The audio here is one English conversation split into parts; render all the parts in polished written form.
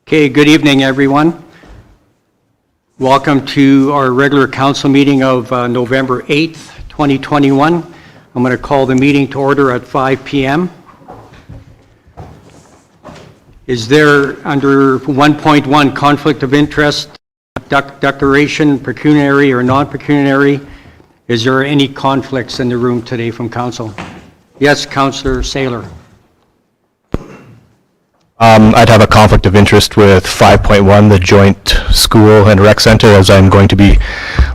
Okay, good evening, everyone. Welcome to our regular council meeting of November 8th, 2021. I'm going to call the meeting to order at 5 p.m. Is there, under 1.1, conflict of interest, declaration, pecuniary or non-pecuniary, is there any conflicts in the room today from council? Yes, Councillor Saylor. I'd have a conflict of interest with 5.1, the joint school and rec center, as I'm going to be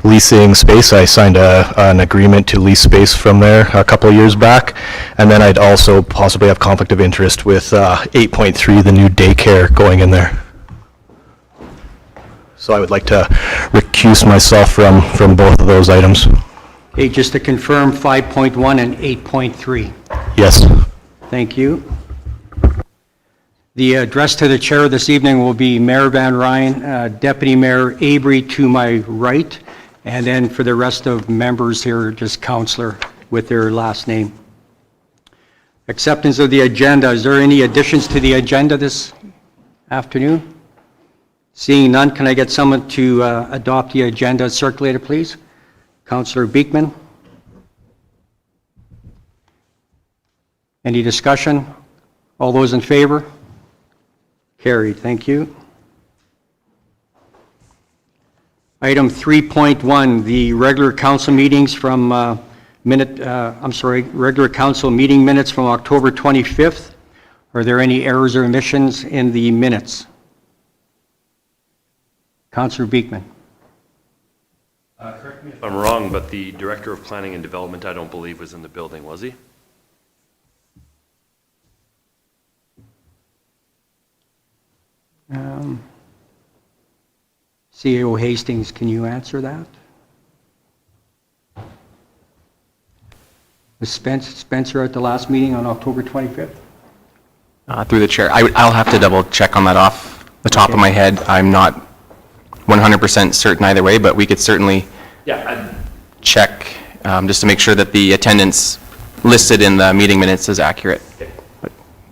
leasing space. I signed an agreement to lease space from there a couple of years back. And then I'd also possibly have conflict of interest with 8.3, the new daycare going in there. So I would like to recuse myself from both of those items. Okay, just to confirm, 5.1 and 8.3. Yes. Thank you. The address to the chair this evening will be Mayor Van Ryn, Deputy Mayor Avery to my right, and then for the rest of members here, just Councillor with their last name. Acceptance of the agenda. Is there any additions to the agenda this afternoon? Seeing none, can I get someone to adopt the agenda circulated, please? Councillor Beekman. Any discussion? All those in favor? Carried. Thank you. Item 3.1, the regular council meetings from regular council meeting minutes from October 25th. Are there any errors or omissions in the minutes? Councillor Beekman. Correct me if I'm wrong, but the Director of Planning and Development, I don't believe, was in the building, was he? CAO Hastings, can you answer that? Was Spencer at the last meeting on October 25th? Through the chair. I'll have to double check on that off the top of my head. I'm not 100% certain either way, but we could certainly check just to make sure that the attendance listed in the meeting minutes is accurate.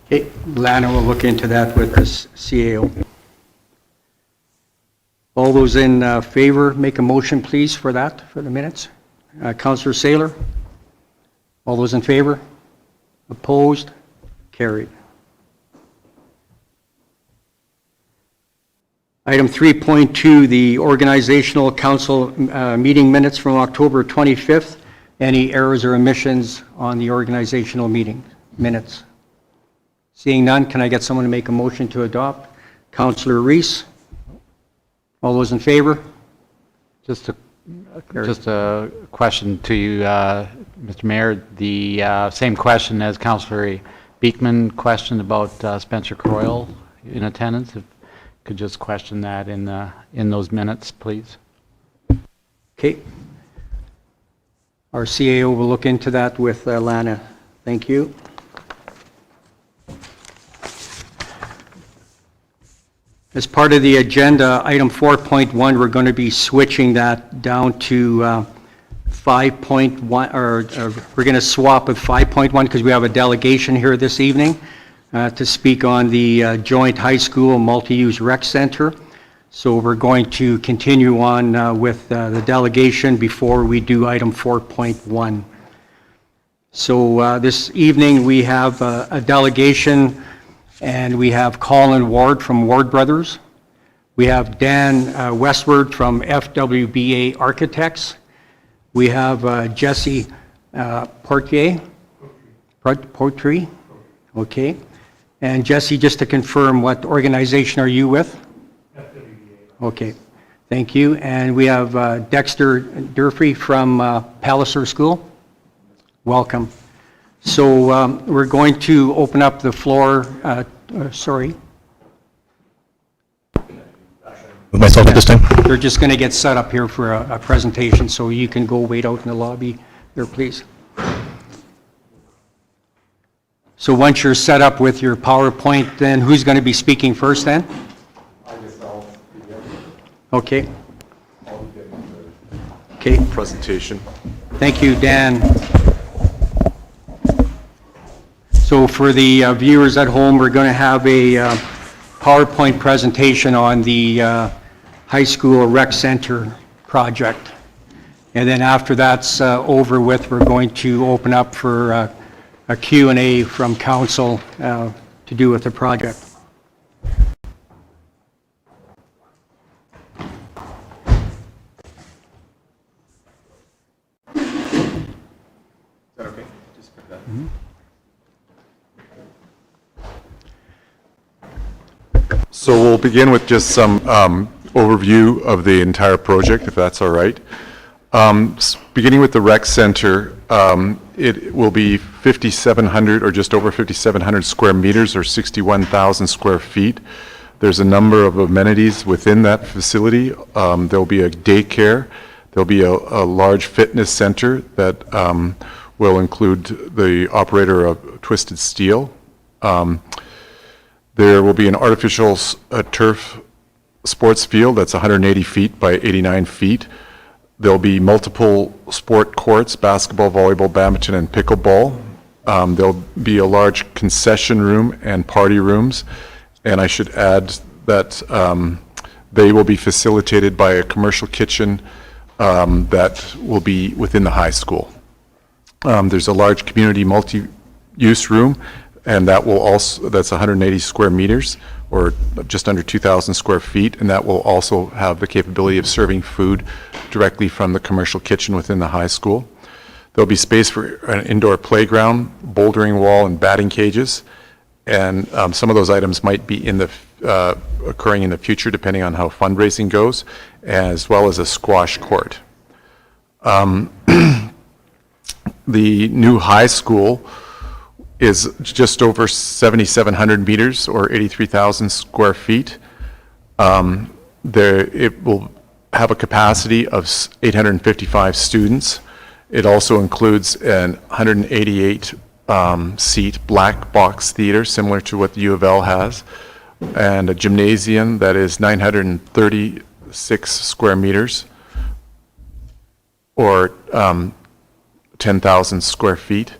Okay, Lana will look into that with the CAO. All those in favor, make a motion, please, for that, for the minutes. Councillor Saylor. All those in favor? Opposed? Carried. Item 3.2, the organizational council meeting minutes from October 25th. Any errors or omissions on the organizational meeting minutes? Seeing none, can I get someone to make a motion to adopt? Councillor Reese. All those in favor? Just a question to you, Mr. Mayor. The same question as Councillor Beekman questioned about Spencer Croyle in attendance. If could just question that in those minutes, please. Okay. Our CAO will look into that with Lana. Thank you. As part of the agenda, item 4.1, we're going to be switching that down to 5.1, or we're going to swap with 5.1 because we have a delegation here this evening to speak on the joint high school multi-use rec center. So we're going to continue on with the delegation before we do item 4.1. So this evening we have a delegation. And we have Colin Ward from Ward Brothers. We have Dan Westward from FWBA Architects. We have Jesse Portry. Okay. And Jesse, just to confirm, what organization are you with? FWBA. Okay. Thank you. And we have Dexter Durfee from Palliser School. Welcome. So we're going to open up the floor, sorry. Move myself at this time. They're just going to get set up here for a presentation, so you can go wait out in the lobby there, please. So once you're set up with your PowerPoint, then who's going to be speaking first then? I guess I'll begin. Okay. I'll begin with Okay. presentation. Thank you, Dan. So for the viewers at home, we're going to have a PowerPoint presentation on the high school rec center project. And then after that's over with, we're going to open up for a Q&A from council to do with the project. So we'll begin with just some overview of the entire project, if that's all right. Beginning with the rec center, it will be 5,700 or just over 5,700 square meters or 61,000 square feet. There's a number of amenities within that facility. There'll be a daycare. There'll be a large fitness center that will include the operator of Twisted Steel. There will be an artificial turf sports field that's 180 feet by 89 feet. There'll be multiple sport courts, basketball, volleyball, badminton, and pickleball. There'll be a large concession room and party rooms. And I should add that they will be facilitated by a commercial kitchen that will be within the high school. There's a large community multi-use room, and that will also, that's 180 square meters, or just under 2,000 square feet, and that will also have the capability of serving food directly from the commercial kitchen within the high school. There'll be space for an indoor playground, bouldering wall, and batting cages, and some of those items might be in the occurring in the future, depending on how fundraising goes, as well as a squash court. The new high school is just over 7,700 meters or 83,000 square feet. It will have a capacity of 855 students. It also includes an 188 seat black box theater, similar to what the U of L has, and a gymnasium that is 936 square meters or 10,000 square feet.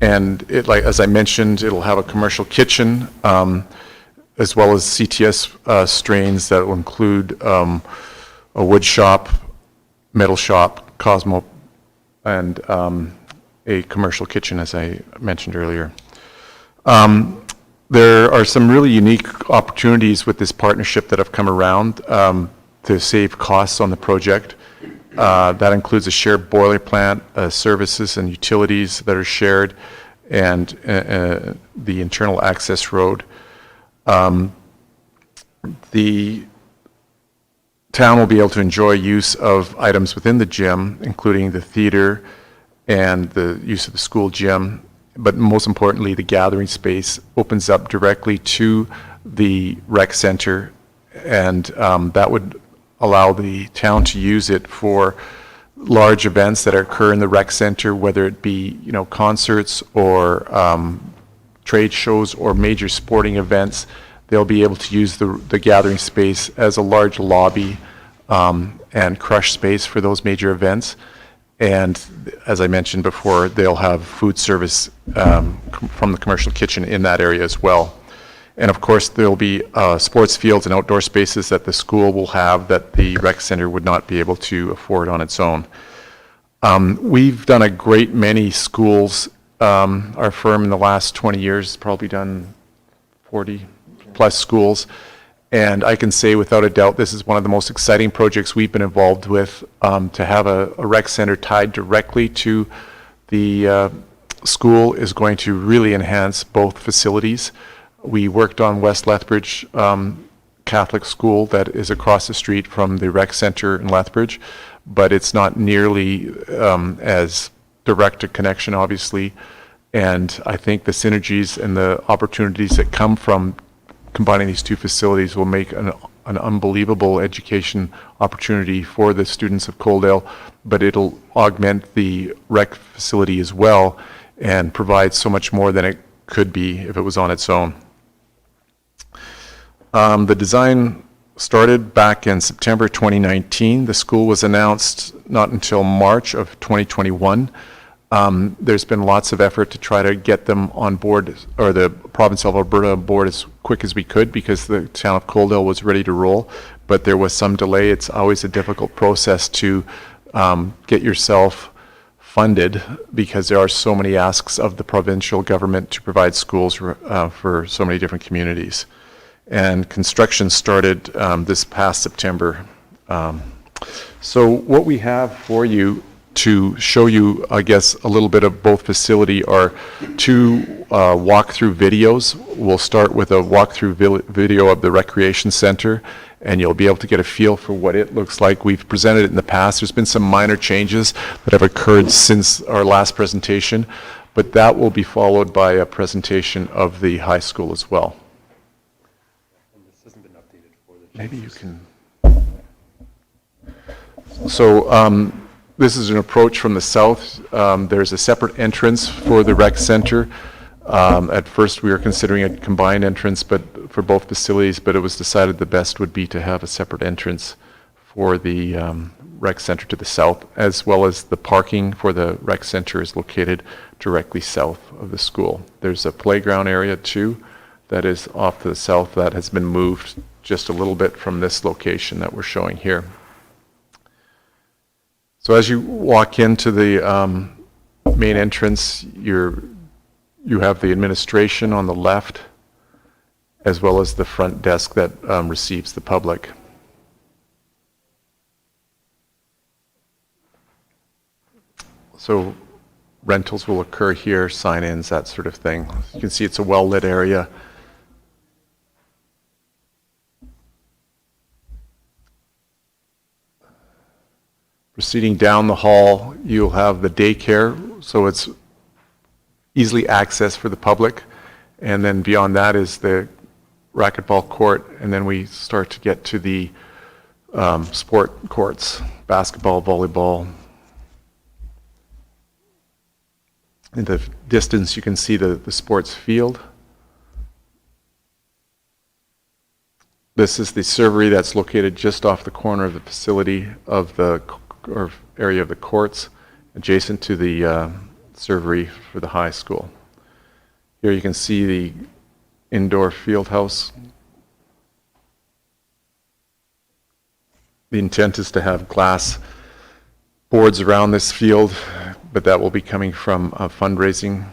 And it, like as I mentioned, it'll have a commercial kitchen, as well as CTS strains that will include a wood shop, metal shop, Cosmo, and a commercial kitchen, as I mentioned earlier. There are some really unique opportunities with this partnership that have come around to save costs on the project. That includes a shared boiler plant, services and utilities that are shared, and the internal access road. The town will be able to enjoy use of items within the gym, including the theater and the use of the school gym, but most importantly, the gathering space opens up directly to the rec center, and that would allow the town to use it for large events that occur in the rec center, whether it be, you know, concerts or trade shows or major sporting events. They'll be able to use the gathering space as a large lobby and crush space for those major events. And as I mentioned before, they'll have food service from the commercial kitchen in that area as well. And of course, there'll be sports fields and outdoor spaces that the school will have that the rec center would not be able to afford on its own. We've done a great many schools. Our firm in the last 20 years has probably done 40 plus schools. And I can say without a doubt, this is one of the most exciting projects we've been involved with, to have a rec center tied directly to the school is going to really enhance both facilities. We worked on West Lethbridge Catholic School that is across the street from the rec center in Lethbridge, but it's not nearly as direct a connection, obviously. And I think the synergies and the opportunities that come from combining these two facilities will make an unbelievable education opportunity for the students of Coaldale, but it'll augment the rec facility as well and provide so much more than it could be if it was on its own. The design started back in September 2019. The school was announced not until March of 2021. There's been lots of effort to try to get them on board, or the province of Alberta on board as quick as we could, because the town of Coaldale was ready to roll, but there was some delay. It's always a difficult process to get yourself funded, because there are so many asks of the provincial government to provide schools for so many different communities. And construction started this past September. So what we have for you to show you, I guess, a little bit of both facility are two walkthrough videos. We'll start with a walkthrough video of the recreation center, and you'll be able to get a feel for what it looks like. We've presented it in the past. There's been some minor changes that have occurred since our last presentation, but that will be followed by a presentation of the high school as well. This hasn't been updated for the Maybe you can. So this is an approach from the south. There's a separate entrance for the rec center. At first, we were considering a combined entrance, but for both facilities, but it was decided the best would be to have a separate entrance for the rec center to the south, as well as the parking for the rec center is located directly south of the school. There's a playground area too that is off to the south that has been moved just a little bit from this location that we're showing here. So as you walk into the main entrance, you have the administration on the left, as well as the front desk that receives the public. So rentals will occur here, sign-ins, that sort of thing. You can see it's a well-lit area. Proceeding down the hall, you'll have the daycare, so it's easily accessed for the public. And then beyond that is the racquetball court, and then we start to get to the sport courts, basketball, volleyball. In the distance, you can see the sports field. This is the servery that's located just off the corner of the facility of the or area of the courts, adjacent to the servery for the high school. Here you can see the indoor field house. The intent is to have glass boards around this field, but that will be coming from fundraising.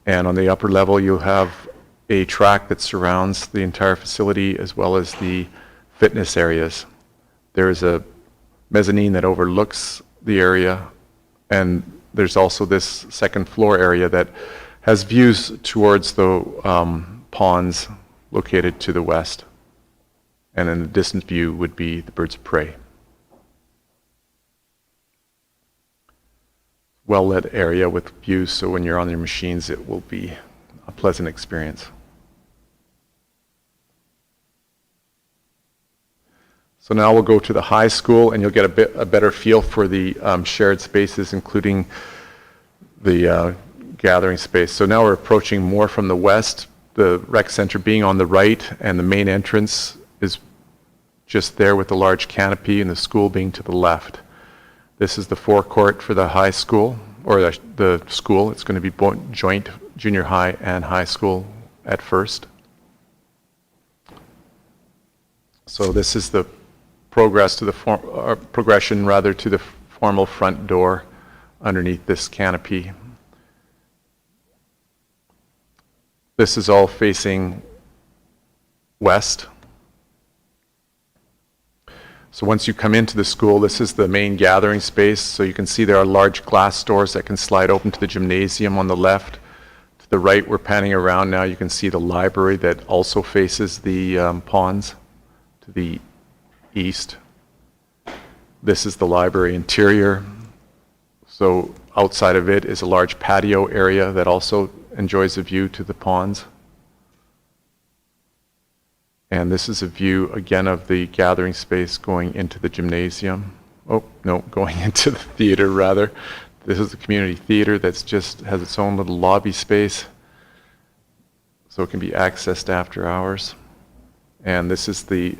And on the upper level, you'll have a track that surrounds the entire facility, as well as the fitness areas. There is a mezzanine that overlooks the area, and there's also this second floor area that has views towards the ponds located to the west. And then the distant view would be the birds of prey. Well-lit area with views, so when you're on your machines, it will be a pleasant experience. So now we'll go to the high school, and you'll get a better feel for the shared spaces, including the gathering space. So now we're approaching more from the west, the rec center being on the right, and the main entrance is just there with the large canopy, and the school being to the left. This is the forecourt for the high school, or the school. It's going to be joint junior high and high school at first. So this is the progression to the formal front door underneath this canopy. This is all facing west. So once you come into the school, this is the main gathering space. So you can see there are large glass doors that can slide open to the gymnasium on the left. To the right, we're panning around now. You can see the library that also faces the ponds to the east. This is the library interior. So outside of it is a large patio area that also enjoys a view to the ponds. And this is a view, again, of the gathering space going into the gymnasium. Oh, no, going into the theater, rather. This is the community theater that's just has its own little lobby space, so it can be accessed after hours. And this is the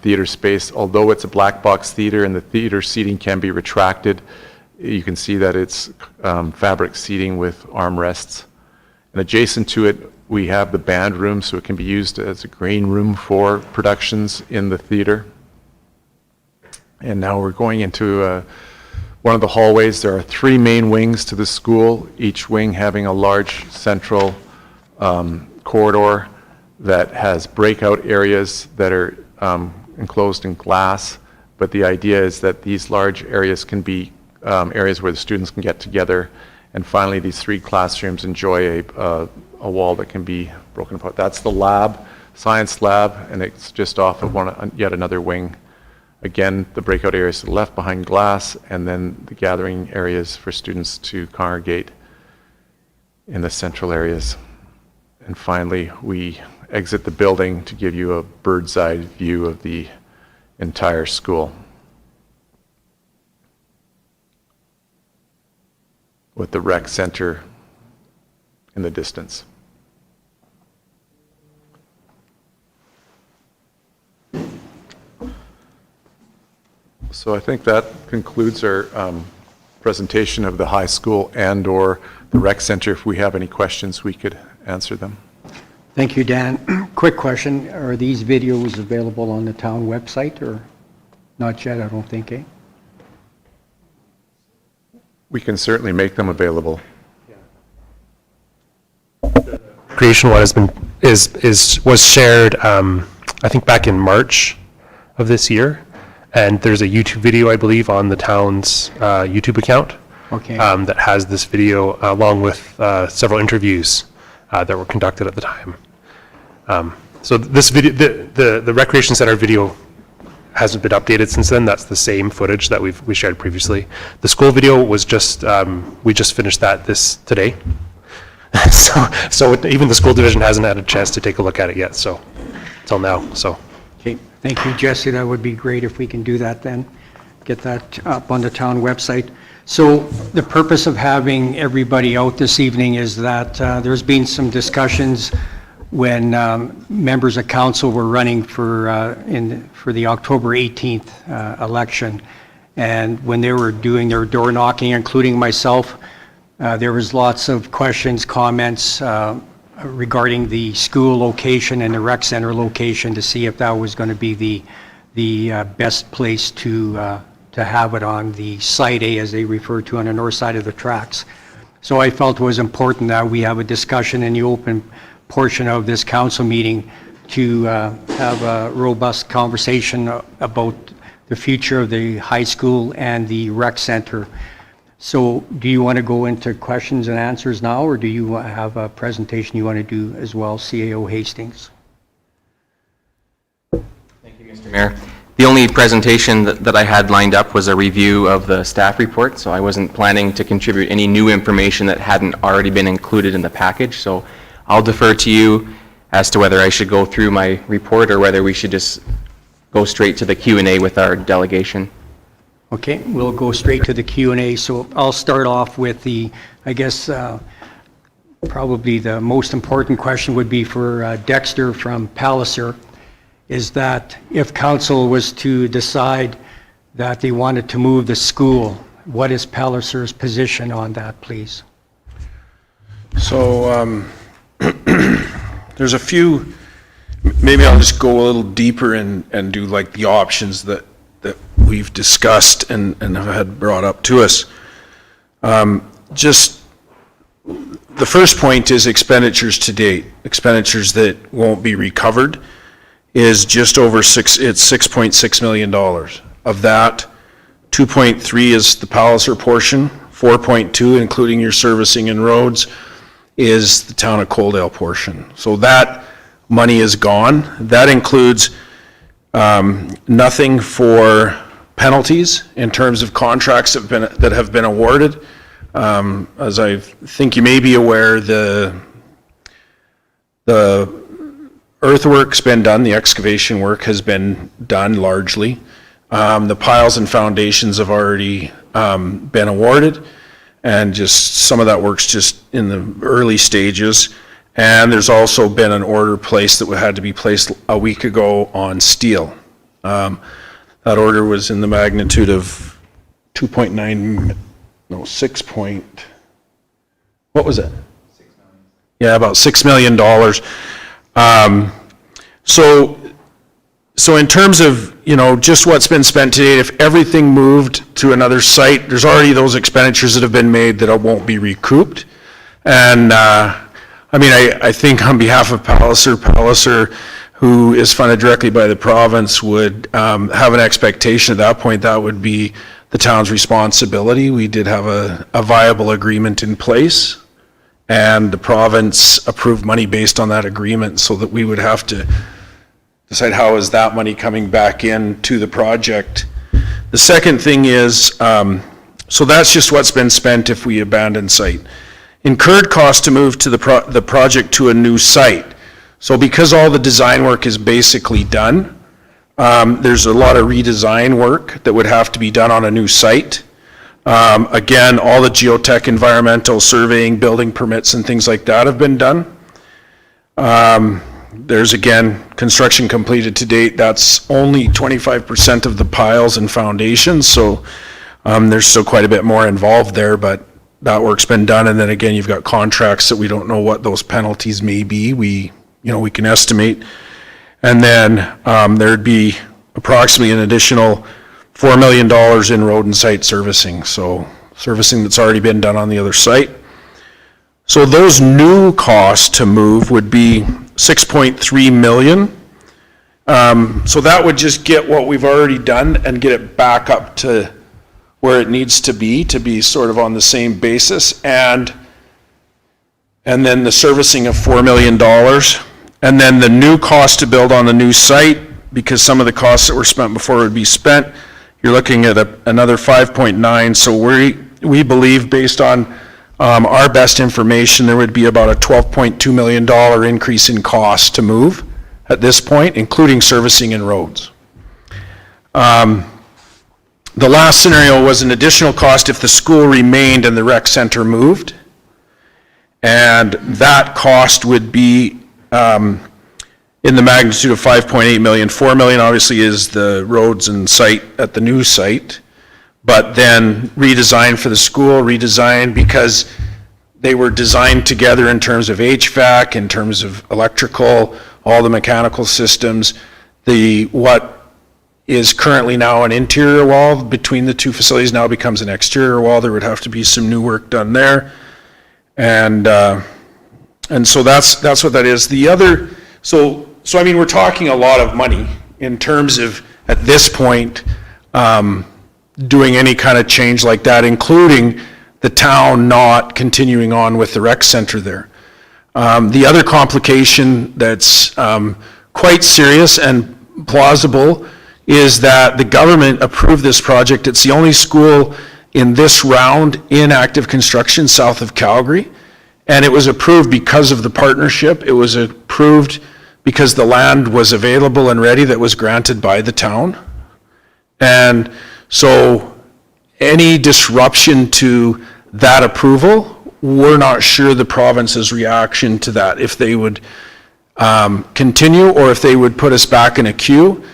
theater space. Although it's a black box theater and the theater seating can be retracted, You can see that it's fabric seating with armrests. And adjacent to it, we have the band room, so it can be used as a green room for productions in the theater. And now we're going into one of the hallways. There are 3 main wings to the school, each wing having a large central corridor that has breakout areas that are enclosed in glass. But the idea is that these large areas can be areas where the students can get together. And finally, these 3 classrooms enjoy a wall that can be broken apart. That's the lab, science lab, and it's just off of yet another wing. Again, the breakout areas to the left behind glass, and then the gathering areas for students to congregate in the central areas. And finally, we exit the building to give you a bird's eye view of the entire school, with the rec center in the distance. So I think that concludes our presentation of the high school and/or the rec center. If we have any questions, we could answer them. Thank you, Dan. Quick question, are these videos available on the town website, or not yet, I don't think, eh? We can certainly make them available. Creation one was shared, I think back in March of this year, and there's a YouTube video, I believe, on the town's YouTube account. Okay. That has this video along with several interviews that were conducted at the time. So this video, the Recreation Center video hasn't been updated since then. That's the same footage that we shared previously. The school video was just, we just finished that today. so even the school division hasn't had a chance to take a look at it yet, so, till now, so. Okay, thank you, Jesse. That would be great if we can do that then, get that up on the town website. So the purpose of having everybody out this evening is that there's been some discussions when members of council were running for the October 18th election. And when they were doing their door knocking, including myself, there was lots of questions, comments regarding the school location and the rec center location to see if that was going to be the best place to have it on the Site A, as they refer to, on the north side of the tracks. So I felt it was important that we have a discussion in the open portion of this council meeting to have a robust conversation about the future of the high school and the rec center. So do you want to go into questions and answers now, or do you have a presentation you want to do as well, CAO Hastings? Thank you, Mr. Mayor. The only presentation that I had lined up was a review of the staff report, so I wasn't planning to contribute any new information that hadn't already been included in the package. So I'll defer to you as to whether I should go through my report or whether we should just go straight to the Q&A with our delegation. Okay, we'll go straight to the Q&A. So I'll start off with I guess, probably the most important question would be for Dexter from Palliser, is that if council was to decide that they wanted to move the school, what is Palliser's position on that, please? So there's a few, maybe I'll just go a little deeper and do like the options that we've discussed and have had brought up to us. Just the first point is expenditures to date. Expenditures that won't be recovered is just over it's $6.6 million. Of that, 2.3 is the Palliser portion, 4.2, including your servicing and roads, is the town of Coaldale portion. So that money is gone. That includes nothing for penalties in terms of contracts that have been awarded. As I think you may be aware, the earthwork's been done, the excavation work has been done largely. The piles and foundations have already been awarded, and just some of that work's just in the early stages. And there's also been an order placed that had to be placed a week ago on steel. That order was in the magnitude of $2.9 no, what was it? 6 million. Yeah, about $6 million. So in terms of, just what's been spent to date, if everything moved to another site, there's already those expenditures that have been made that won't be recouped. And, I think on behalf of Palliser, who is funded directly by the province, would have an expectation at that point that would be the town's responsibility. We did have a viable agreement in place, and the province approved money based on that agreement, so that we would have to decide how is that money coming back into the project. The second thing is, so that's just what's been spent if we abandon site. Incurred cost to move to the project to a new site. So because all the design work is basically done, there's a lot of redesign work that would have to be done on a new site. Again, all the geotech, environmental surveying, building permits and things like that have been done. There's, again, construction completed to date. That's only 25% of the piles and foundations, so there's still quite a bit more involved there, but that work's been done. And then again, you've got contracts that we don't know what those penalties may be. We can estimate. And then there'd be approximately an additional $4 million in road and site servicing, so servicing that's already been done on the other site. So those new costs to move would be $6.3 million. So that would just get what we've already done and get it back up to where it needs to be sort of on the same basis. And then the servicing of $4 million. And then the new cost to build on the new site, because some of the costs that were spent before would be spent, you're looking at another 5.9. So we believe, based on our best information, there would be about a $12.2 million increase in cost to move at this point, including servicing and roads. The last scenario was an additional cost if the school remained and the rec center moved. And that cost would be in the magnitude of 5.8 million. 4 million obviously is the roads and site at the new site, but then redesign for the school, redesign because they were designed together in terms of HVAC, in terms of electrical, all the mechanical systems. What is currently now an interior wall between the two facilities now becomes an exterior wall. There would have to be some new work done there. And so that's what that is. The other, so we're talking a lot of money in terms of, at this point, doing any kind of change like that, including the town not continuing on with the rec center there. The other complication that's quite serious and plausible is that the government approved this project. It's the only school in this round in active construction south of Calgary. And it was approved because of the partnership. It was approved because the land was available and ready that was granted by the town. And so any disruption to that approval, we're not sure the province's reaction to that, if they would continue or if they would put us back in a queue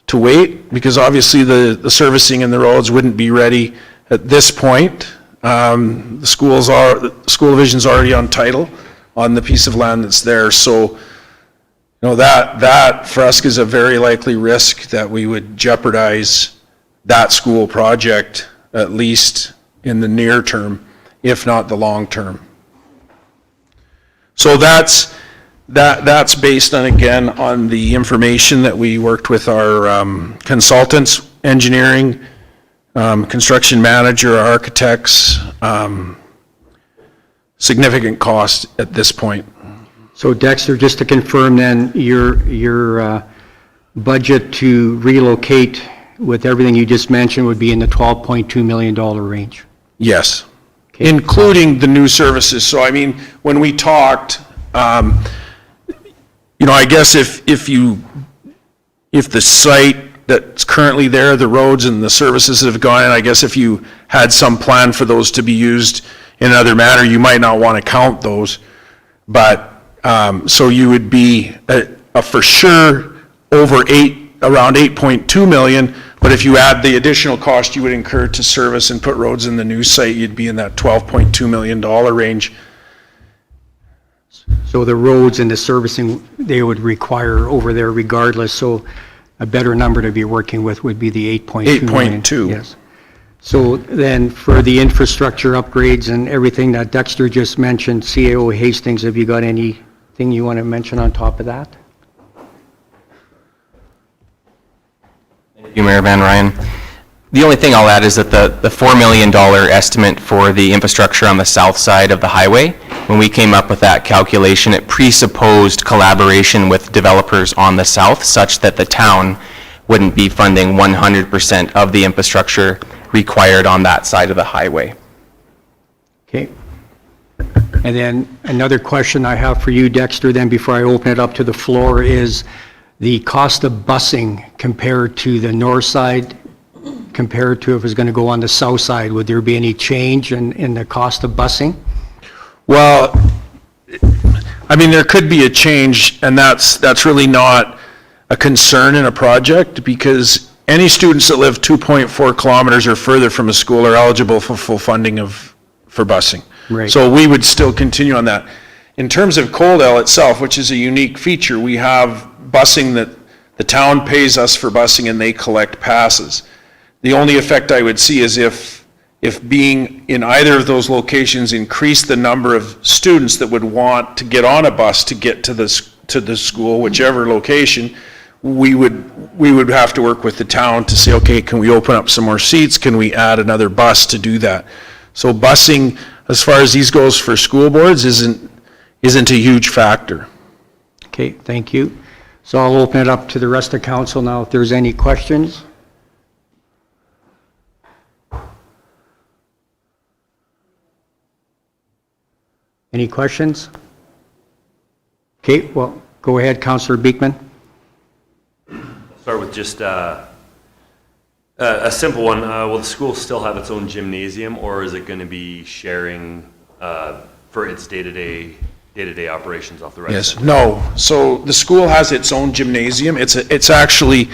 to wait, because obviously the servicing and the roads wouldn't be ready at this point. The school division's already on title on the piece of land that's there. So, that for us is a very likely risk that we would jeopardize that school project, at least in the near term, if not the long term. So that's based on, again, on the information that we worked with our consultants, engineering, construction manager, architects, significant cost at this point. So Dexter, just to confirm then, your budget to relocate with everything you just mentioned would be in the $12.2 million range? Yes, Okay. including the new services. So when we talked, I guess if the site that's currently there, the roads and the services that have gone in, I guess if you had some plan for those to be used in another manner, you might not want to count those. But, so you would be for sure around 8.2 million, But if you add the additional cost you would incur to service and put roads in the new site, you'd be in that $12.2 million range. So the roads and the servicing, they would require over there regardless, so a better number to be working with would be the 8.2 million. 8.2. Yes. So then for the infrastructure upgrades and everything that Dexter just mentioned, CAO Hastings, have you got anything you want to mention on top of that? Thank you, Mayor Van Ryan. The only thing I'll add is that the $4 million estimate for the infrastructure on the south side of the highway, when we came up with that calculation, it presupposed collaboration with developers on the south such that the town wouldn't be funding 100% of the infrastructure required on that side of the highway. Okay. And then another question I have for you, Dexter, then before I open it up to the floor, is the cost of busing compared to the north side, compared to if it was going to go on the south side. Would there be any change in the cost of busing? Well, I mean, there could be a change, and that's really not a concern in a project, because any students that live 2.4 kilometers or further from a school are eligible for full funding for busing. Right. So we would still continue on that. In terms of Coaldale itself, which is a unique feature, we have busing that the town pays us for busing and they collect passes. The only effect I would see is if being in either of those locations increased the number of students that would want to get on a bus to get to the school, whichever location, we would have to work with the town to say, okay, can we open up some more seats? Can we add another bus to do that? So busing, as far as these goes for school boards, isn't a huge factor. Okay, thank you. So I'll open it up to the rest of council now if there's any questions. Any questions? Okay, well, go ahead, Councillor Beekman. Start with just a simple one. Will the school still have its own gymnasium, or is it going to be sharing for its day-to-day operations off the rec Yes, center? no. So the school has its own gymnasium. It's actually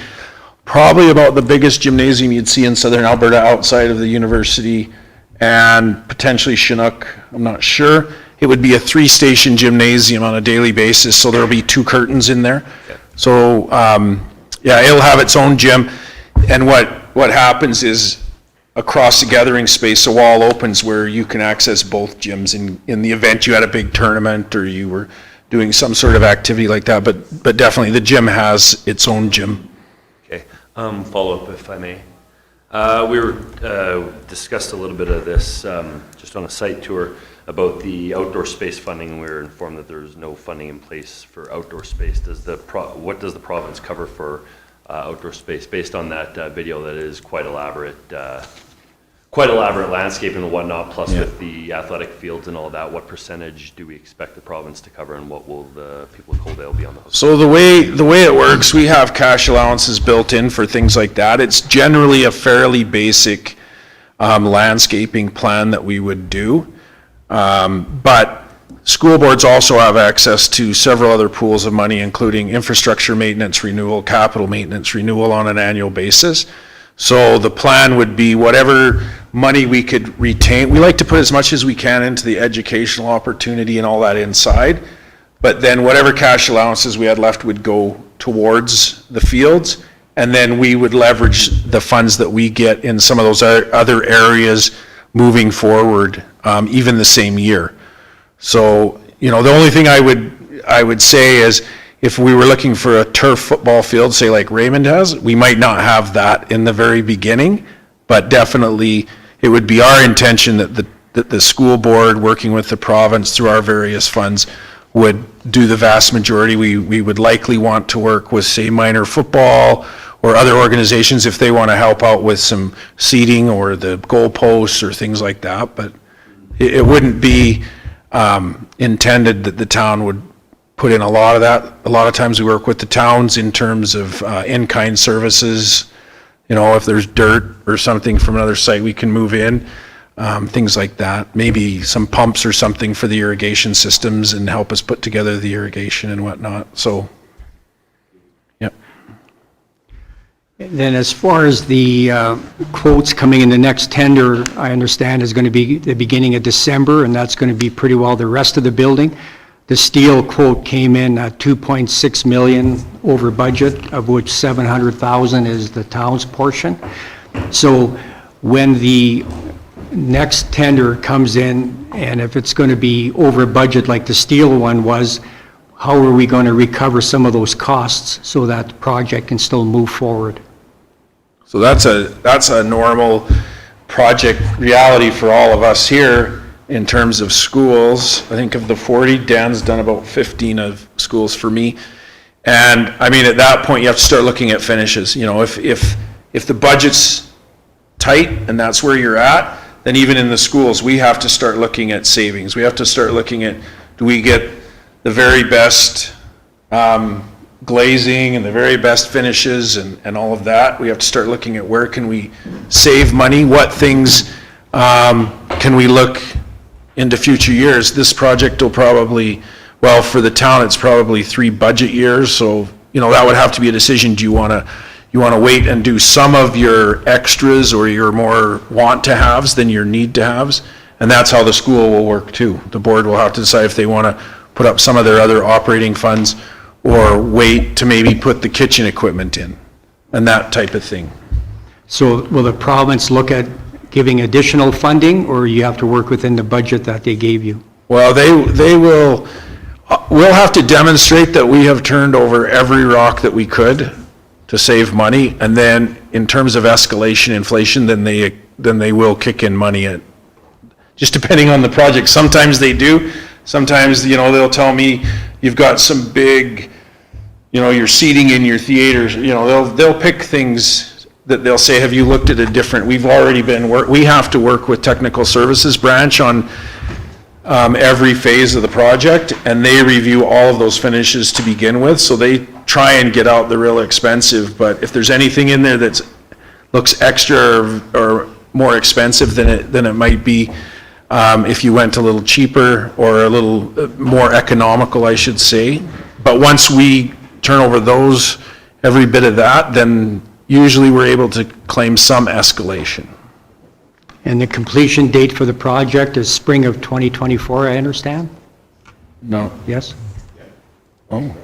probably about the biggest gymnasium you'd see in southern Alberta outside of the university and potentially Chinook, I'm not sure. It would be a 3-station gymnasium on a daily basis, so there'll be 2 curtains in there. Okay. So, yeah, it'll have its own gym. And what happens is across the gathering space, a wall opens where you can access both gyms in the event you had a big tournament or you were doing some sort of activity like that. But definitely the gym has its own gym. Okay. Follow-up, if I may. We were discussed a little bit of this just on a site tour about the outdoor space funding. We were informed that there's no funding in place for outdoor space. What does the province cover for outdoor space based on that video that is quite elaborate landscaping and whatnot, plus with the athletic fields and all that? What percentage do we expect the province to cover, and what will the people of Coaldale be on the hook? So the way it works, we have cash allowances built in for things like that. It's generally a fairly basic landscaping plan that we would do. But school boards also have access to several other pools of money, including infrastructure maintenance renewal, capital maintenance renewal on an annual basis. So the plan would be whatever money we could retain. We like to put as much as we can into the educational opportunity and all that inside. But then whatever cash allowances we had left would go towards the fields. And then we would leverage the funds that we get in some of those other areas moving forward, even the same year. So, the only thing I would say is if we were looking for a turf football field, say like Raymond has, we might not have that in the very beginning, but definitely it would be our intention that the school board, working with the province through our various funds, would do the vast majority. We would likely want to work with, say, minor football or other organizations if they want to help out with some seating or the goalposts or things like that, but it wouldn't be intended that the town would put in a lot of that. A lot of times we work with the towns in terms of in-kind services. If there's dirt or something from another site we can move in, things like that. Maybe some pumps or something for the irrigation systems and help us put together the irrigation and whatnot. So, yep. Then as far as the quotes coming in the next tender, I understand is going to be the beginning of December, and that's going to be pretty well the rest of the building. The steel quote came in at 2.6 million over budget, of which 700,000 is the town's portion. So when the next tender comes in, and if it's going to be over budget like the steel one was, how are we going to recover some of those costs so that the project can still move forward? So that's a normal project reality for all of us here in terms of schools. I think of the 40, Dan's done about 15 of schools for me. And I mean, at that point, you have to start looking at finishes. You know, if the budget's tight and that's where you're at, then even in the schools, we have to start looking at savings. We have to start looking at, do we get the very best glazing and the very best finishes and all of that. We have to start looking at where can we save money, what things can we look into future years. This project will probably, well, for the town, it's probably 3 budget years, so, you know, that would have to be a decision. Do you want to wait and do some of your extras or your more want-to-haves than your need-to-haves? And that's how the school will work too. The board will have to decide if they want to put up some of their other operating funds or wait to maybe put the kitchen equipment in, and that type of thing. So will the province look at giving additional funding, or you have to work within the budget that they gave you? Well, they will, we'll have to demonstrate that we have turned over every rock that we could to save money, and then in terms of escalation, inflation, then they will kick in money at, just depending on the project. Sometimes they do. Sometimes, you know, they'll tell me, you've got some big, you know, you're seating in your theaters, you know, they'll pick things that they'll say, have you looked at a different, we've already we have to work with technical services branch on every phase of the project, and they review all of those finishes to begin with, so they try and get out the real expensive, but if there's anything in there that looks extra or more expensive than it might be, if you went a little cheaper or a little more economical, I should say. But once we turn over those, every bit of that, then usually we're able to claim some escalation. And the completion date for the project is spring of 2024, I understand? No. Yes? Oh.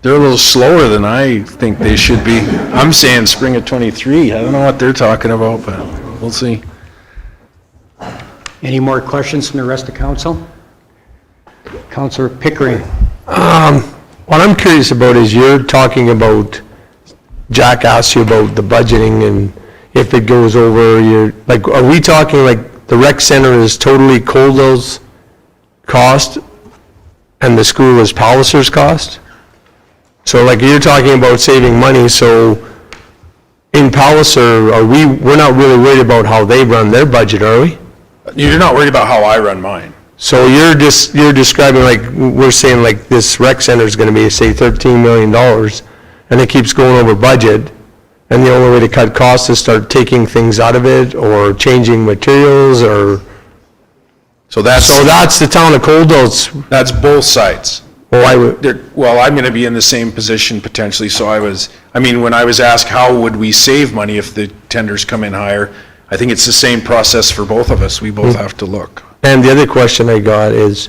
They're a little slower than I think they should be. I'm saying spring of '23. I don't know what they're talking about, but we'll see. Any more questions from the rest of council? Councilor Pickering. What I'm curious about is you're talking about, Jack asked you about the budgeting and if it goes over, are we talking like the rec center is totally Coaldale's cost and the school is Palliser's cost? So like you're talking about saving money, so in Palliser, we're not really worried about how they run their budget, are we? You're not worried about how I run mine. So you're describing like, we're saying like this rec center is going to be, say, $13 million, and it keeps going over budget, and the only way to cut costs is start taking things out of it, or changing materials, or... So that's the town of Coaldale's... That's both sides. Well, I'm going to be in the same position potentially, so when I was asked how would we save money if the tenders come in higher, I think it's the same process for both of us. We both have to look. And the other question I got is,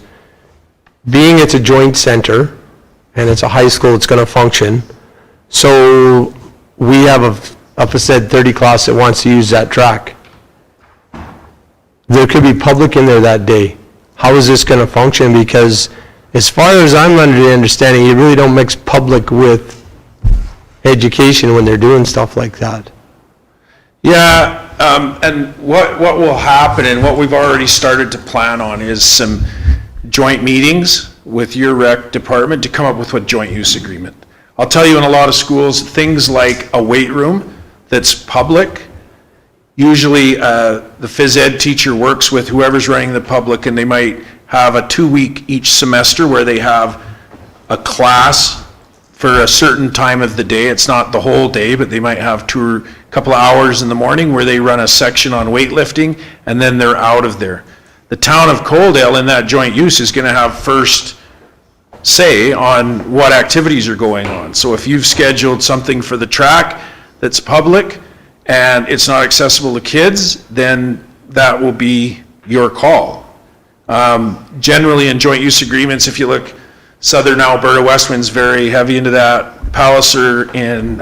being it's a joint center, and it's a high school, it's going to function, so we have a said 30 class that wants to use that track. There could be public in there that day. How is this going to function? Because as far as I'm under the understanding, you really don't mix public with education when they're doing stuff like that. Yeah, and what will happen, and what we've already started to plan on, is some joint meetings with your rec department to come up with a joint use agreement. I'll tell you, in a lot of schools, things like a weight room that's public, usually the phys ed teacher works with whoever's running the public, and they might have a 2-week each semester where they have a class for a certain time of the day. It's not the whole day, but they might have a couple of hours in the morning where they run a section on weightlifting, and then they're out of there. The town of Coaldale in that joint use is going to have first say on what activities are going on. So if you've scheduled something for the track that's public and it's not accessible to kids, then that will be your call. Generally in joint use agreements, if you look, Southern Alberta, Westwind's very heavy into that. Palliser in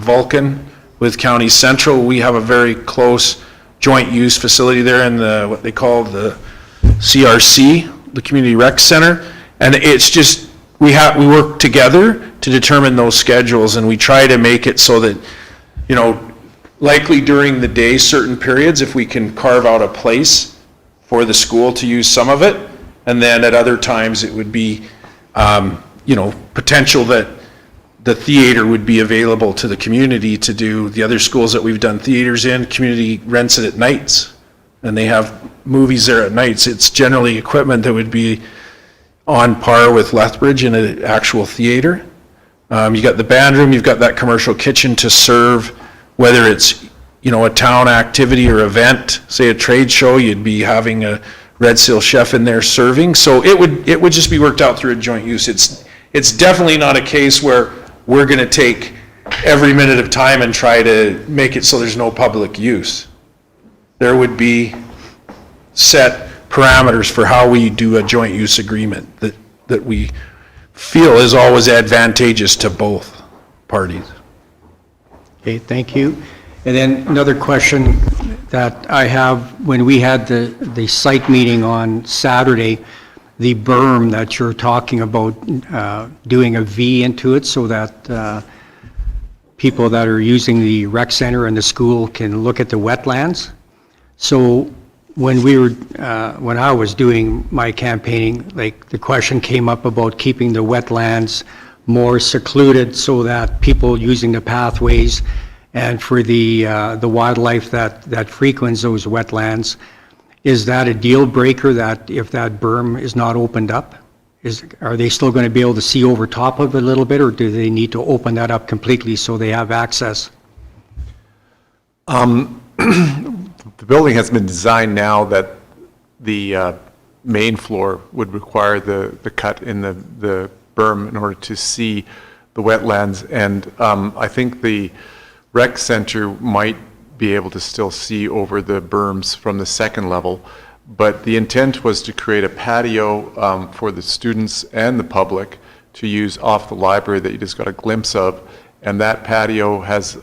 Vulcan with County Central, we have a very close joint use facility there in the, what they call the CRC, the Community Rec Center. And it's just, we work together to determine those schedules, and we try to make it so that, you know, likely during the day, certain periods, if we can carve out a place for the school to use some of it, and then at other times it would be, you know, potential that the theater would be available to the community to do. The other schools that we've done theaters in, community rents it at nights, and they have movies there at nights. It's generally equipment that would be on par with Lethbridge in an actual theater. You got the band room, you've got that commercial kitchen to serve, whether it's, you know, a town activity or event, say a trade show, you'd be having a Red Seal chef in there serving. So it would just be worked out through a joint use. It's definitely not a case where we're going to take every minute of time and try to make it so there's no public use. There would be set parameters for how we do a joint use agreement that we feel is always advantageous to both parties. Okay, thank you. And then another question that I have, when we had the site meeting on Saturday, the berm that you're talking about, doing a V into it so that people that are using the rec center and the school can look at the wetlands. So when when I was doing my campaigning, like the question came up about keeping the wetlands more secluded so that people using the pathways and for the wildlife that frequents those wetlands, is that a deal breaker that if that berm is not opened up? Are they still going to be able to see over top of it a little bit, or do they need to open that up completely so they have access? The building has been designed now that the main floor would require the cut in the berm in order to see the wetlands. And I think the rec center might be able to still see over the berms from the second level. But the intent was to create a patio for the students and the public to use off the library that you just got a glimpse of. And that patio has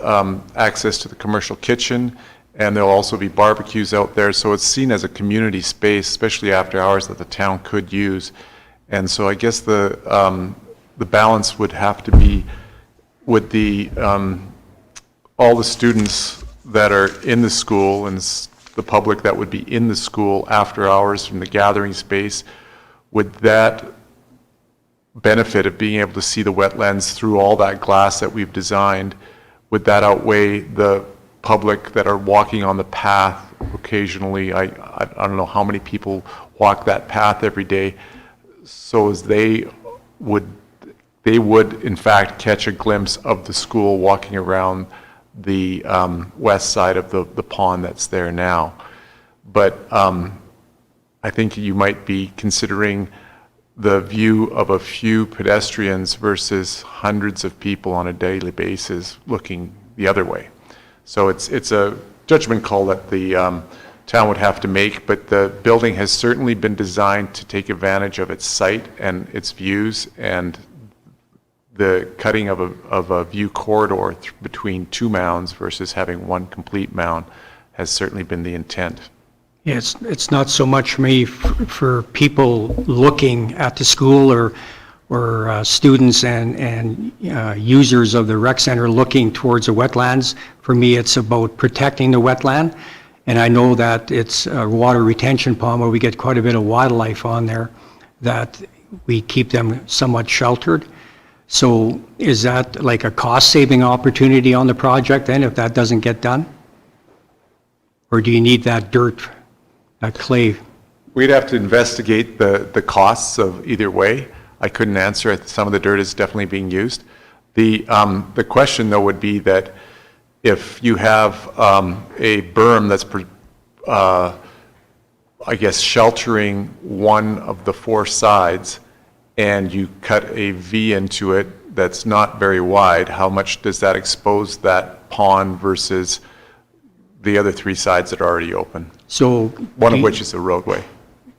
access to the commercial kitchen, and there'll also be barbecues out there. So it's seen as a community space, especially after hours, that the town could use. And so I guess the balance would have to be with all the students that are in the school and the public that would be in the school after hours from the gathering space. Would that benefit of being able to see the wetlands through all that glass that we've designed, would that outweigh the public that are walking on the path occasionally? I don't know how many people walk that path every day. So as they would in fact catch a glimpse of the school walking around the west side of the pond that's there now. But I think you might be considering the view of a few pedestrians versus hundreds of people on a daily basis looking the other way. So it's a judgment call that the town would have to make, but the building has certainly been designed to take advantage of its site and its views, and the cutting of a view corridor between two mounds versus having one complete mound has certainly been the intent. Yeah, it's not so much for me for people looking at the school or students and users of the rec center looking towards the wetlands. For me, it's about protecting the wetland. And I know that it's a water retention pond where we get quite a bit of wildlife on there, that we keep them somewhat sheltered. So is that like a cost-saving opportunity on the project then, if that doesn't get done? Or do you need that dirt, that clay? We'd have to investigate the costs of either way. I couldn't answer it. Some of the dirt is definitely being used. The question, though, would be that if you have a berm that's, I guess, sheltering one of the four sides, and you cut a V into it that's not very wide, how much does that expose that pond versus the other three sides that are already open? So. One of which is a roadway.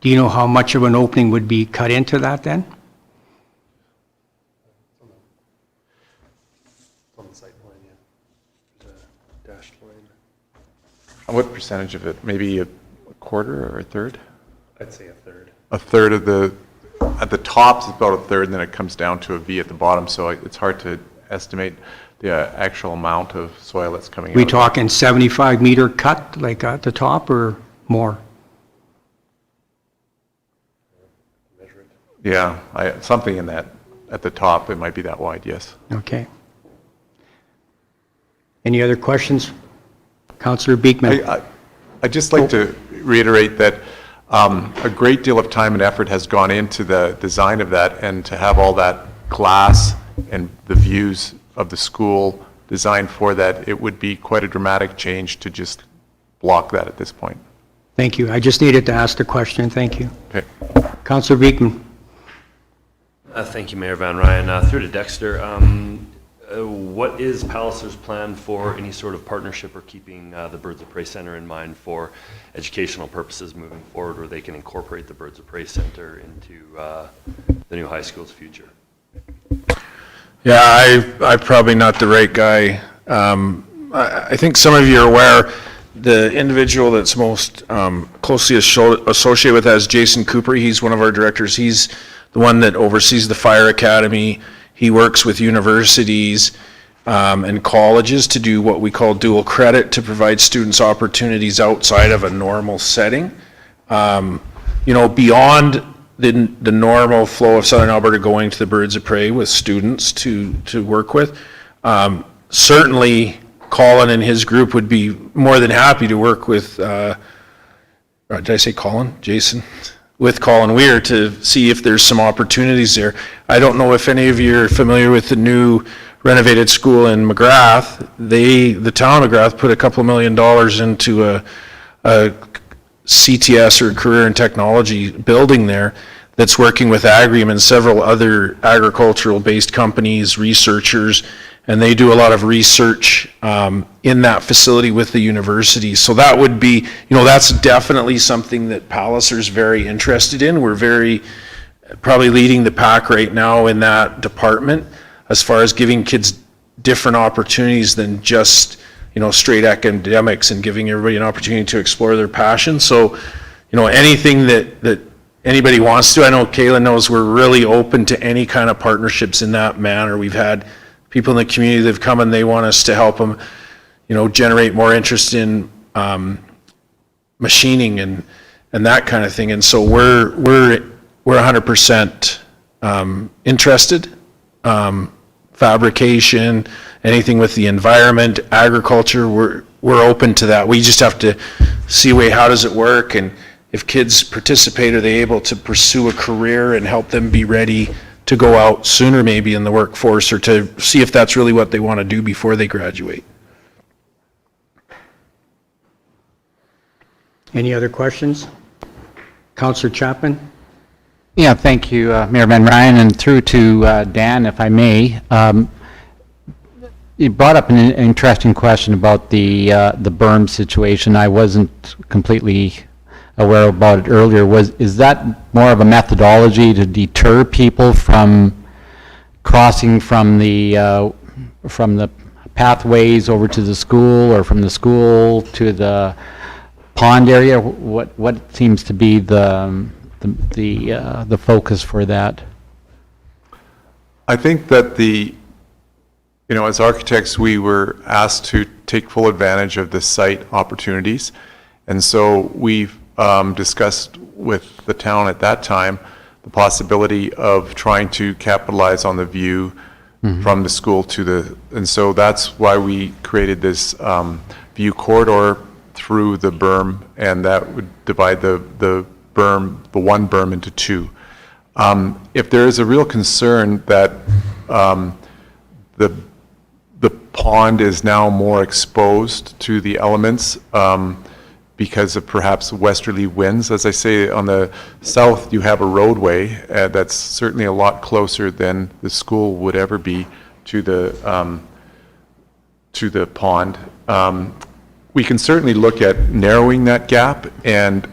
Do you know how much of an opening would be cut into that then? On the site plan, yeah. The dashed line. And what percentage of it? Maybe a quarter or a third? I'd say a third. A third of the, at the top is about a third, and then it comes down to a V at the bottom, so it's hard to estimate the actual amount of soil that's coming out. We talking 75-meter cut, like at the top, or more? Yeah, something in that, at the top, it might be that wide, yes. Okay. Any other questions? Councillor Beekman? I'd just like to reiterate that a great deal of time and effort has gone into the design of that, and to have all that glass and the views of the school designed for that, it would be quite a dramatic change to just block that at this point. Thank you. I just needed to ask the question. Thank you. Okay. Councillor Beekman? Thank you, Mayor Van Ryan. Through to Dexter, what is Palliser's plan for any sort of partnership or keeping the Birds of Prey Center in mind for educational purposes moving forward, where they can incorporate the Birds of Prey Center into the new high school's future? Yeah, I'm probably not the right guy. I think some of you are aware, the individual that's most closely associated with that is Jason Cooper. He's one of our directors. He's the one that oversees the Fire Academy. He works with universities and colleges to do what we call dual credit, to provide students opportunities outside of a normal setting. Beyond the normal flow of Southern Alberta going to the Birds of Prey with students to work with. Certainly, Colin and his group would be more than happy to work with, did I say Colin? Jason? With Colin Weir to see if there's some opportunities there. I don't know if any of you are familiar with the new renovated school in McGrath. The town of McGrath put a couple $1 million into a CTS, or Career and Technology building there, that's working with Agrium and several other agricultural-based companies, researchers, and they do a lot of research in that facility with the university. So that would be, that's definitely something that Palliser's very interested in. We're probably leading the pack right now in that department as far as giving kids different opportunities than just, straight academics, and giving everybody an opportunity to explore their passion. So, anything that anybody wants to, I know Kayla knows we're really open to any kind of partnerships in that manner. We've had people in the community that have come and they want us to help them, generate more interest in machining and that kind of thing. And so we're 100% interested. Fabrication, anything with the environment, agriculture, we're open to that. We just have to see how does it work, and if kids participate, are they able to pursue a career and help them be ready to go out sooner maybe in the workforce, or to see if that's really what they want to do before they graduate. Any other questions? Councillor Chapman? Yeah, thank you, Mayor Van Ryan, and through to Dan, if I may. You brought up an interesting question about the berm situation. I wasn't completely aware about it earlier. Is that more of a methodology to deter people from crossing from the pathways over to the school, or from the school to the pond area? What seems to be the focus for that? I think that as architects, we were asked to take full advantage of the site opportunities. And so we've discussed with the town at that time the possibility of trying to capitalize on the view from the school and so that's why we created this view corridor through the berm, and that would divide the one berm into two. If there is a real concern that the pond is now more exposed to the elements because of perhaps westerly winds. As I say, on the south, you have a roadway that's certainly a lot closer than the school would ever be to the pond. We can certainly look at narrowing that gap and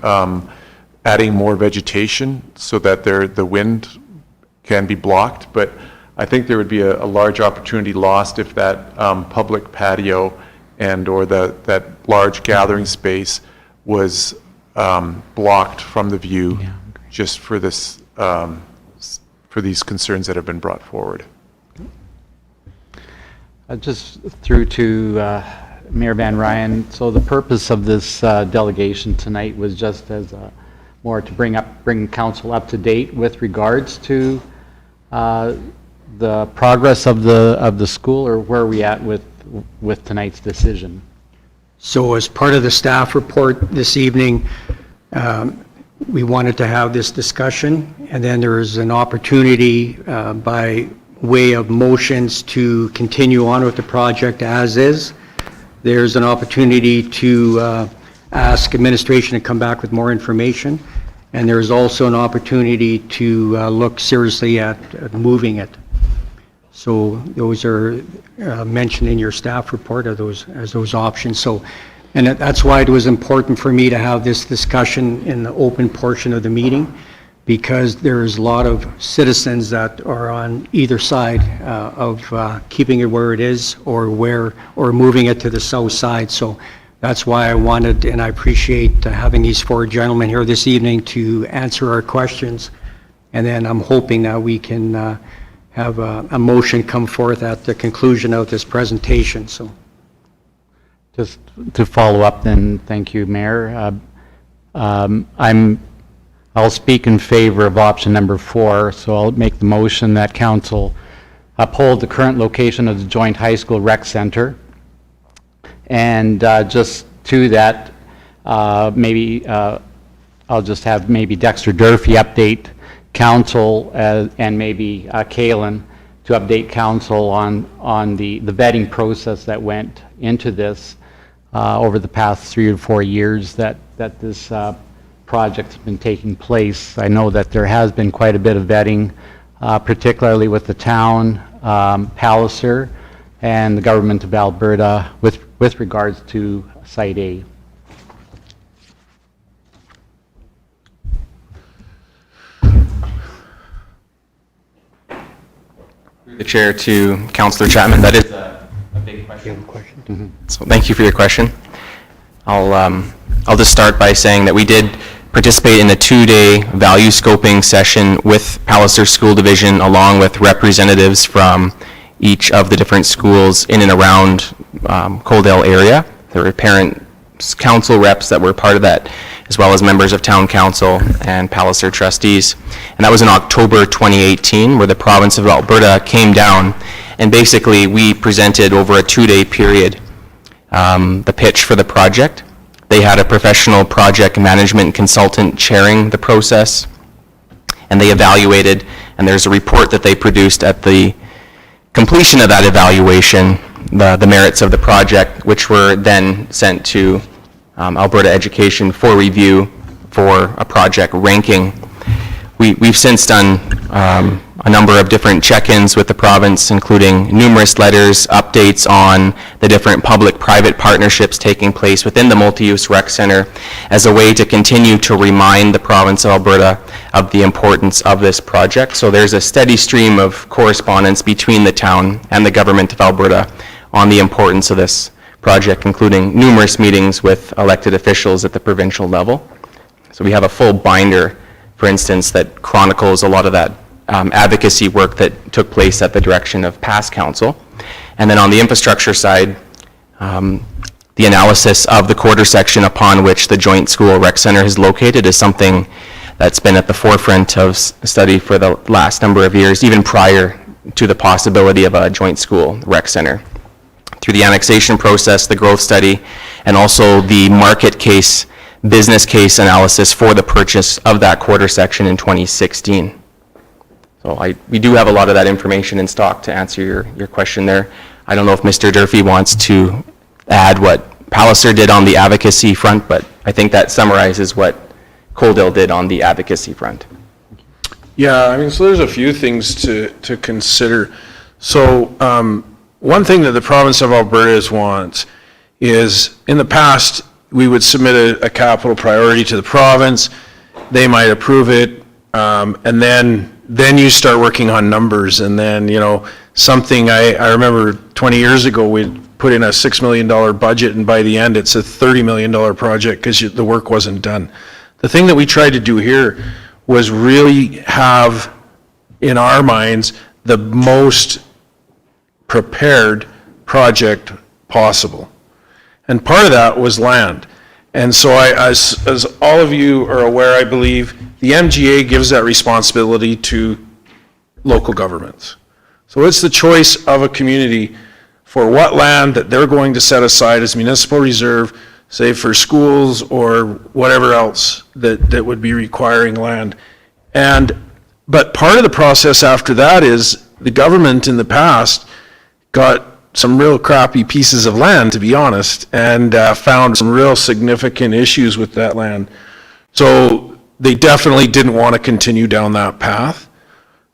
adding more vegetation so that the wind can be blocked, but I think there would be a large opportunity lost if that public patio or that large gathering space was blocked from the view just for this, for these concerns that have been brought forward. Just through to Mayor Van Ryan, so the purpose of this delegation tonight was just as more to bring council up to date with regards to the progress of the school, or where are we at with tonight's decision? So as part of the staff report this evening, we wanted to have this discussion, and then there is an opportunity by way of motions to continue on with the project as is. There's an opportunity to ask administration to come back with more information, and there's also an opportunity to look seriously at moving it. So those are mentioned in your staff report as those options. So, and that's why it was important for me to have this discussion in the open portion of the meeting, because there's a lot of citizens that are on either side of keeping it where it is or moving it to the south side. So that's why I wanted, and I appreciate having these four gentlemen here this evening to answer our questions. And then I'm hoping that we can have a motion come forth at the conclusion of this presentation. So, Just to follow up then, thank you, Mayor. I'll speak in favor of option number 4, so I'll make the motion that council uphold the current location of the joint high school rec center. And just to that, maybe I'll just have maybe Dexter Durfee update council and maybe Kaylin to update council on the vetting process that went into this over the past 3 or 4 years that this project's been taking place. I know that there has been quite a bit of vetting, particularly with the town, Palliser, and the government of Alberta with regards to Site A. The chair to Councillor Chapman. That is a big question. So thank you for your question. I'll just start by saying that we did participate in a 2-day value scoping session with Palliser School Division, along with representatives from each of the different schools in and around Coaldale area. There were parent council reps that were part of that, as well as members of town council and Palliser trustees. And that was in October 2018, where the province of Alberta came down, and basically we presented over a 2-day period the pitch for the project. They had a professional project management consultant chairing the process, and they evaluated, and there's a report that they produced at the completion of that evaluation, the merits of the project, which were then sent to Alberta Education for review for a project ranking. We've since done a number of different check-ins with the province, including numerous letters, updates on the different public-private partnerships taking place within the multi-use rec center as a way to continue to remind the province of Alberta of the importance of this project. So there's a steady stream of correspondence between the town and the government of Alberta on the importance of this project, including numerous meetings with elected officials at the provincial level. So we have a full binder, for instance, that chronicles a lot of that advocacy work that took place at the direction of past council. And then on the infrastructure side, the analysis of the quarter section upon which the joint school rec center is located is something that's been at the forefront of study for the last number of years, even prior to the possibility of a joint school rec center. Through the annexation process, the growth study, and also the market case, business case analysis for the purchase of that quarter section in 2016. So we do have a lot of that information in stock to answer your question there. I don't know if Mr. Durfee wants to add what Palliser did on the advocacy front, but I think that summarizes what Coaldale did on the advocacy front. Yeah, I mean, so there's a few things to consider. So, one thing that the province of Alberta wants is, in the past, we would submit a capital priority to the province, they might approve it, and then you start working on numbers, and then, you know, something, I remember 20 years ago, we'd put in a $6 million budget, and by the end, it's a $30 million project because the work wasn't done. The thing that we tried to do here was really have, in our minds, the most prepared project possible. And part of that was land. And so as all of you are aware, I believe, the MGA gives that responsibility to local governments. So it's the choice of a community for what land that they're going to set aside as municipal reserve, say for schools or whatever else that would be requiring land. But part of the process after that is the government in the past got some real crappy pieces of land, to be honest, and found some real significant issues with that land. So they definitely didn't want to continue down that path.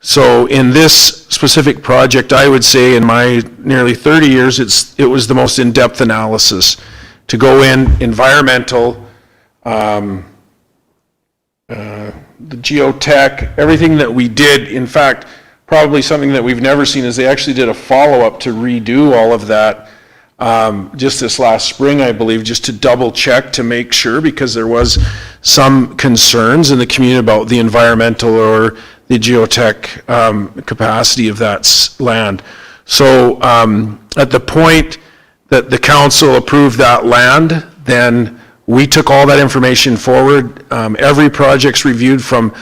So in this specific project, I would say in my nearly 30 years, it was the most in-depth analysis to go in, environmental, the geotech, everything that we did. In fact, probably something that we've never seen is they actually did a follow-up to redo all of that just this last spring, I believe, just to double check to make sure, because there was some concerns in the community about the environmental or the geotech capacity of that land. So at the point that the council approved that land, then we took all that information forward. Every project's reviewed from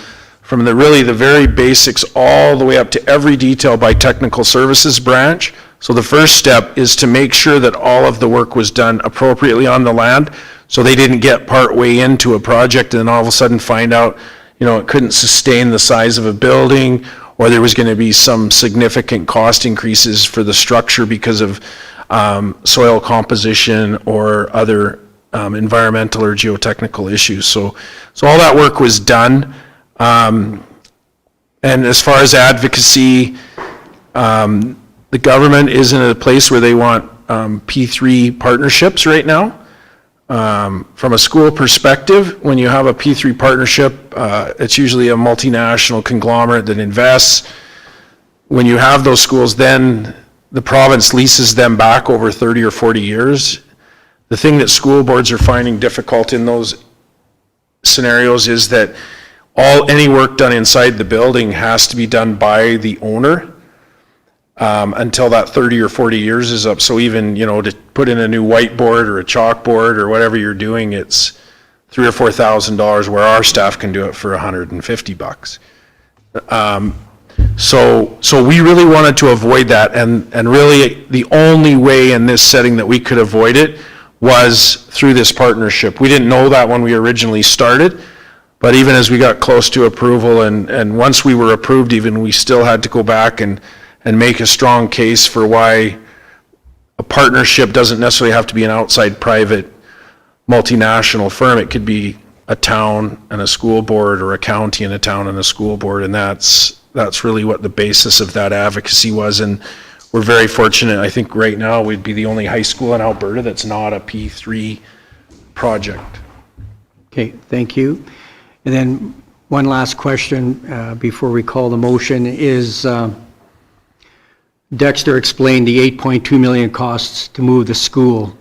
the very basics all the way up to every detail by technical services branch. So the first step is to make sure that all of the work was done appropriately on the land, so they didn't get part way into a project and then all of a sudden find out, you know, it couldn't sustain the size of a building, or there was going to be some significant cost increases for the structure because of soil composition or other environmental or geotechnical issues. So all that work was done. And as far as advocacy, the government is in a place where they want P3 partnerships right now. From a school perspective, when you have a P3 partnership, it's usually a multinational conglomerate that invests. When you have those schools, then the province leases them back over 30 or 40 years. The thing that school boards are finding difficult in those scenarios is that any work done inside the building has to be done by the owner until that 30 or 40 years is up. So even, you know, to put in a new whiteboard or a chalkboard or whatever you're doing, it's $3,000 or $4,000, where our staff can do it for $150. So we really wanted to avoid that, and really the only way in this setting that we could avoid it was through this partnership. We didn't know that when we originally started, but even as we got close to approval, and once we were approved even, we still had to go back and make a strong case for why a partnership doesn't necessarily have to be an outside private multinational firm. It could be a town and a school board, or a county and a town and a school board, and that's really what the basis of that advocacy was. And we're very fortunate. I think right now we'd be the only high school in Alberta that's not a P3 project. Okay, thank you. And then one last question before we call the motion is, Dexter explained the $8.2 million costs to move the school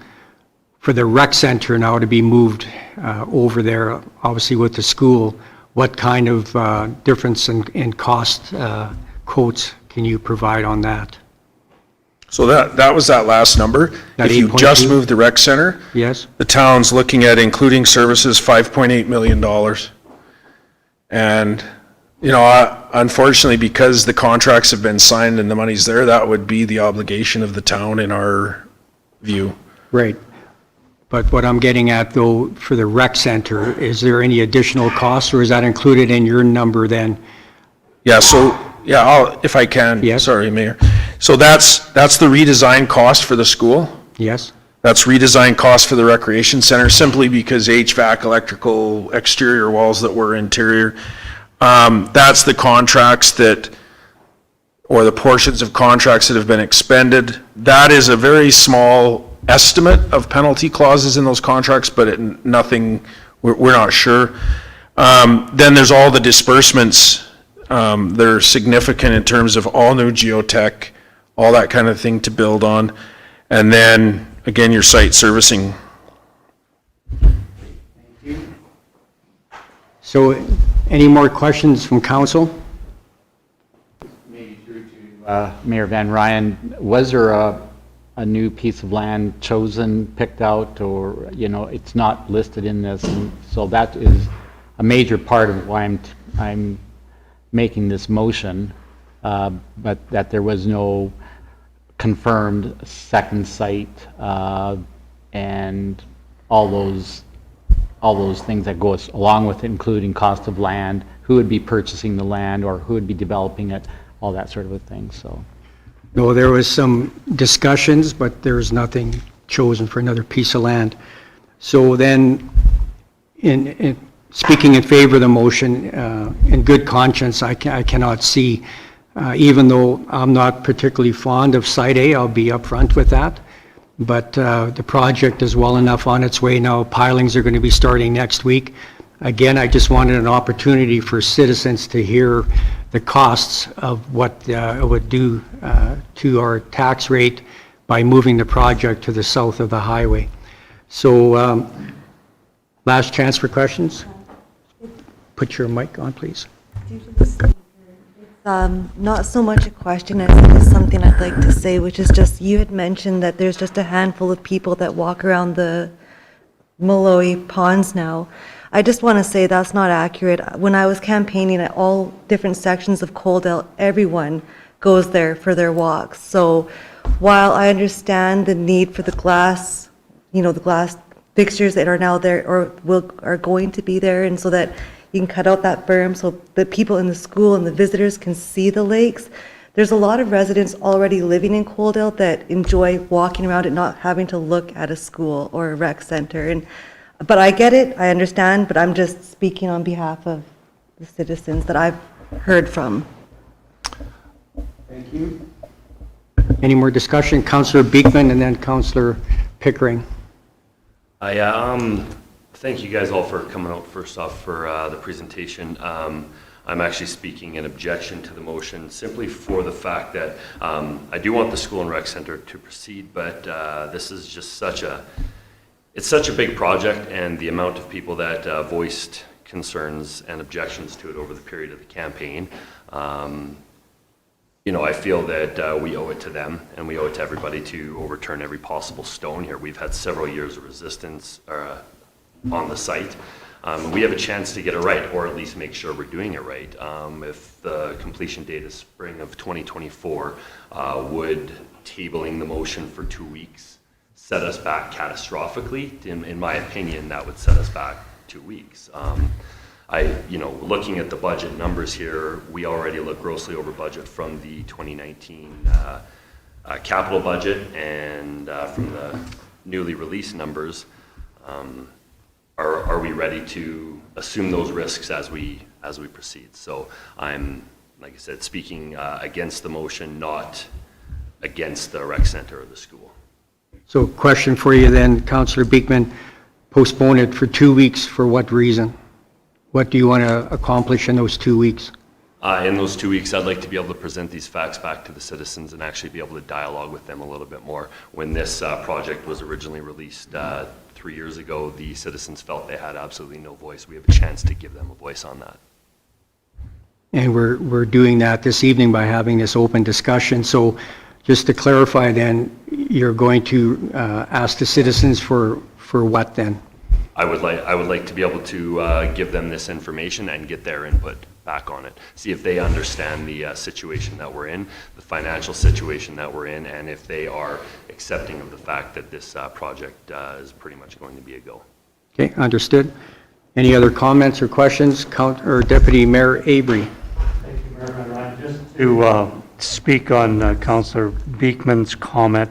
for the rec center now to be moved over there, obviously with the school. What kind of difference in cost quotes can you provide on that? So that was that last number. That If you 8.2? just moved the rec center, Yes? the town's looking at, including services, $5.8 million. And, you know, unfortunately, because the contracts have been signed and the money's there, that would be the obligation of the town in our view. Right. But what I'm getting at, though, for the rec center, is there any additional costs, or is that included in your number then? Yeah, if I can. Yes. Sorry, Mayor. So that's the redesign cost for the school. Yes? That's redesign cost for the recreation center, simply because HVAC, electrical, exterior walls that were interior. That's the contracts that, or the portions of contracts that have been expended. That is a very small estimate of penalty clauses in those contracts, but nothing, we're not sure. Then there's all the disbursements. They're significant in terms of all new geotech, all that kind of thing to build on. And then, again, your site servicing. So any more questions from council? Maybe through to Mayor Van Ryan, was there a new piece of land chosen, picked out, or, you know, it's not listed in this, and so that is a major part of why I'm making this motion, but that there was no confirmed second site, and all those things that go along with it, including cost of land, who would be purchasing the land, or who would be developing it, all that sort of a thing, so. No, there was some discussions, but there's nothing chosen for another piece of land. So then, in speaking in favor of the motion, in good conscience, I cannot see, even though I'm not particularly fond of Site A, I'll be upfront with that, but the project is well enough on its way now. Pilings are going to be starting next week. Again, I just wanted an opportunity for citizens to hear the costs of what it would do to our tax rate by moving the project to the south of the highway. So, last chance for questions. Put your mic on, please. Not so much a question as something I'd like to say, which is just, you had mentioned that there's just a handful of people that walk around the Malloy ponds now. I just want to say that's not accurate. When I was campaigning at all different sections of Coaldale, everyone goes there for their walks. So while I understand the need for the glass, you know, the glass fixtures that are now there or are going to be there, and so that you can cut out that berm so the people in the school and the visitors can see the lakes. There's a lot of residents already living in Coaldale that enjoy walking around and not having to look at a school or a rec center. But I get it, I understand, but I'm just speaking on behalf of the citizens that I've heard from. Thank you. Any more discussion? Councillor Beekman and then Councillor Pickering. Thank you guys all for coming out first off for the presentation. I'm actually speaking in objection to the motion simply for the fact that I do want the school and rec center to proceed, but this is just it's such a big project, and the amount of people that voiced concerns and objections to it over the period of the campaign, you know, I feel that we owe it to them, and we owe it to everybody to overturn every possible stone here. We've had several years of resistance on the site. We have a chance to get it right, or at least make sure we're doing it right. If the completion date is spring of 2024, would tabling the motion for 2 weeks set us back catastrophically? In my opinion, that would set us back 2 weeks. You know, looking at the budget numbers here, we already look grossly over budget from the 2019 capital budget and from the newly released numbers. Are we ready to assume those risks as we proceed? So I'm, like I said, speaking against the motion, not against the rec center or the school. So question for you then, Councillor Beekman, postpone it for 2 weeks for what reason? What do you want to accomplish in those 2 weeks? In those 2 weeks, I'd like to be able to present these facts back to the citizens and actually be able to dialogue with them a little bit more. When this project was originally released 3 years ago, the citizens felt they had absolutely no voice. We have a chance to give them a voice on that. And we're doing that this evening by having this open discussion. So just to clarify then, you're going to ask the citizens for what then? I would like to be able to give them this information and get their input back on it. See if they understand the situation that we're in, the financial situation that we're in, and if they are accepting of the fact that this project is pretty much going to be a go. Okay, understood. Any other comments or questions? Deputy Mayor Avery. Thank you, Mayor Van Ryan. Just to speak on Councillor Beekman's comment,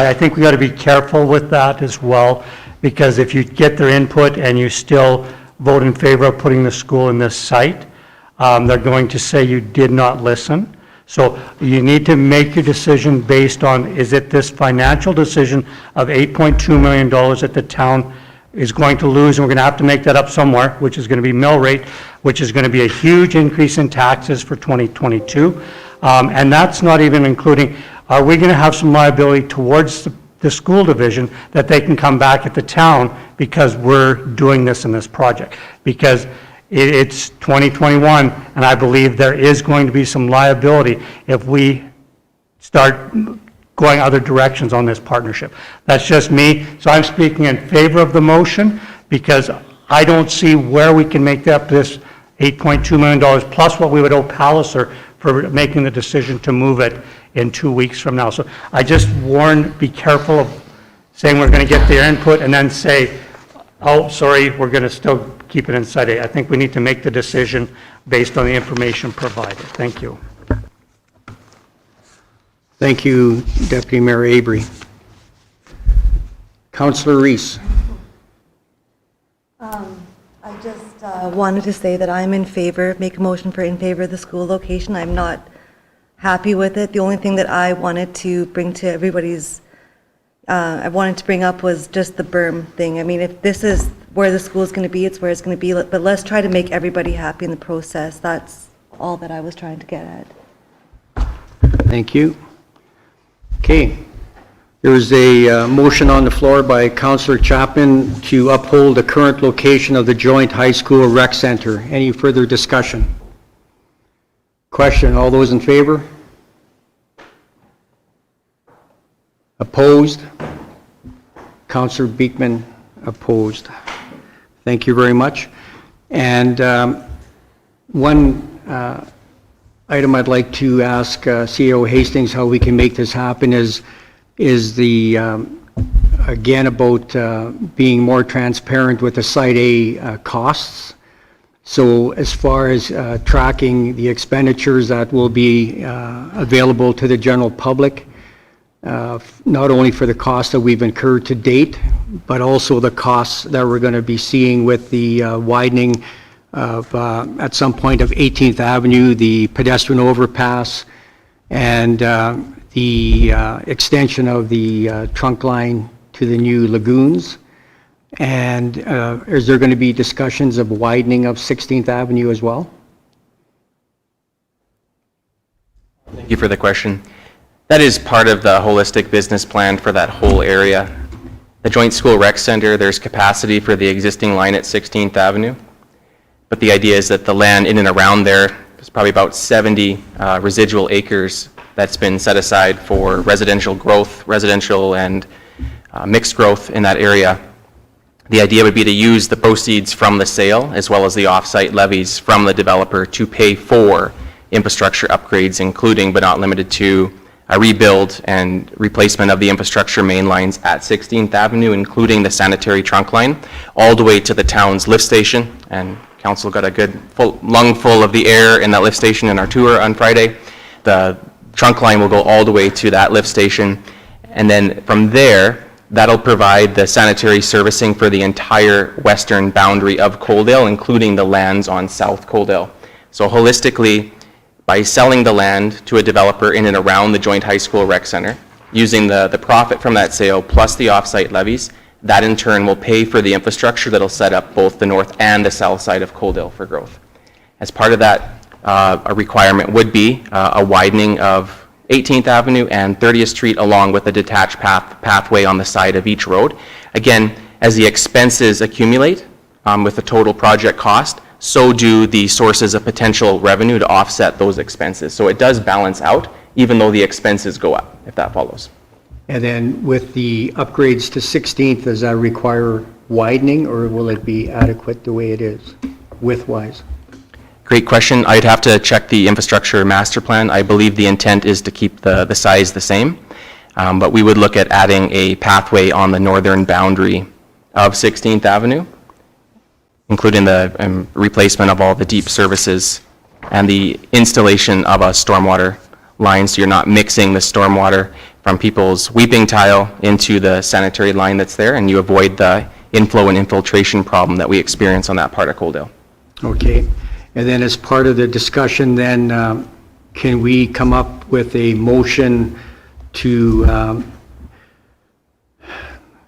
I think we got to be careful with that as well, because if you get their input and you still vote in favor of putting the school in this site, they're going to say you did not listen. So you need to make your decision based on, is it this financial decision of $8.2 million that the town is going to lose, and we're going to have to make that up somewhere, which is going to be mill rate, which is going to be a huge increase in taxes for 2022. And that's not even including, are we going to have some liability towards the school division that they can come back at the town because we're doing this in this project? Because it's 2021, and I believe there is going to be some liability if we start going other directions on this partnership. That's just me, so I'm speaking in favor of the motion, because I don't see where we can make up this $8.2 million plus what we would owe Palliser for making the decision to move it in 2 weeks from now. So I just warn, be careful of saying we're going to get their input and then say, oh, sorry, we're going to still keep it inside. I think we need to make the decision based on the information provided. Thank you. Thank you, Deputy Mayor Avery. Councillor Reese. I just wanted to say that I'm in favor, make a motion for in favor of the school location. I'm not happy with it. The only thing that I wanted to bring to everybody's, I wanted to bring up was just the berm thing. I mean, if this is where the school's going to be, it's where it's going to be, but let's try to make everybody happy in the process. That's all that I was trying to get at. Thank you. Okay. There is a motion on the floor by Councillor Chapman to uphold the current location of the joint high school rec center. Any further discussion? Question, all those in favor? Opposed? Councillor Beekman opposed. Thank you very much. And one item I'd like to ask CEO Hastings how we can make this happen is the, again, about being more transparent with the Site A costs. So as far as tracking the expenditures that will be available to the general public, not only for the costs that we've incurred to date, but also the costs that we're going to be seeing with the widening of, at some point, of 18th Avenue, the pedestrian overpass, and the extension of the trunk line to the new lagoons. And is there going to be discussions of widening of 16th Avenue as well? Thank you for the question. That is part of the holistic business plan for that whole area. The Joint School Rec Center, there's capacity for the existing line at 16th Avenue, but the idea is that the land in and around there, there's probably about 70 residual acres that's been set aside for residential growth, residential and mixed growth in that area. The idea would be to use the proceeds from the sale as well as the off-site levies from the developer to pay for infrastructure upgrades, including but not limited to a rebuild and replacement of the infrastructure main lines at 16th Avenue, including the sanitary trunk line, all the way to the town's lift station. And council got a good lungful of the air in that lift station in our tour on Friday. The trunk line will go all the way to that lift station. And then from there, that'll provide the sanitary servicing for the entire western boundary of Coaldale, including the lands on South Coaldale. So holistically, by selling the land to a developer in and around the Joint High School Rec Center, using the profit from that sale plus the off-site levies, that in turn will pay for the infrastructure that'll set up both the north and the south side of Coaldale for growth. As part of that, a requirement would be a widening of 18th Avenue and 30th Street along with a detached pathway on the side of each road. Again, as the expenses accumulate with the total project cost, so do the sources of potential revenue to offset those expenses. So it does balance out, even though the expenses go up, if that follows. And then with the upgrades to 16th, does that require widening, or will it be adequate the way it is, width-wise? Great question. I'd have to check the infrastructure master plan. I believe the intent is to keep the size the same, but we would look at adding a pathway on the northern boundary of 16th Avenue, including the replacement of all the deep services and the installation of a stormwater line, so you're not mixing the stormwater from people's weeping tile into the sanitary line that's there, and you avoid the inflow and infiltration problem that we experience on that part of Coaldale. Okay. And then as part of the discussion, then, can we come up with a motion to,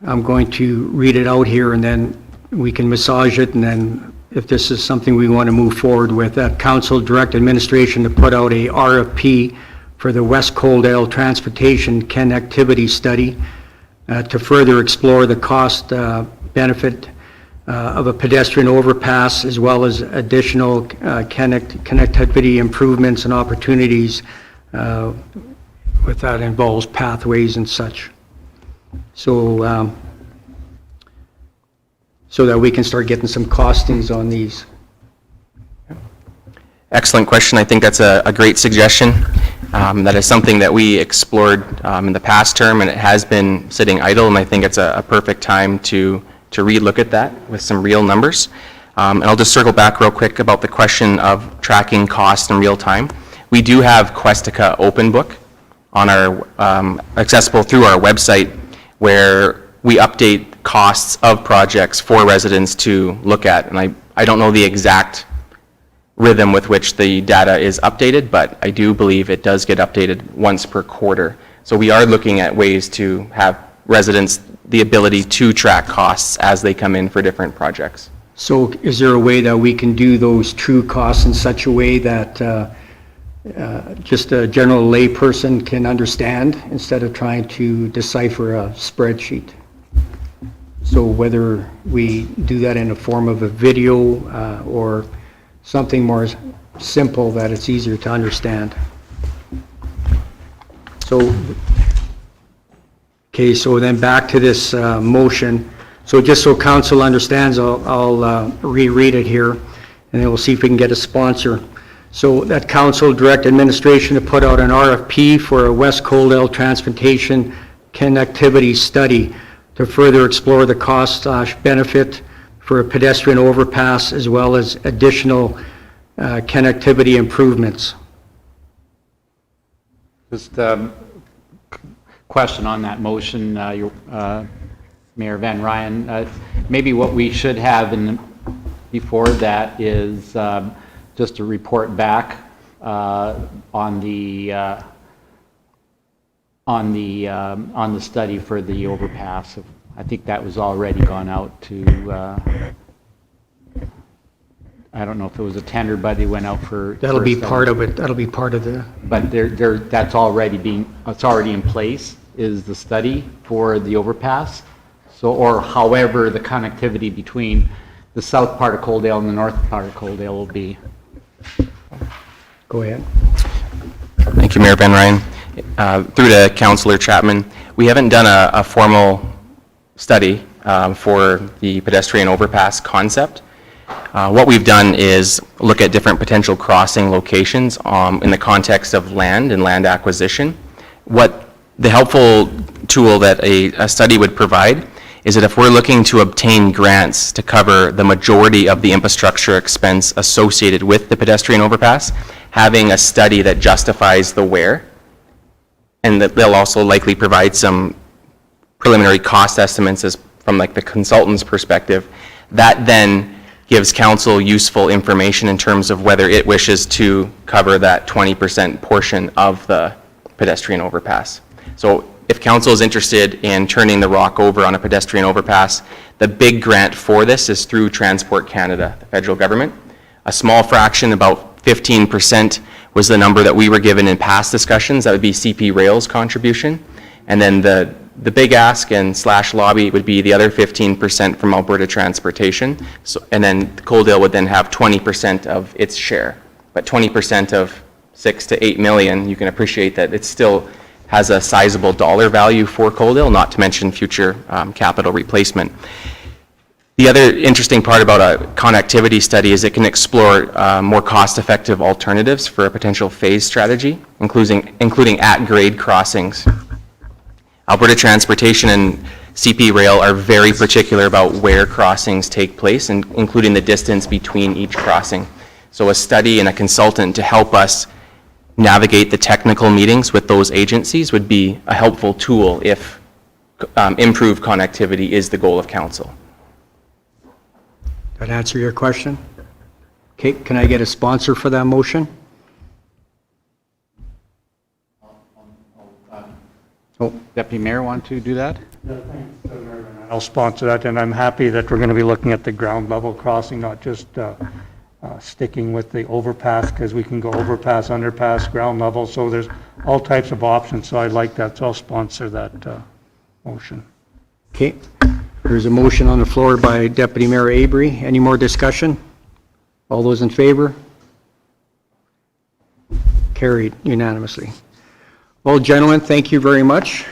I'm going to read it out here, and then we can massage it, and then if this is something we want to move forward with, that council direct administration to put out a RFP for the West Coaldale Transportation Connectivity Study to further explore the cost benefit of a pedestrian overpass, as well as additional connectivity improvements and opportunities with that involves pathways and such. So, so that we can start getting some costings on these. Excellent question. I think that's a great suggestion. That is something that we explored in the past term, and it has been sitting idle, and I think it's a perfect time to re-look at that with some real numbers. And I'll just circle back real quick about the question of tracking costs in real time. We do have Questica Open Book on our, accessible through our website, where we update costs of projects for residents to look at. And I don't know the exact rhythm with which the data is updated, but I do believe it does get updated once per quarter. So we are looking at ways to have residents the ability to track costs as they come in for different projects. So is there a way that we can do those true costs in such a way that just a general layperson can understand instead of trying to decipher a spreadsheet? So whether we do that in a form of a video or something more simple that it's easier to understand. So, okay, so then back to this motion. So just so council understands, I'll reread it here, and then we'll see if we can get a sponsor. So that council direct administration to put out an RFP for a West Coaldale Transportation Connectivity Study to further explore the cost/benefit for a pedestrian overpass, as well as additional connectivity improvements. Just question on that motion, Mayor Van Ryan. Maybe what we should have before that is just a report back on the study for the overpass. I think that was already gone out to, I don't know if it was a tender, but it went out for. That'll be part of it. That'll be part of the. But that's already it's already in place, is the study for the overpass. So, or however the connectivity between the south part of Coaldale and the north part of Coaldale will be. Go ahead. Thank you, Mayor Ben Ryan. Through to Councillor Chapman, we haven't done a formal study for the pedestrian overpass concept. What we've done is look at different potential crossing locations in the context of land and land acquisition. What the helpful tool that a study would provide is that if we're looking to obtain grants to cover the majority of the infrastructure expense associated with the pedestrian overpass, having a study that justifies the where, and that they'll also likely provide some preliminary cost estimates from like the consultant's perspective, that then gives council useful information in terms of whether it wishes to cover that 20% portion of the pedestrian overpass. So if council is interested in turning the rock over on a pedestrian overpass, the big grant for this is through Transport Canada, the federal government. A small fraction, about 15%, was the number that we were given in past discussions. That would be CP Rail's contribution. And then the big ask and / lobby would be the other 15% from Alberta Transportation. So, and then Coaldale would then have 20% of its share. But 20% of 6 to 8 million, you can appreciate that it still has a sizable dollar value for Coaldale, not to mention future capital replacement. The other interesting part about a connectivity study is it can explore more cost-effective alternatives for a potential phase strategy, including at-grade crossings. Alberta Transportation and CP Rail are very particular about where crossings take place, and including the distance between each crossing. So a study and a consultant to help us navigate the technical meetings with those agencies would be a helpful tool if improved connectivity is the goal of council. That answer your question? Okay, can I get a sponsor for that motion? Deputy Mayor want to do that? I'll sponsor that, and I'm happy that we're going to be looking at the ground level crossing, not just sticking with the overpass, because we can go overpass, underpass, ground level, so there's all types of options, so I like that, so I'll sponsor that motion. Okay, there's a motion on the floor by Deputy Mayor Avery. Any more discussion? All those in favor? Carried unanimously. Well, gentlemen, thank you very much.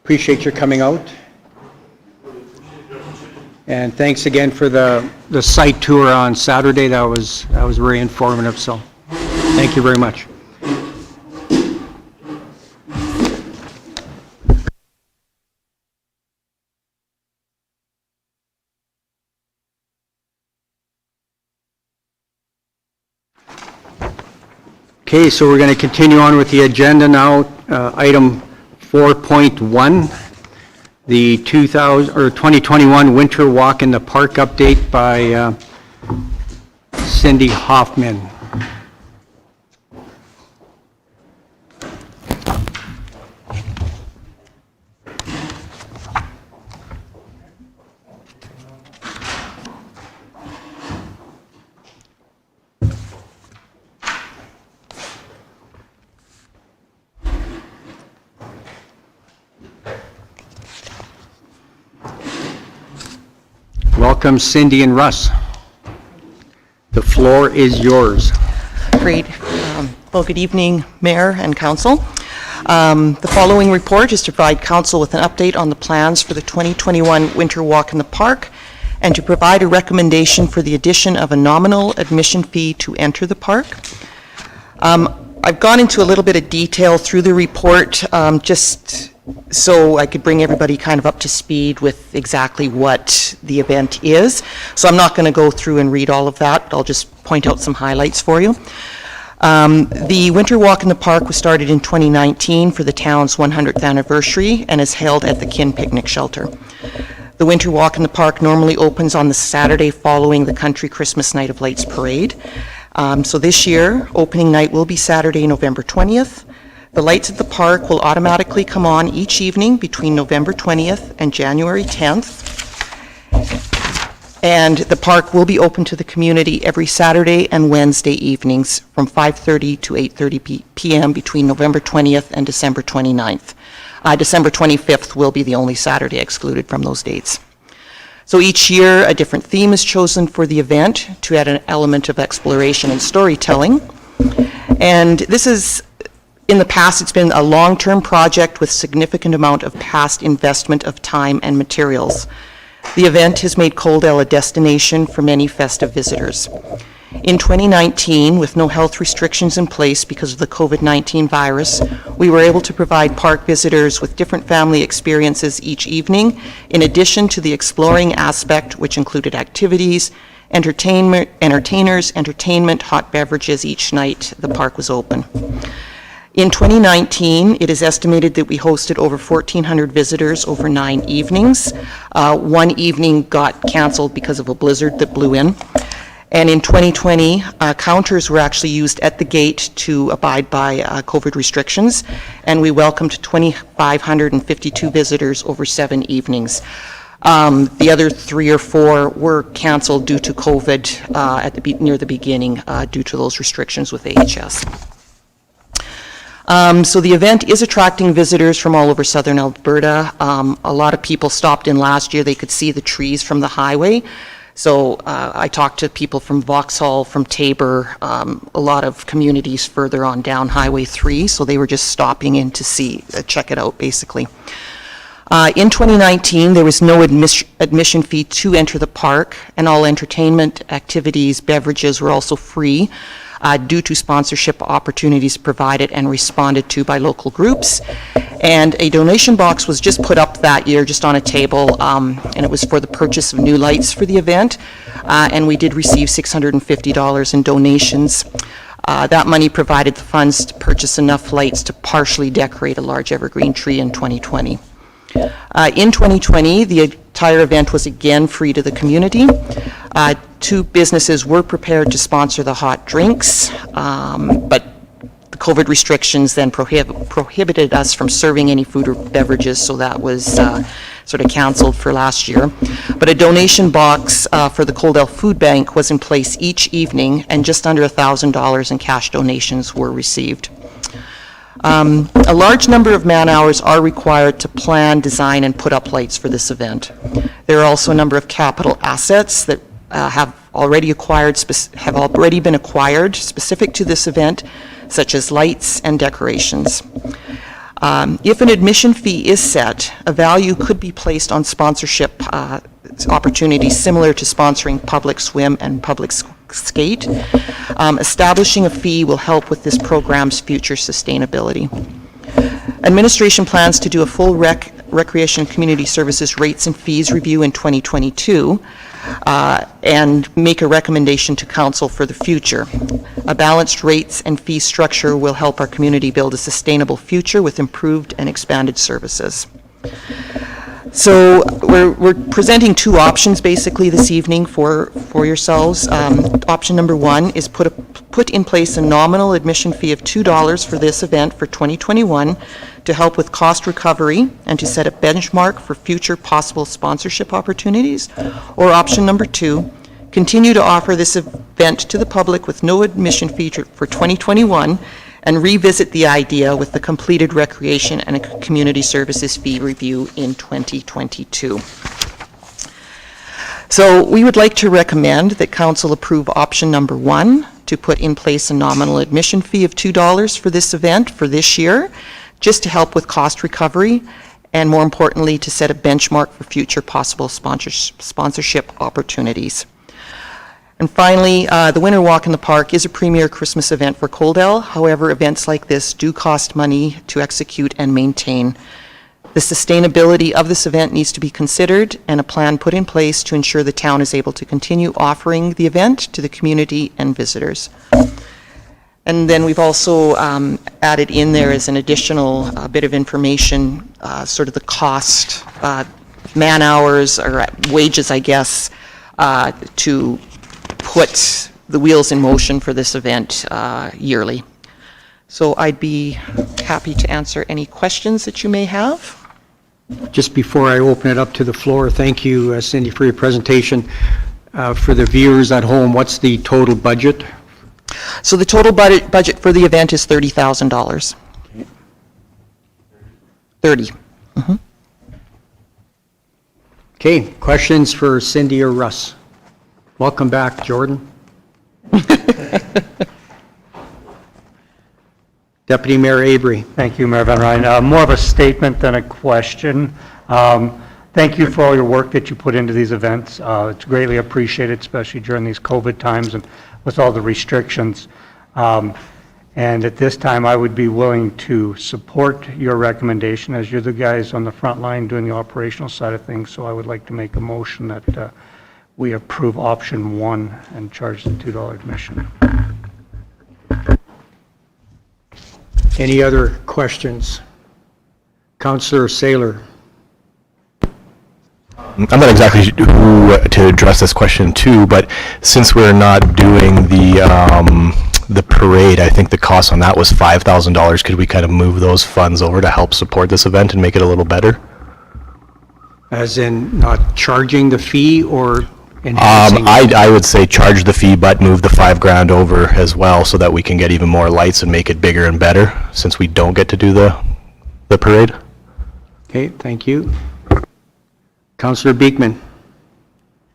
Appreciate your coming out. And thanks again for the site tour on Saturday. That was very informative, so thank you very much. Okay, so we're going to continue on with the agenda now. Item 4.1, the 2021 Winter Walk in the Park update by Cindy Hoffman. Welcome, Cindy and Russ. The floor is yours. Great. Well, good evening, Mayor and Council. The following report is to provide Council with an update on the plans for the 2021 Winter Walk in the Park and to provide a recommendation for the addition of a nominal admission fee to enter the park. I've gone into a little bit of detail through the report just so I could bring everybody kind of up to speed with exactly what the event is. So I'm not going to go through and read all of that, but I'll just point out some highlights for you. The Winter Walk in the Park was started in 2019 for the town's 100th anniversary and is held at the Kin Picnic Shelter. The Winter Walk in the Park normally opens on the Saturday following the Country Christmas Night of Lights Parade. So this year, opening night will be Saturday, November 20th. The lights at the park will automatically come on each evening between November 20th and January 10th. And the park will be open to the community every Saturday and Wednesday evenings from 5:30 to 8:30 p.m. between November 20th and December 29th. December 25th will be the only Saturday excluded from those dates. So each year, a different theme is chosen for the event to add an element of exploration and storytelling. And this is, in the past, it's been a long-term project with significant amount of past investment of time and materials. The event has made Coaldale a destination for many festive visitors. In 2019, with no health restrictions in place because of the COVID-19 virus, we were able to provide park visitors with different family experiences each evening, in addition to the exploring aspect, which included activities, entertainers, entertainment, hot beverages each night the park was open. In 2019, it is estimated that we hosted over 1,400 visitors over 9 evenings. One evening got canceled because of a blizzard that blew in. And in 2020, counters were actually used at the gate to abide by COVID restrictions, and we welcomed 2,552 visitors over 7 evenings. The other 3 or 4 were canceled due to COVID near the beginning due to those restrictions with AHS. So the event is attracting visitors from all over southern Alberta. A lot of people stopped in last year. They could see the trees from the highway. So I talked to people from Vauxhall, from Tabor, a lot of communities further on down Highway 3, so they were just stopping in to see, check it out, basically. In 2019, there was no admission fee to enter the park, and all entertainment activities, beverages were also free due to sponsorship opportunities provided and responded to by local groups. And a donation box was just put up that year, just on a table, and it was for the purchase of new lights for the event. And we did receive $650 in donations. That money provided the funds to purchase enough lights to partially decorate a large evergreen tree in 2020. In 2020, the entire event was again free to the community. Two businesses were prepared to sponsor the hot drinks, but the COVID restrictions then prohibited us from serving any food or beverages, so that was sort of canceled for last year. But a donation box for the Coaldale Food Bank was in place each evening, and just under $1,000 in cash donations were received. A large number of man-hours are required to plan, design, and put up lights for this event. There are also a number of capital assets that have already been acquired specific to this event, such as lights and decorations. If an admission fee is set, a value could be placed on sponsorship opportunities similar to sponsoring Public Swim and Public Skate. Establishing a fee will help with this program's future sustainability. Administration plans to do a full recreation and community services rates and fees review in 2022 and make a recommendation to council for the future. A balanced rates and fee structure will help our community build a sustainable future with improved and expanded services. So we're presenting two options basically this evening for yourselves. Option number one is put in place a nominal admission fee of $2 for this event for 2021 to help with cost recovery and to set a benchmark for future possible sponsorship opportunities. Or option number two, continue to offer this event to the public with no admission fee for 2021 and revisit the idea with the completed recreation and community services fee review in 2022. So we would like to recommend that council approve option number one to put in place a nominal admission fee of $2 for this event for this year, just to help with cost recovery and more importantly to set a benchmark for future possible sponsorship opportunities. And finally, the Winter Walk in the Park is a premier Christmas event for Coaldale. However, events like this do cost money to execute and maintain. The sustainability of this event needs to be considered and a plan put in place to ensure the town is able to continue offering the event to the community and visitors. And then we've also added in there as an additional bit of information, sort of the cost, man hours or wages, I guess, to put the wheels in motion for this event yearly. So I'd be happy to answer any questions that you may have. Just before I open it up to the floor, thank you, Cindy, for your presentation. For the viewers at home, what's the total budget? So the total budget for the event is $30,000. 30. Mm-hmm. Okay, questions for Cindy or Russ? Welcome back, Jordan. Deputy Mayor Avery. Thank you, Mayor Van Ryn. More of a statement than a question. Thank you for all your work that you put into these events. It's greatly appreciated, especially during these COVID times and with all the restrictions. And at this time, I would be willing to support your recommendation as you're the guys on the front line doing the operational side of things. So I would like to make a motion that we approve option one and charge the $2 admission. Any other questions? Councillor Saylor. I'm not exactly who to address this question to, but since we're not doing the parade, I think the cost on that was $5,000. Could we kind of move those funds over to help support this event and make it a little better? As in not charging the fee or enhancing? I would say charge the fee, but move the $5,000 over as well so that we can get even more lights and make it bigger and better, since we don't get to do the parade. Okay, thank you. Councillor Beekman.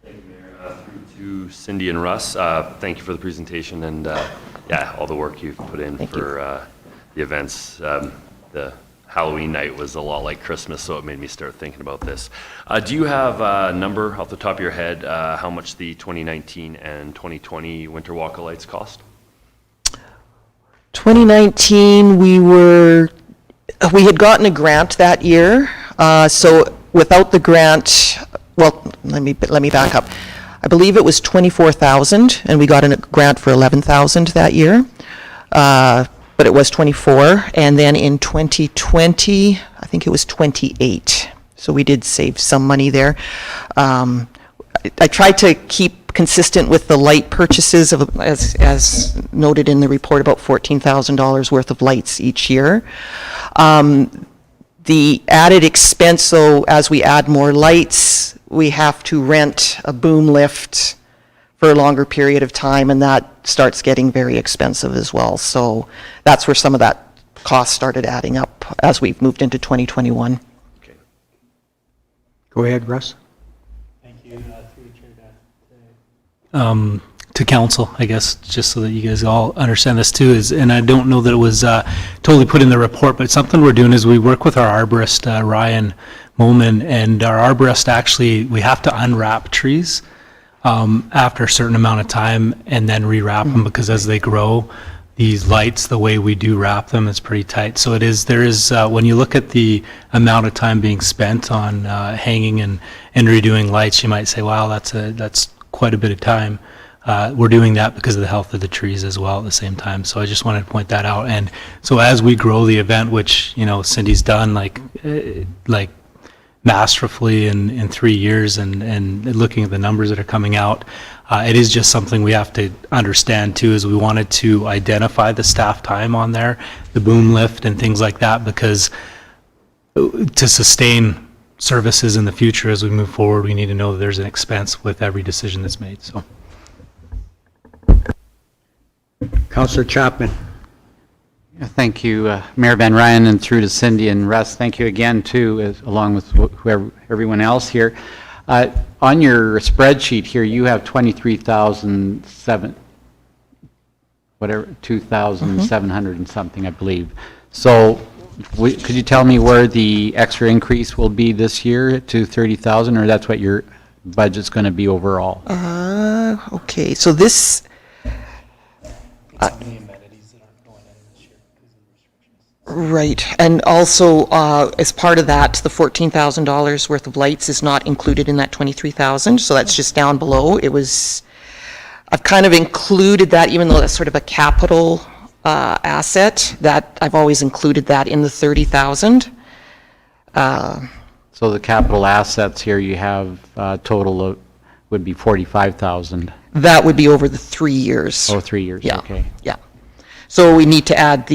Thank you, Mayor. Through to Cindy and Russ, thank you for the presentation and yeah, all the work you've put in for the events. The Halloween night was a lot like Christmas, so it made me start thinking about this. Do you have a number off the top of your head how much the 2019 and 2020 Winter Walk of Lights cost? 2019, we had gotten a grant that year. So without the grant, well, let me back up. I believe it was $24,000, and we got a grant for $11,000 that year. but it was 24. And then in 2020, I think it was 28. So we did save some money there. I tried to keep consistent with the light purchases of, as noted in the report, about $14,000 worth of lights each year. The added expense, though, as we add more lights, we have to rent a boom lift for a longer period of time, and that starts getting very expensive as well. So that's where some of that cost started adding up as we've moved into 2021. Go ahead, Russ. To council, I guess, just so that you guys all understand this too, is, and I don't know that it was totally put in the report, but something we're doing is we work with our arborist, Ryan Moman, and our arborist actually, we have to unwrap trees after a certain amount of time and then rewrap them, because as they grow, these lights, the way we do wrap them is pretty tight. So there is, when you look at the amount of time being spent on hanging and redoing lights, you might say, wow, that's quite a bit of time. We're doing that because of the health of the trees as well at the same time. So I just wanted to point that out. And so as we grow the event, which, Cindy's done like masterfully in 3 years, and looking at the numbers that are coming out, it is just something we have to understand too, is we wanted to identify the staff time on there, the boom lift and things like that, because to sustain services in the future as we move forward, we need to know that there's an expense with every decision that's made. So, Councillor Chapman. Thank you, Mayor Van Ryan, and through to Cindy and Russ. Thank you again, too, along with everyone else here. On your spreadsheet here, you have 2,700 and something, I believe. So could you tell me where the extra increase will be this year to 30,000, or that's what your budget's going to be overall? Okay, so this... Right, and also, as part of that, the $14,000 worth of lights is not included in that 23,000, so that's just down below. I've kind of included that, even though that's sort of a capital asset, that I've always included that in the 30,000. So the capital assets here you have total of, would be 45,000. That would be over the 3 years. Oh, 3 years, Yeah, okay. yeah. So we need to add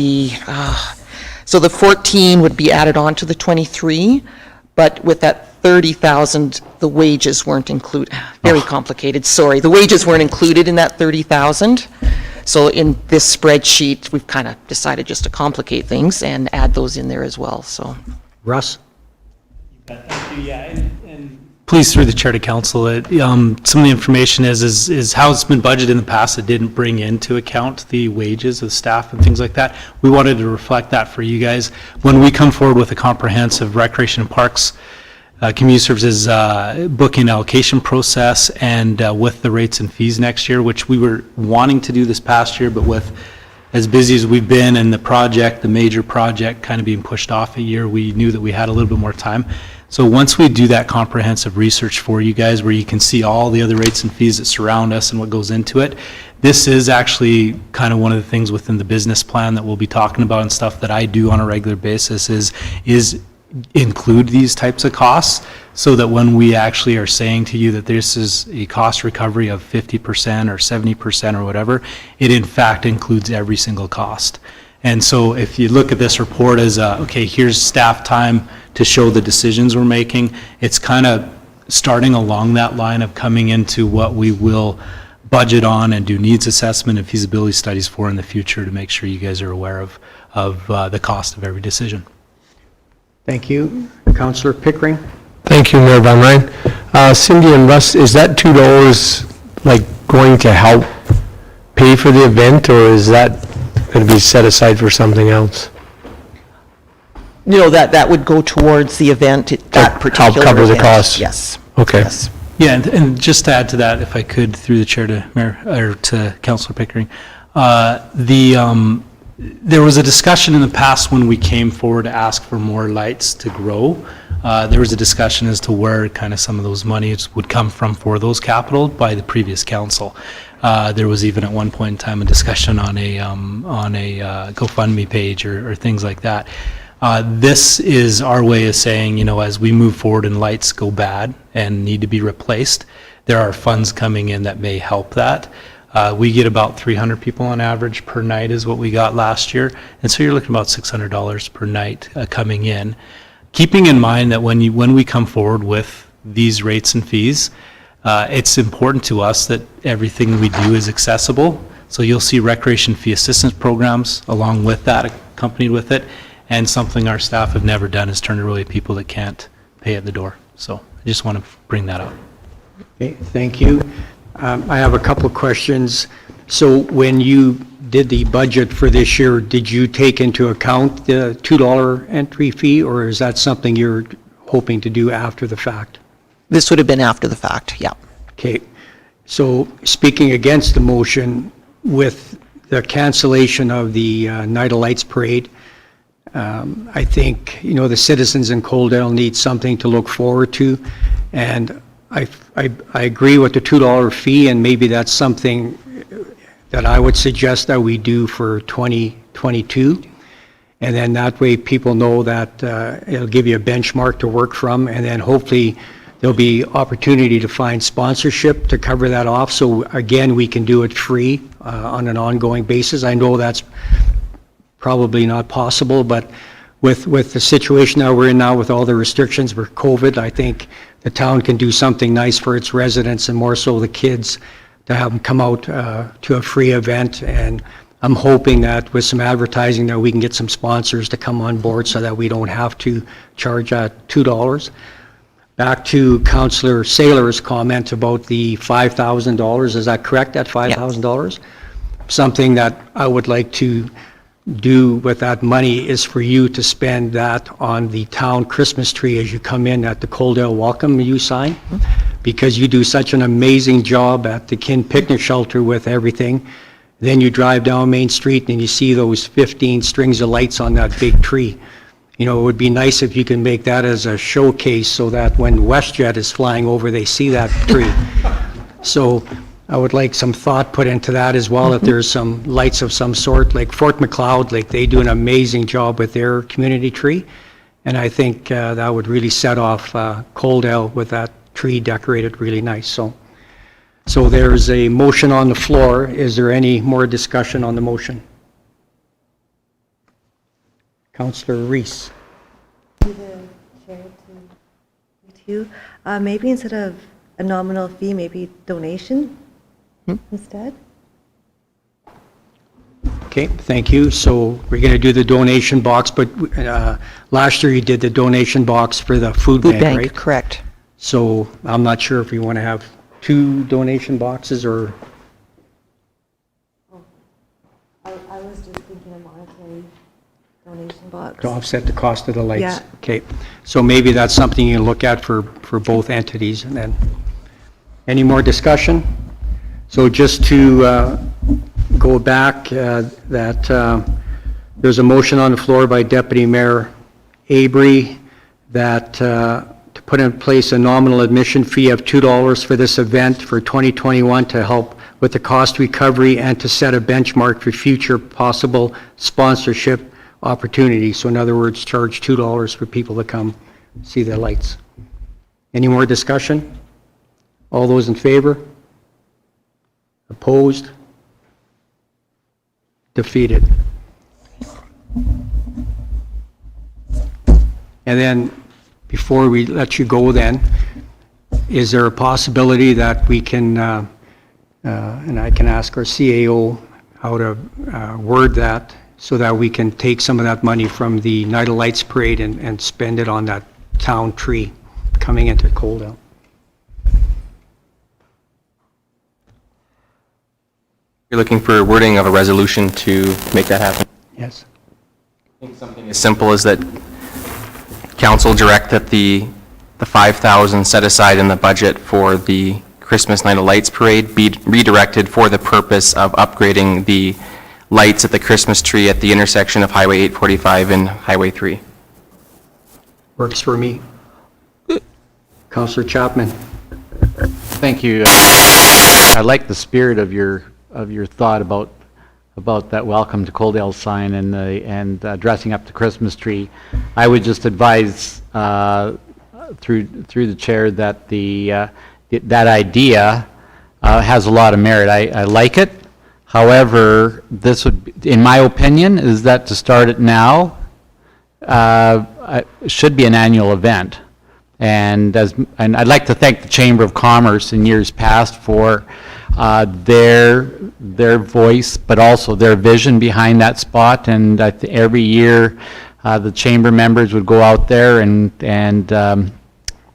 so the 14 would be added on to the 23, but with that 30,000, the wages weren't included. Very complicated, sorry. The wages weren't included in that 30,000. So in this spreadsheet, we've kind of decided just to complicate things and add those in there as well, so. Russ? Thank you, yeah, and please, through the chair to council, some of the information is how it's been budgeted in the past. It didn't bring into account the wages of staff and things like that. We wanted to reflect that for you guys. When we come forward with a comprehensive recreation and parks community services booking allocation process, and with the rates and fees next year, which we were wanting to do this past year, but with as busy as we've been and the major project kind of being pushed off a year, we knew that we had a little bit more time. So once we do that comprehensive research for you guys, where you can see all the other rates and fees that surround us and what goes into it, this is actually kind of one of the things within the business plan that we'll be talking about, and stuff that I do on a regular basis is include these types of costs, so that when we actually are saying to you that this is a cost recovery of 50% or 70% or whatever, it in fact includes every single cost. And so if you look at this report as, okay, here's staff time to show the decisions we're making, it's kind of starting along that line of coming into what we will budget on and do needs assessment and feasibility studies for in the future, to make sure you guys are aware of the cost of every decision. Thank you. Councillor Pickering? Thank you, Mayor Van Ryn. Cindy and Russ, is that $2 like going to help pay for the event, or is that going to be set aside for something else? No, that would go towards the event, that particular event. Help cover the cost? Yes. Okay. Yes. Yeah, and just to add to that, if I could, through the chair to Mayor, or to Councillor Pickering, there was a discussion in the past when we came forward to ask for more lights to grow. There was a discussion as to where kind of some of those monies would come from for those capital by the previous council. There was even at one point in time a discussion on a GoFundMe page or things like that. This is our way of saying, you know, as we move forward and lights go bad and need to be replaced, there are funds coming in that may help that. We get about 300 people on average per night is what we got last year. And so you're looking about $600 per night coming in. Keeping in mind that when we come forward with these rates and fees, it's important to us that everything we do is accessible. So you'll see recreation fee assistance programs along with that, accompanied with it. And something our staff have never done is turn away people that can't pay at the door. So I just want to bring that up. Okay, thank you. I have a couple of questions. So when you did the budget for this year, did you take into account the $2 entry fee, or is that something you're hoping to do after the fact? This would have been after the fact, yeah. Okay, so speaking against the motion, with the cancellation of the Night of Lights Parade, I think, you know, the citizens in Coaldale need something to look forward to, and I agree with the $2 fee, and maybe that's something that I would suggest that we do for 2022, and then that way people know that it'll give you a benchmark to work from, and then hopefully there'll be opportunity to find sponsorship to cover that off, so again, we can do it free on an ongoing basis. I know that's probably not possible, but with the situation that we're in now with all the restrictions for COVID, I think the town can do something nice for its residents and more so the kids to have them come out to a free event. And I'm hoping that with some advertising that we can get some sponsors to come on board so that we don't have to charge $2. Back to Councillor Saylor's comment about the $5,000, is that correct, that $5,000? Something that I would like to do with that money is for you to spend that on the town Christmas tree as you come in at the Coaldale Welcome You sign, because you do such an amazing job at the Kin Picnic Shelter with everything. Then you drive down Main Street and you see those 15 strings of lights on that big tree. You know, it would be nice if you can make that as a showcase so that when WestJet is flying over, they see that tree. So I would like some thought put into that as well, if there's some lights of some sort, like Fort McLeod, like they do an amazing job with their community tree. And I think that would really set off Coaldale with that tree decorated really nice. So there's a motion on the floor. Is there any more discussion on the motion? Councillor Reese. To the chair to maybe instead of a nominal fee, maybe donation instead? Okay, thank you. So we're going to do the donation box, but last year you did the donation box for the food bank, right? Correct. So I'm not sure if you want to have 2 donation boxes or... I was just thinking a monetary donation box. to offset the cost of the lights. Yeah. Okay, so maybe that's something you can look at for both entities, and then, any more discussion? So just to go back, there's a motion on the floor by Deputy Mayor Abry that to put in place a nominal admission fee of $2 for this event for 2021 to help with the cost recovery and to set a benchmark for future possible sponsorship opportunities. So in other words, charge $2 for people to come see the lights. Any more discussion? All those in favor? Opposed? Defeated. And then, before we let you go then, is there a possibility that we can, and I can ask our CAO how to word that, so that we can take some of that money from the Night of Lights Parade and spend it on that town tree coming into Coaldale? You're looking for wording of a resolution to make that happen? Yes. I think something as simple as that council direct that the $5,000 set aside in the budget for the Christmas Night of Lights Parade be redirected for the purpose of upgrading the lights at the Christmas tree at the intersection of Highway 845 and Highway 3. Works for me. Councillor Chapman. Thank you. I like the spirit of your thought about that welcome to Coaldale sign and dressing up the Christmas tree. I would just advise through the chair that that idea has a lot of merit. I like it. However, this would, in my opinion, is that to start it now should be an annual event. And I'd like to thank the Chamber of Commerce in years past for their voice, but also their vision behind that spot. And every year, the chamber members would go out there and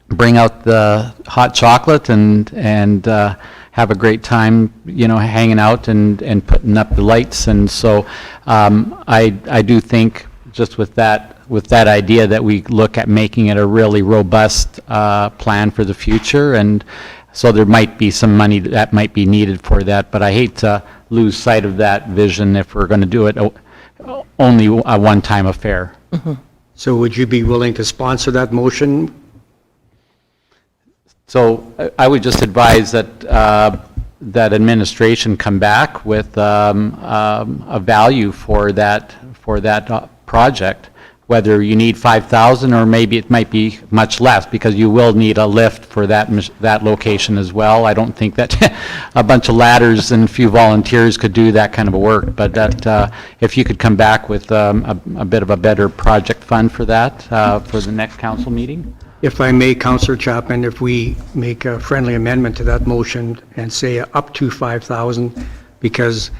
bring out the hot chocolate and have a great time, hanging out and putting up the lights. And so I do think, just with that idea, that we look at making it a really robust plan for the future. And so there might be some money that might be needed for that, but I hate to lose sight of that vision if we're going to do it only a one-time affair. So would you be willing to sponsor that motion? So I would just advise that that administration come back with a value for that project, whether you need 5,000 or maybe it might be much less, because you will need a lift for that location as well. I don't think that a bunch of ladders and a few volunteers could do that kind of work, but that if you could come back with a bit of a better project fund for that for the next council meeting. If I may, Councillor Chapman, if we make a friendly amendment to that motion and say up to 5,000, because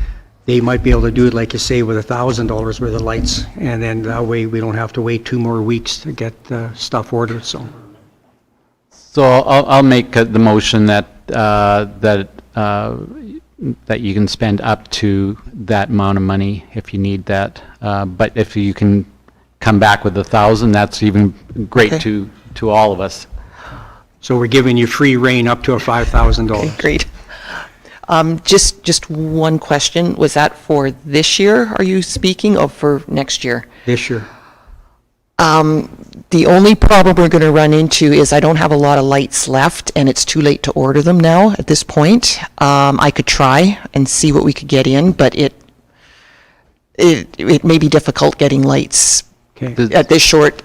they might be able to do it, like you say, with $1,000 worth of lights, and then that way we don't have to wait 2 more weeks to get stuff ordered, so. So I'll make the motion that you can spend up to that amount of money if you need that. But if you can come back with 1,000, that's even great to all of us. So we're giving you free rein up to a $5,000. Okay, great. Just one question. Was that for this year, are you speaking, or for next year? This year. The only problem we're going to run into is I don't have a lot of lights left, and it's too late to order them now at this point. I could try and see what we could get in, but it may be difficult getting lights at this short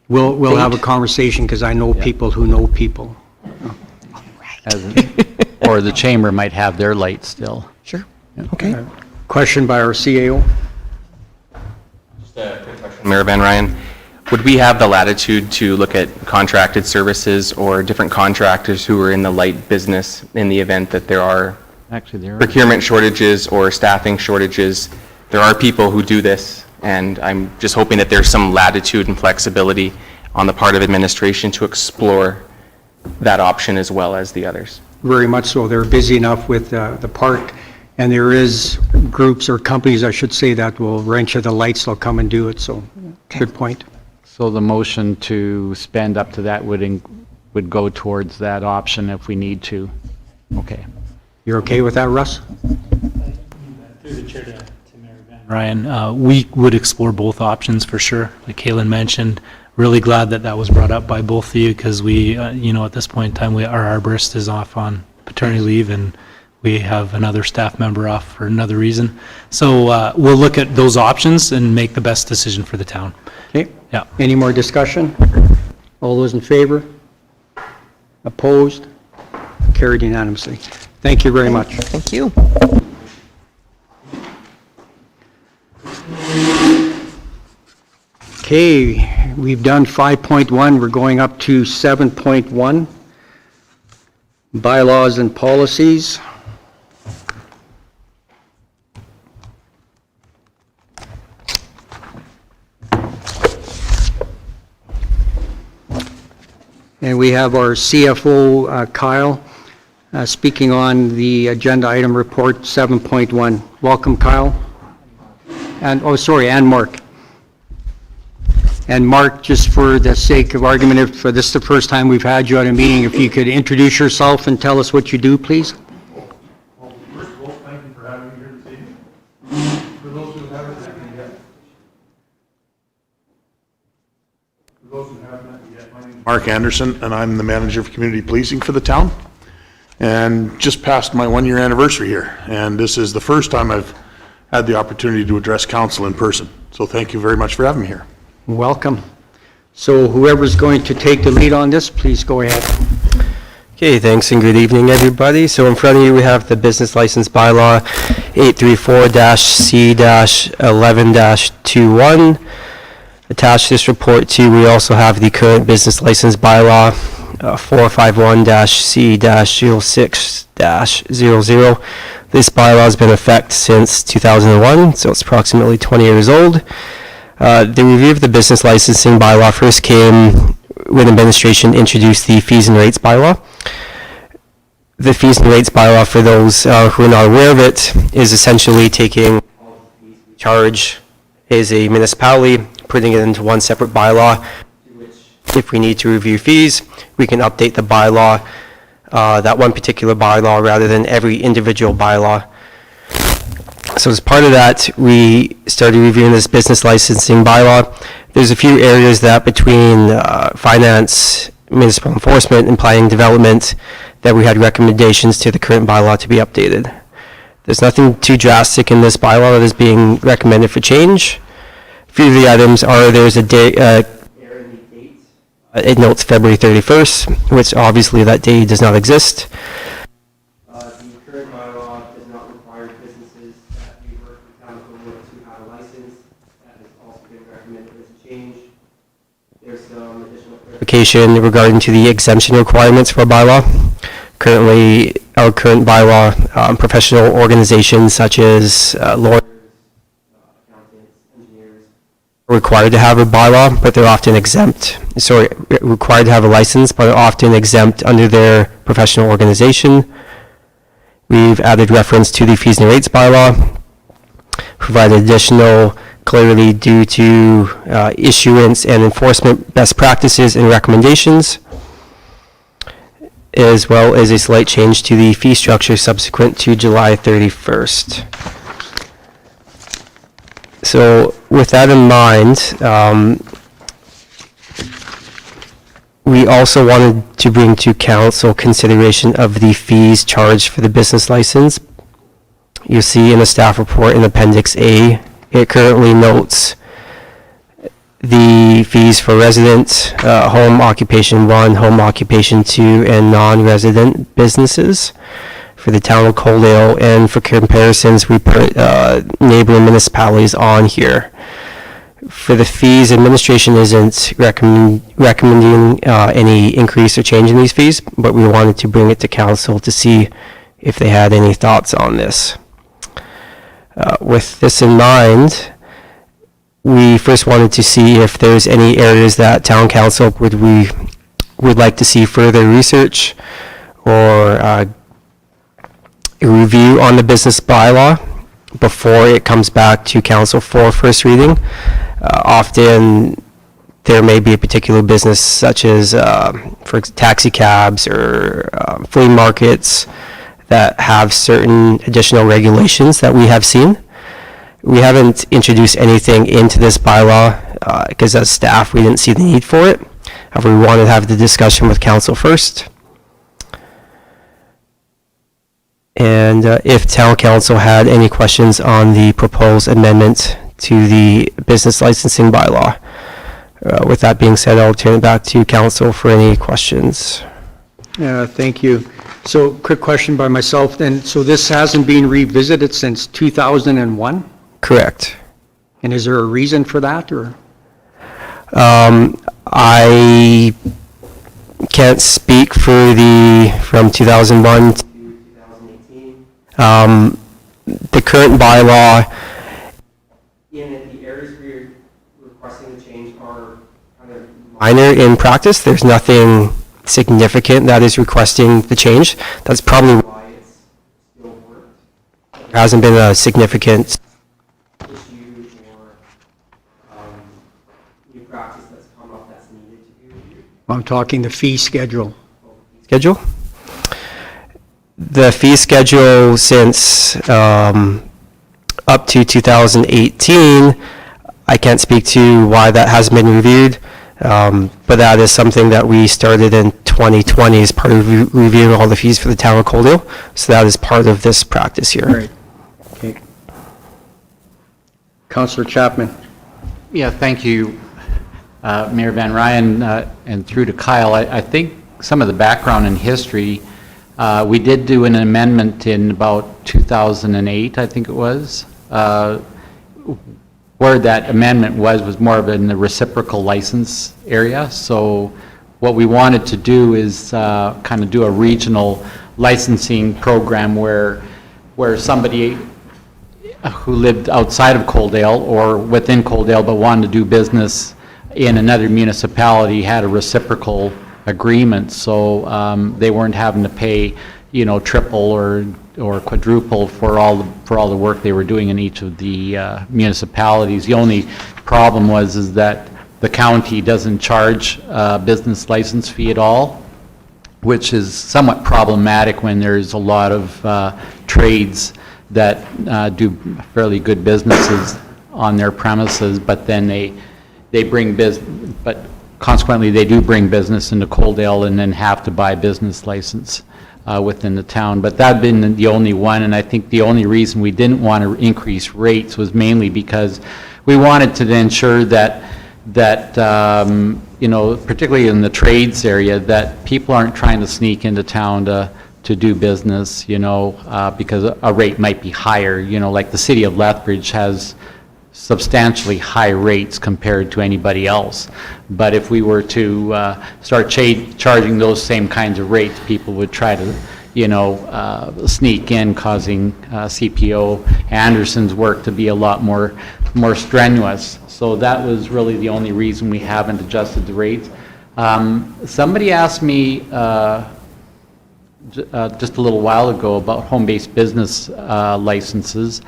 We'll have a conversation, because I know people who know people. Or the chamber might have their lights still. Sure. Okay. Question by our CAO. Just a quick question, Mayor Van Ryan. Would we have the latitude to look at contracted services or different contractors who are in the light business in the event that there are procurement shortages or staffing shortages? There are people who do this, and I'm just hoping that there's some latitude and flexibility on the part of administration to explore that option as well as the others. Very much so. They're busy enough with the park, and there is groups or companies, I should say, that will rent you the lights. They'll come and do it, so good point. So the motion to spend up to that would go towards that option if we need to. Okay. You're okay with that, Russ? Through the chair to Mayor Van Ryan, we would explore both options for sure. Like Kaylin mentioned, really glad that was brought up by both of you, because we, at this point in time, our arborist is off on paternity leave, and we have another staff member off for another reason. So we'll look at those options and make the best decision for the town. Okay. Yeah. Any more discussion? All those in favor? Opposed? Carried unanimously. Thank you very much. Thank you. Okay, we've done 5.1. We're going up to 7.1. Bylaws and policies. And we have our CFO, Kyle, speaking on the agenda item report 7.1. Welcome, Kyle. And Mark. And Mark, just for the sake of argument, if this is the first time we've had you at a meeting, if you could introduce yourself and tell us what you do, please. Well, first of all, thank you for having me here this evening. For those who haven't met me yet, my name is Mark Anderson, and I'm the manager of community policing for the town. and just passed my one-year anniversary here. And this is the first time I've had the opportunity to address council in person. So thank you very much for having me here. Welcome. So whoever's going to take the lead on this, please go ahead. Okay, thanks and good evening, everybody. So in front of you, we have the business license bylaw 834-C-11-21. Attached to this report too, we also have the current business license bylaw 451-C-06-00. This bylaw has been in effect since 2001, so it's approximately 20 years old. The review of the business licensing bylaw first came when administration introduced the fees and rates bylaw. The fees and rates bylaw, for those who are not aware of it, is essentially taking charge as a municipality, putting it into one separate bylaw. If we need to review fees, we can update the bylaw, that one particular bylaw, rather than every individual bylaw. So as part of that, we started reviewing this business licensing bylaw. There's a few areas that between finance, municipal enforcement, and planning development that we had recommendations to the current bylaw to be updated. There's nothing too drastic in this bylaw that is being recommended for change. A few of the items are there's a date, it notes February 31st, which obviously that day does not exist. The current bylaw does not require businesses that do work for town of Coaldale to have a license. That has also been recommended as a change. There's some additional clarification regarding to the exemption requirements for a bylaw. Currently, our current bylaw, professional organizations such as lawyers, accountants, engineers, are required to have a bylaw, but they're often exempt. Sorry, required to have a license, but are often exempt under their professional organization. We've added reference to the fees and rates bylaw, provided additional clarity due to issuance and enforcement best practices and recommendations, as well as a slight change to the fee structure subsequent to July 31st. So with that in mind, we also wanted to bring to council consideration of the fees charged for the business license. You'll see in the staff report in Appendix A, it currently notes the fees for resident, home occupation 1, home occupation 2, and non-resident businesses for the town of Coaldale. And for comparisons, we put neighboring municipalities on here. For the fees, administration isn't recommending any increase or change in these fees, but we wanted to bring it to council to see if they had any thoughts on this. With this in mind, we first wanted to see if there's any areas that town council would like to see further research or a review on the business bylaw before it comes back to council for first reading. Often there may be a particular business such as for taxi cabs or flea markets that have certain additional regulations that we have seen. We haven't introduced anything into this bylaw because as staff we didn't see the need for it. However, we wanted to have the discussion with council first. And if town council had any questions on the proposed amendment to the business licensing bylaw. With that being said, I'll turn it back to council for any questions. Thank you. So quick question by myself then. So this hasn't been revisited since 2001? Correct. And is there a reason for that, or? I can't speak for from 2001 to 2018. The current bylaw, in the areas we're requesting the change are kind of minor in practice. There's nothing significant that is requesting the change. That's probably why it's still worked. There hasn't been a significant issue or new practice that's come up that's needed to be reviewed. I'm talking the fee schedule. Schedule? The fee schedule since up to 2018, I can't speak to why that hasn't been reviewed, but that is something that we started in 2020 as part of reviewing all the fees for the town of Coaldale. So that is part of this practice here. Right. Okay. Councillor Chapman. Yeah, thank you, Mayor Van Ryan, and through to Kyle. I think some of the background and history, we did do an amendment in about 2008, I think it was, where that amendment was more of in the reciprocal license area. So what we wanted to do is kind of do a regional licensing program where somebody who lived outside of Coaldale or within Coaldale but wanted to do business in another municipality had a reciprocal agreement, so they weren't having to pay, triple or quadruple for all the work they were doing in each of the municipalities. The only problem is that the county doesn't charge a business license fee at all, which is somewhat problematic when there's a lot of trades that do fairly good businesses on their premises, but then they bring business, but consequently they do bring business into Coaldale and then have to buy a business license within the town. But that had been the only one, and I think the only reason we didn't want to increase rates was mainly because we wanted to ensure that particularly in the trades area, that people aren't trying to sneak into town to do business, because a rate might be higher. Like the city of Lethbridge has substantially high rates compared to anybody else. But if we were to start charging those same kinds of rates, people would try to, sneak in, causing CPO Anderson's work to be a lot more strenuous. So that was really the only reason we haven't adjusted the rates. Somebody asked me just a little while ago about home-based business licenses.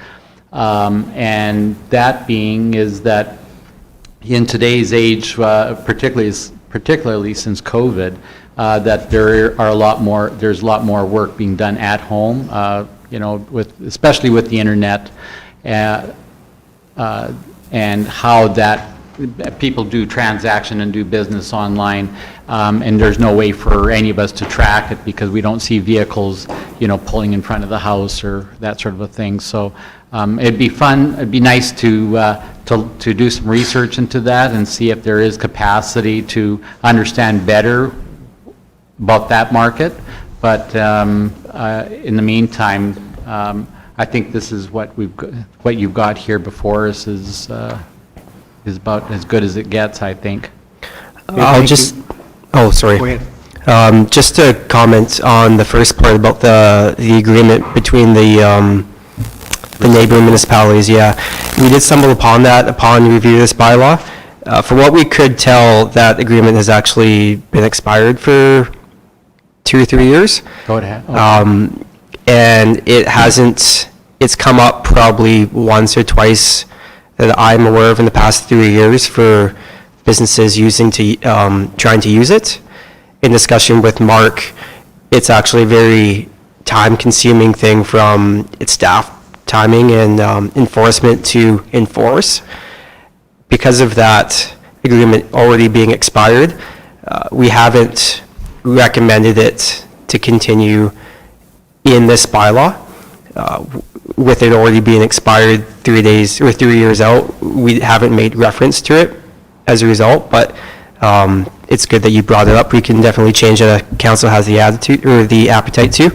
And that being is that in today's age, particularly since COVID, that there's a lot more work being done at home, especially with the internet, and how that people do transaction and do business online, and there's no way for any of us to track it because we don't see vehicles, pulling in front of the house or that sort of a thing. So it'd be fun, it'd be nice to do some research into that and see if there is capacity to understand better about that market. But in the meantime, I think this is what you've got here before us is about as good as it gets, I think. Oh, sorry. Go ahead. Just to comment on the first part about the agreement between the neighboring municipalities, yeah. We did stumble upon that upon review of this bylaw. From what we could tell, that agreement has actually been expired for 2 or 3 years. Go ahead. And it's come up probably once or twice that I'm aware of in the past 3 years for businesses trying to use it. In discussion with Mark, it's actually a very time-consuming thing from its staff timing and enforcement to enforce. Because of that agreement already being expired, we haven't recommended it to continue in this bylaw. With it already being expired 3 years out, we haven't made reference to it as a result, but it's good that you brought it up. We can definitely change it. Council has the attitude or the appetite to,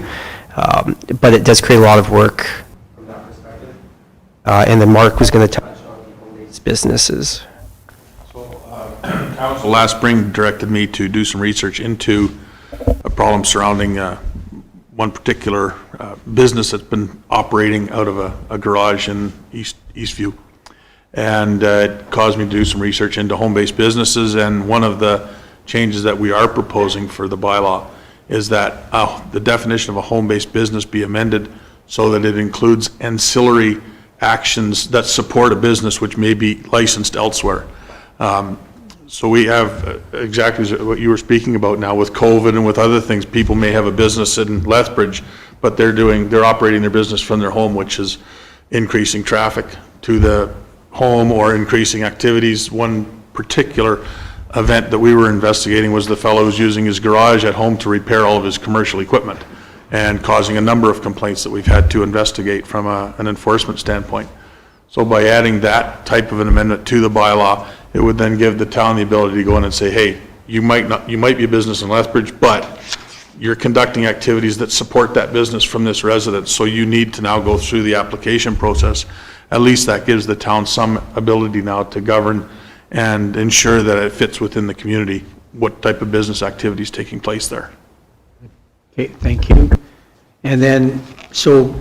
but it does create a lot of work from that perspective. And then Mark was going to touch on the home-based businesses. Council last spring directed me to do some research into a problem surrounding one particular business that's been operating out of a garage in Eastview. And it caused me to do some research into home-based businesses, and one of the changes that we are proposing for the bylaw is that the definition of a home-based business be amended so that it includes ancillary actions that support a business which may be licensed elsewhere. So we have exactly what you were speaking about now with COVID and with other things. People may have a business in Lethbridge, but they're operating their business from their home, which is increasing traffic to the home or increasing activities. One particular event that we were investigating was the fellow who was using his garage at home to repair all of his commercial equipment and causing a number of complaints that we've had to investigate from an enforcement standpoint. So by adding that type of an amendment to the bylaw, it would then give the town the ability to go in and say, hey, you might be a business in Lethbridge, but you're conducting activities that support that business from this residence, so you need to now go through the application process. At least that gives the town some ability now to govern and ensure that it fits within the community, what type of business activity is taking place there. Okay, thank you. And then, so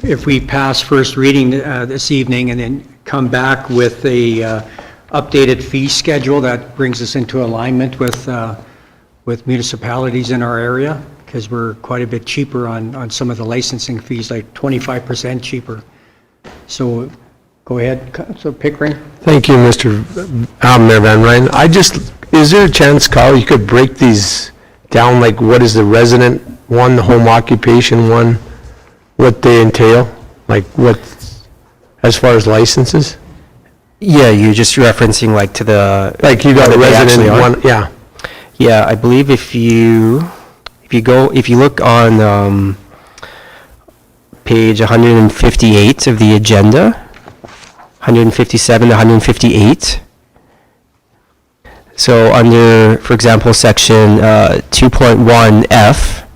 if we pass first reading this evening and then come back with a updated fee schedule, that brings us into alignment with municipalities in our area, because we're quite a bit cheaper on some of the licensing fees, like 25% cheaper. So go ahead, Councilor Pickering. Thank you, Mr. Mayor Van Ryn. Is there a chance, Kyle, you could break these down, like what is the resident one, the home occupation one, what they entail, like what, as far as licenses? Yeah, you're just referencing like to the... Like you got a resident one, yeah. Yeah, I believe if you look on page 158 of the agenda, 157 to 158. So under, for example, section 2.1F,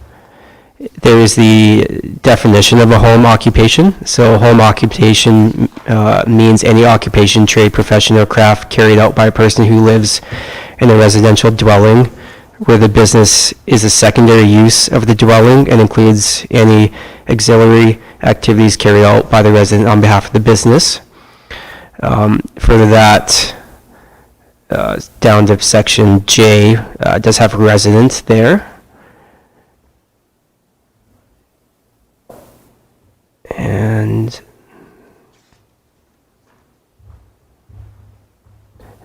there is the definition of a home occupation. So home occupation means any occupation, trade, profession, or craft carried out by a person who lives in a residential dwelling where the business is a secondary use of the dwelling and includes any auxiliary activities carried out by the resident on behalf of the business. Further that, down to section J, does have a resident there. And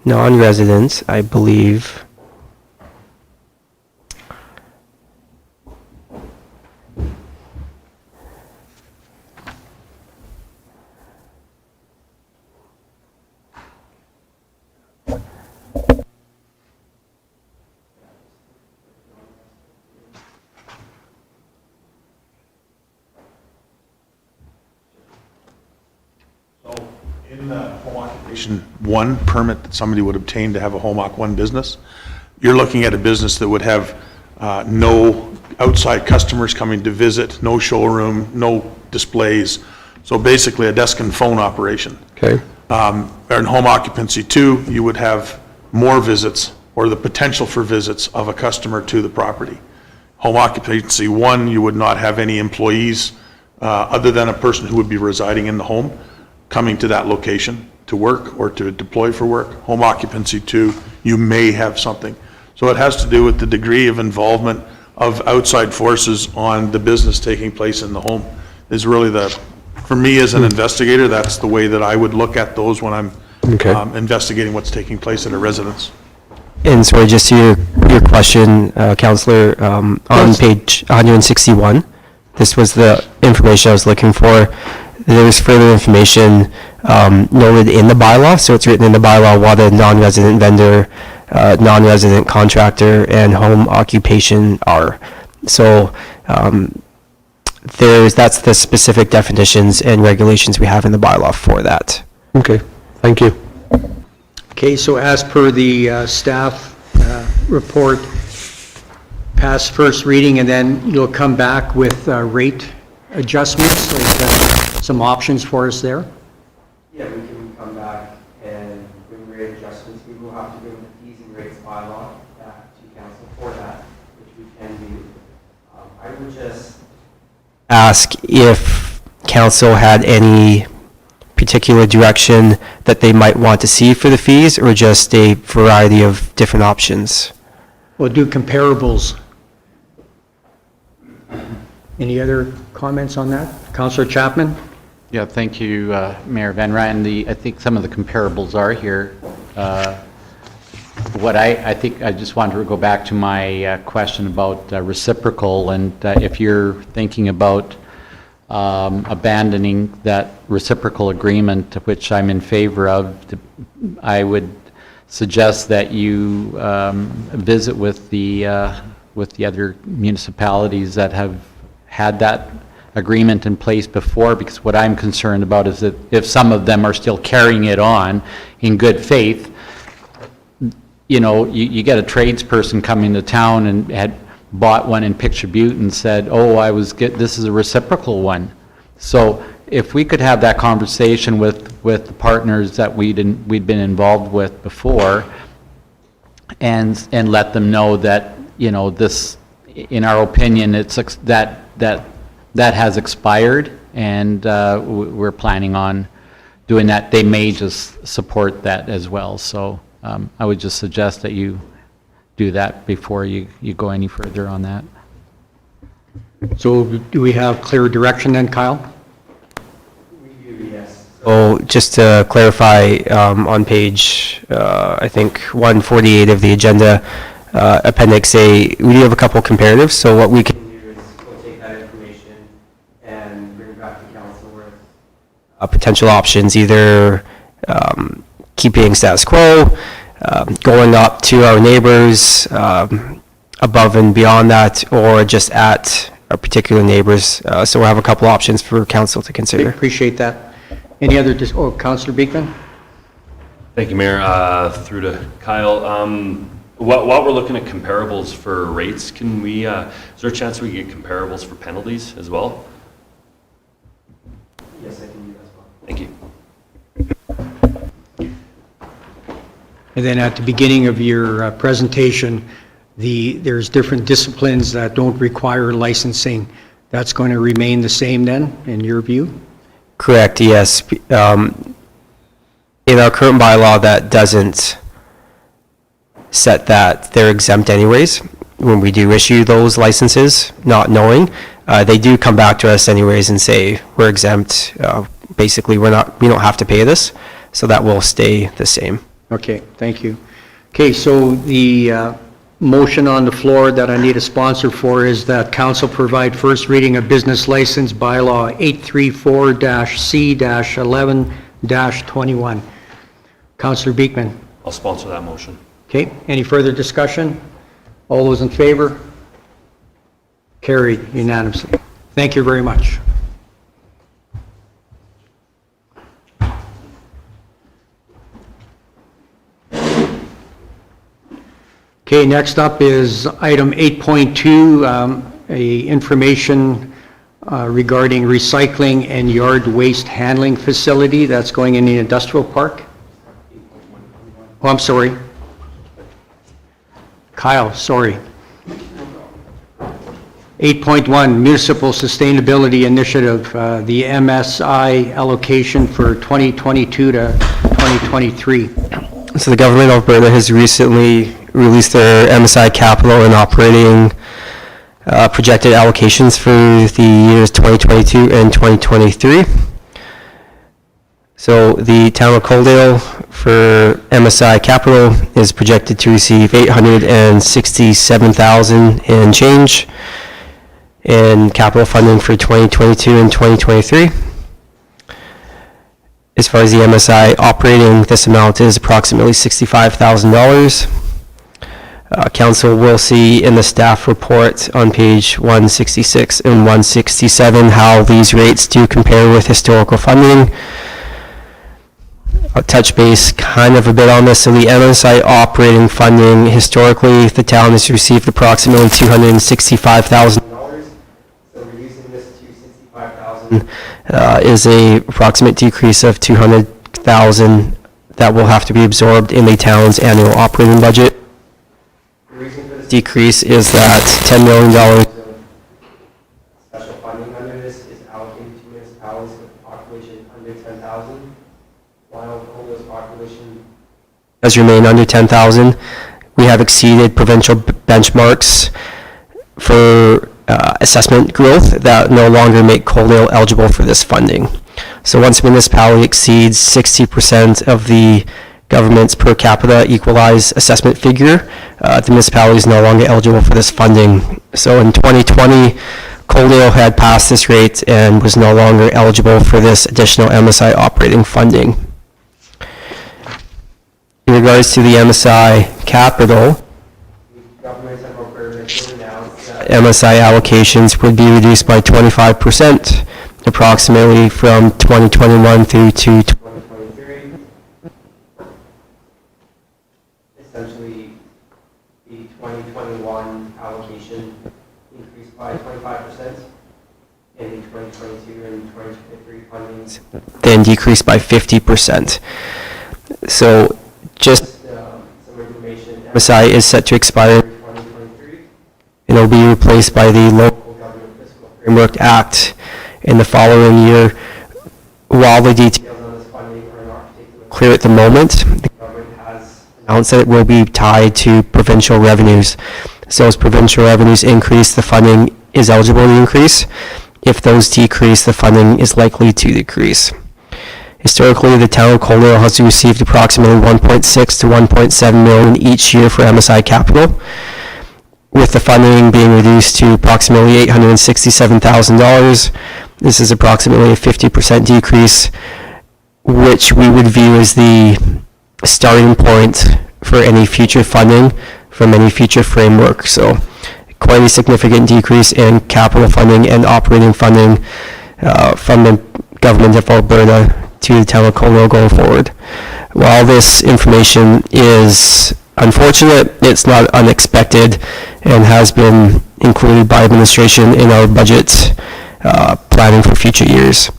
non-residents, I believe, In the home occupation one permit that somebody would obtain to have a home occ one business, you're looking at a business that would have no outside customers coming to visit, no showroom, no displays. So basically a desk and phone operation. Okay. In home occupancy two, you would have more visits or the potential for visits of a customer to the property. Home occupancy one, you would not have any employees other than a person who would be residing in the home coming to that location to work or to deploy for work. Home occupancy two, you may have something. So it has to do with the degree of involvement of outside forces on the business taking place in the home is really for me as an investigator, that's the way that I would look at those when I'm investigating what's taking place at a residence. and sorry, just to your question, Councillor, on page 161, this was the information I was looking for. There's further information noted in the bylaw, so it's written in the bylaw what a non-resident vendor, non-resident contractor, and home occupation are. So that's the specific definitions and regulations we have in the bylaw for that. Okay, thank you. Okay, so as per the staff report, pass first reading, and then you'll come back with rate adjustments, like some options for us there? Yeah, we can come back and bring rate adjustments. We will have to bring the fees and rates bylaw back to council for that, which we can do. I would just ask if council had any particular direction that they might want to see for the fees, or just a variety of different options. We'll do comparables. Any other comments on that? Councillor Chapman? Yeah, thank you, Mayor Van Ryn. I think some of the comparables are here. What I think, I just wanted to go back to my question about reciprocal, and if you're thinking about abandoning that reciprocal agreement, which I'm in favor of, I would suggest that you visit with the other municipalities that have had that agreement in place before, because what I'm concerned about is that if some of them are still carrying it on in good faith, you know, you get a tradesperson coming to town and had bought one in Picture Butte and said, oh, this is a reciprocal one. So if we could have that conversation with the partners that we'd been involved with before, and let them know that, you know, this, in our opinion, that has expired, and we're planning on doing that. They may just support that as well. So I would just suggest that you do that before you go any further on that. So do we have clear direction then, Kyle? So just to clarify, on page, I think 148 of the agenda, Appendix A, we do have a couple comparatives. So what we can do is we'll take that information and bring it back to council with potential options, either keeping status quo, going up to our neighbors, above and beyond that, or just at our particular neighbors. So we'll have a couple options for council to consider. Appreciate that. Any other, Councillor Beekman? Thank you, Mayor. Through to Kyle. While we're looking at comparables for rates, can we, is there a chance we get comparables for penalties as well? Yes, I can do that as well. Thank you. And then at the beginning of your presentation, there's different disciplines that don't require licensing. That's going to remain the same then, in your view? Correct, yes. In our current bylaw, that doesn't set that they're exempt anyways. When we do issue those licenses, not knowing, they do come back to us anyways and say, we're exempt. Basically, we don't have to pay this, so that will stay the same. Okay, thank you. Okay, so the motion on the floor that I need a sponsor for is that council provide first reading of business license bylaw 834-C-11-21. Councillor Beekman. I'll sponsor that motion. Okay, any further discussion? All those in favor? Carried unanimously. Thank you very much. Okay, next up is item 8.2, information regarding recycling and yard waste handling facility that's going in the industrial park. Oh, I'm sorry. Kyle, sorry. 8.1, Municipal Sustainability Initiative, the MSI allocation for 2022 to 2023. So the government of Alberta has recently released their MSI capital and operating projected allocations for the years 2022 and 2023. So the town of Coaldale for MSI capital is projected to receive $867,000 and change in capital funding for 2022 and 2023. As far as the MSI operating, this amount is approximately $65,000. Council will see in the staff report on page 166 and 167 how these rates do compare with historical funding. I'll touch base kind of a bit on this. So the MSI operating funding, historically, the town has received approximately $265,000. So reducing this to $65,000 is a approximate decrease of $200,000 that will have to be absorbed in the town's annual operating budget. The reason for this decrease is that $10 million of special funding under this is allocated to municipalities with a population under 10,000, while Coaldale's population has remained under 10,000. We have exceeded provincial benchmarks for assessment growth that no longer make Coaldale eligible for this funding. So once a municipality exceeds 60% of the government's per capita equalized assessment figure, the municipality is no longer eligible for this funding. So in 2020, Coaldale had passed this rate and was no longer eligible for this additional MSI operating funding. In regards to the MSI capital, MSI allocations would be reduced by 25%, approximately from 2021 through to 2023. Essentially, the 2021 allocation increased by 25%, and the 2022 and 2023 fundings then decreased by 50%. So just some information, MSI is set to expire in 2023, and it will be replaced by the Local Government Fiscal Framework Act in the following year. While the details on this funding are not particularly clear at the moment, the government has announced that it will be tied to provincial revenues. So as provincial revenues increase, the funding is eligible to increase. If those decrease, the funding is likely to decrease. Historically, the town of Coaldale has received approximately 1.6 to 1.7 million each year for MSI capital, with the funding being reduced to approximately $867,000. This is approximately a 50% decrease, which we would view as the starting point for any future funding from any future framework. So quite a significant decrease in capital funding and operating funding from the government of Alberta to the town of Coaldale going forward. While this information is unfortunate, it's not unexpected and has been included by administration in our budget planning for future years.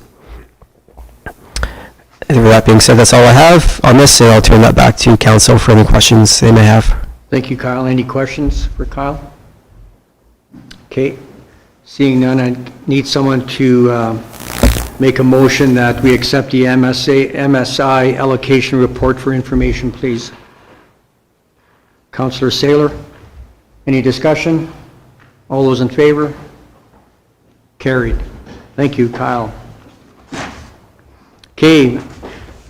And with that being said, that's all I have on this, and I'll turn that back to council for any questions they may have. Thank you, Kyle. Any questions for Kyle? Okay. Seeing none, I need someone to make a motion that we accept the MSI allocation report for information, please. Councillor Saylor, any discussion? All those in favor? Carried. Thank you, Kyle. Okay,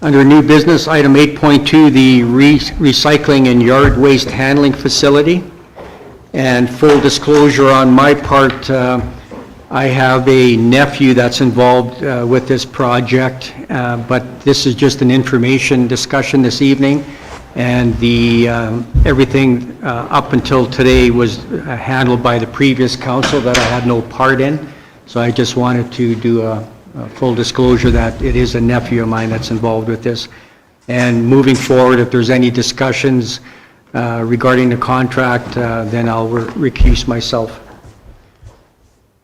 under new business, item 8.2, the recycling and yard waste handling facility. And full disclosure on my part, I have a nephew that's involved with this project, but this is just an information discussion this evening. And the everything up until today was handled by the previous council that I had no part in. So I just wanted to do a full disclosure that it is a nephew of mine that's involved with this. And moving forward, if there's any discussions regarding the contract, then I'll recuse myself.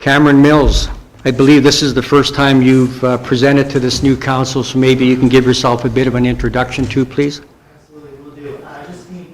Cameron Mills, I believe this is the first time you've presented to this new council, so maybe you can give yourself a bit of an introduction too, please. Absolutely, will do. I just need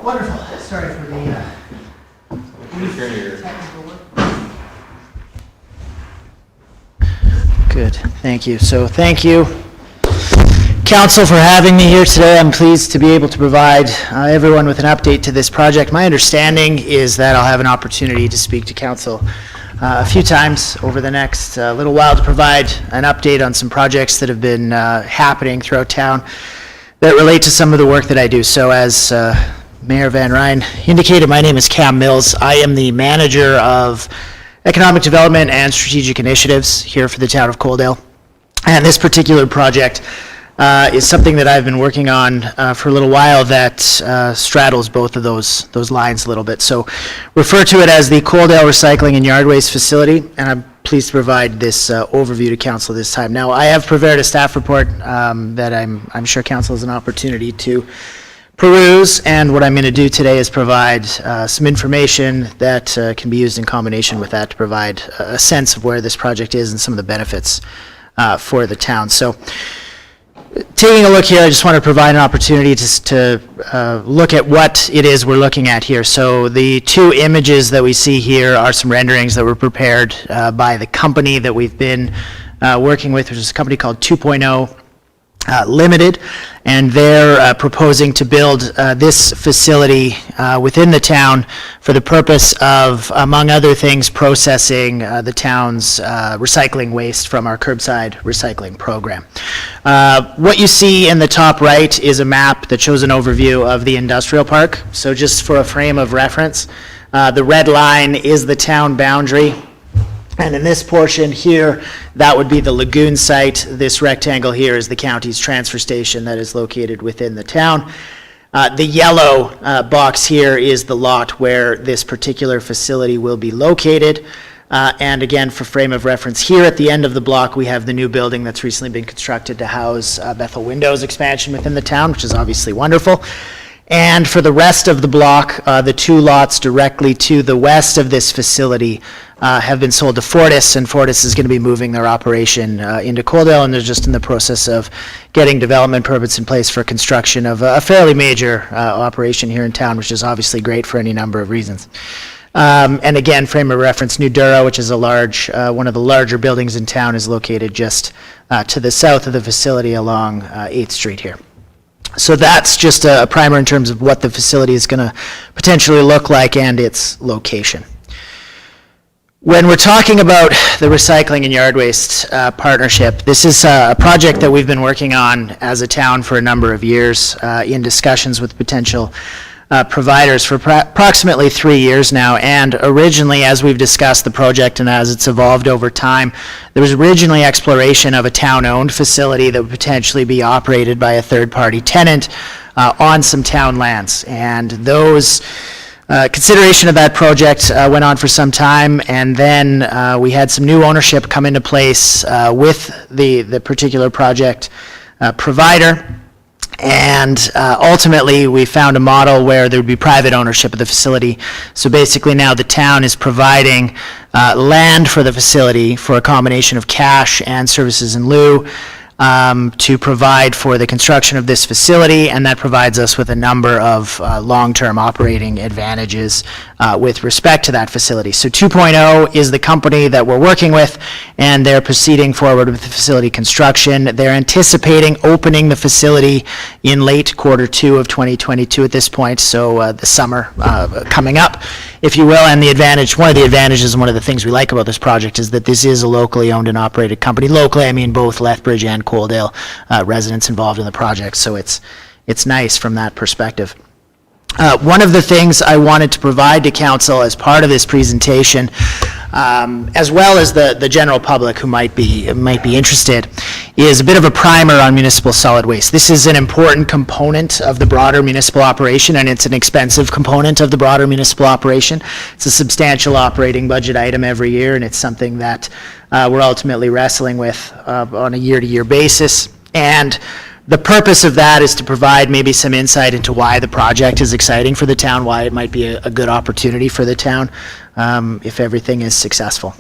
Wonderful. Sorry for the technical work. Good, thank you. So thank you Council, for having me here today. I'm pleased to be able to provide everyone with an update to this project. My understanding is that I'll have an opportunity to speak to Council a few times over the next little while to provide an update on some projects that have been happening throughout town that relate to some of the work that I do. So as Mayor Van Ryn indicated, my name is Cam Mills. I am the manager of Economic Development and Strategic Initiatives here for the town of Coaldale. And this particular project is something that I've been working on for a little while that straddles both of those lines a little bit. So refer to it as the Coaldale Recycling and Yard Waste Facility, and I'm pleased to provide this overview to Council this time. Now, I have prepared a staff report that I'm sure Council has an opportunity to peruse, and what I'm going to do today is provide some information that can be used in combination with that to provide a sense of where this project is and some of the benefits for the town. So, taking a look here, I just want to provide an opportunity to look at what it is we're looking at here. So the two images that we see here are some renderings that were prepared by the company that we've been working with, which is a company called 2.0 Limited, and they're proposing to build this facility within the town for the purpose of, among other things, processing the town's recycling waste from our curbside recycling program. What you see in the top right is a map that shows an overview of the industrial park. So just for a frame of reference, the red line is the town boundary. And in this portion here, that would be the lagoon site. This rectangle here is the county's transfer station that is located within the town. The yellow box here is the lot where this particular facility will be located. And again, for frame of reference, here at the end of the block, we have the new building that's recently been constructed to house Bethel Windows expansion within the town, which is obviously wonderful. And for the rest of the block, the two lots directly to the west of this facility have been sold to Fortis, and Fortis is going to be moving their operation into Coaldale, and they're just in the process of getting development permits in place for construction of a fairly major operation here in town, which is obviously great for any number of reasons. And again, frame of reference, New Dura, which is a large, one of the larger buildings in town, is located just to the south of the facility along 8th Street here. So that's just a primer in terms of what the facility is going to potentially look like and its location. When we're talking about the recycling and yard waste partnership, this is a project that we've been working on as a town for a number of years in discussions with potential providers for approximately 3 years now. And originally, as we've discussed the project and as it's evolved over time, there was originally exploration of a town-owned facility that would potentially be operated by a third-party tenant on some town lands. And those consideration of that project went on for some time, and then we had some new ownership come into place with the particular project provider. And ultimately, we found a model where there would be private ownership of the facility. So basically now the town is providing land for the facility for a combination of cash and services in lieu to provide for the construction of this facility, and that provides us with a number of long-term operating advantages with respect to that facility. So 2.0 is the company that we're working with, and they're proceeding forward with the facility construction. They're anticipating opening the facility in late Q2 of 2022 at this point, so the summer coming up, if you will. And the advantage, one of the advantages and one of the things we like about this project is that this is a locally owned and operated company. Locally, I mean both Lethbridge and Coaldale residents involved in the project, so it's nice from that perspective. One of the things I wanted to provide to council as part of this presentation, as well as the general public who might be interested, is a bit of a primer on municipal solid waste. This is an important component of the broader municipal operation, and it's an expensive component of the broader municipal operation. It's a substantial operating budget item every year, and it's something that we're ultimately wrestling with on a year-to-year basis. And the purpose of that is to provide maybe some insight into why the project is exciting for the town, why it might be a good opportunity for the town if everything is successful.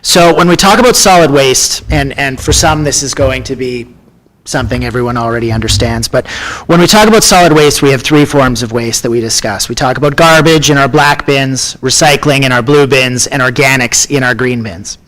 So when we talk about solid waste, and for some this is going to be something everyone already understands. But when we talk about solid waste, we have three forms of waste that we discuss. We talk about garbage in our black bins, recycling in our blue bins, and organics in our green bins.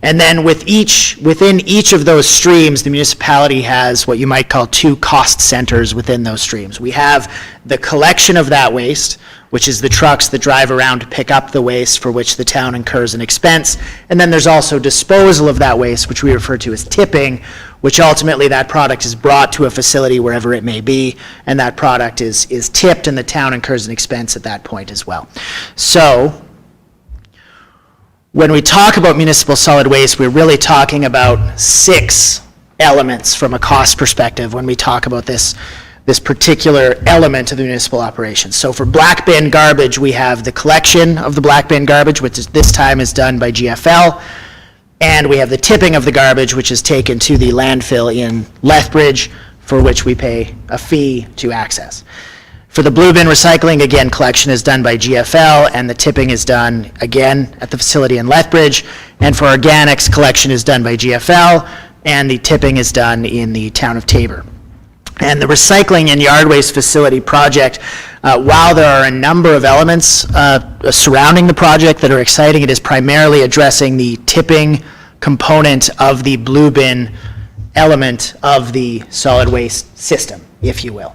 And then within each of those streams, the municipality has what you might call two cost centers within those streams. We have the collection of that waste, which is the trucks that drive around to pick up the waste for which the town incurs an expense. And then there's also disposal of that waste, which we refer to as tipping, which ultimately that product is brought to a facility wherever it may be, and that product is tipped and the town incurs an expense at that point as well. So when we talk about municipal solid waste, we're really talking about 6 elements from a cost perspective when we talk about this particular element of the municipal operation. So for black bin garbage, we have the collection of the black bin garbage, which this time is done by GFL, and we have the tipping of the garbage, which is taken to the landfill in Lethbridge, for which we pay a fee to access. For the blue bin recycling, again, collection is done by GFL, and the tipping is done, again, at the facility in Lethbridge. And for organics, collection is done by GFL, and the tipping is done in the town of Tabor. And the recycling and yard waste facility project, while there are a number of elements surrounding the project that are exciting, it is primarily addressing the tipping component of the blue bin element of the solid waste system, if you will.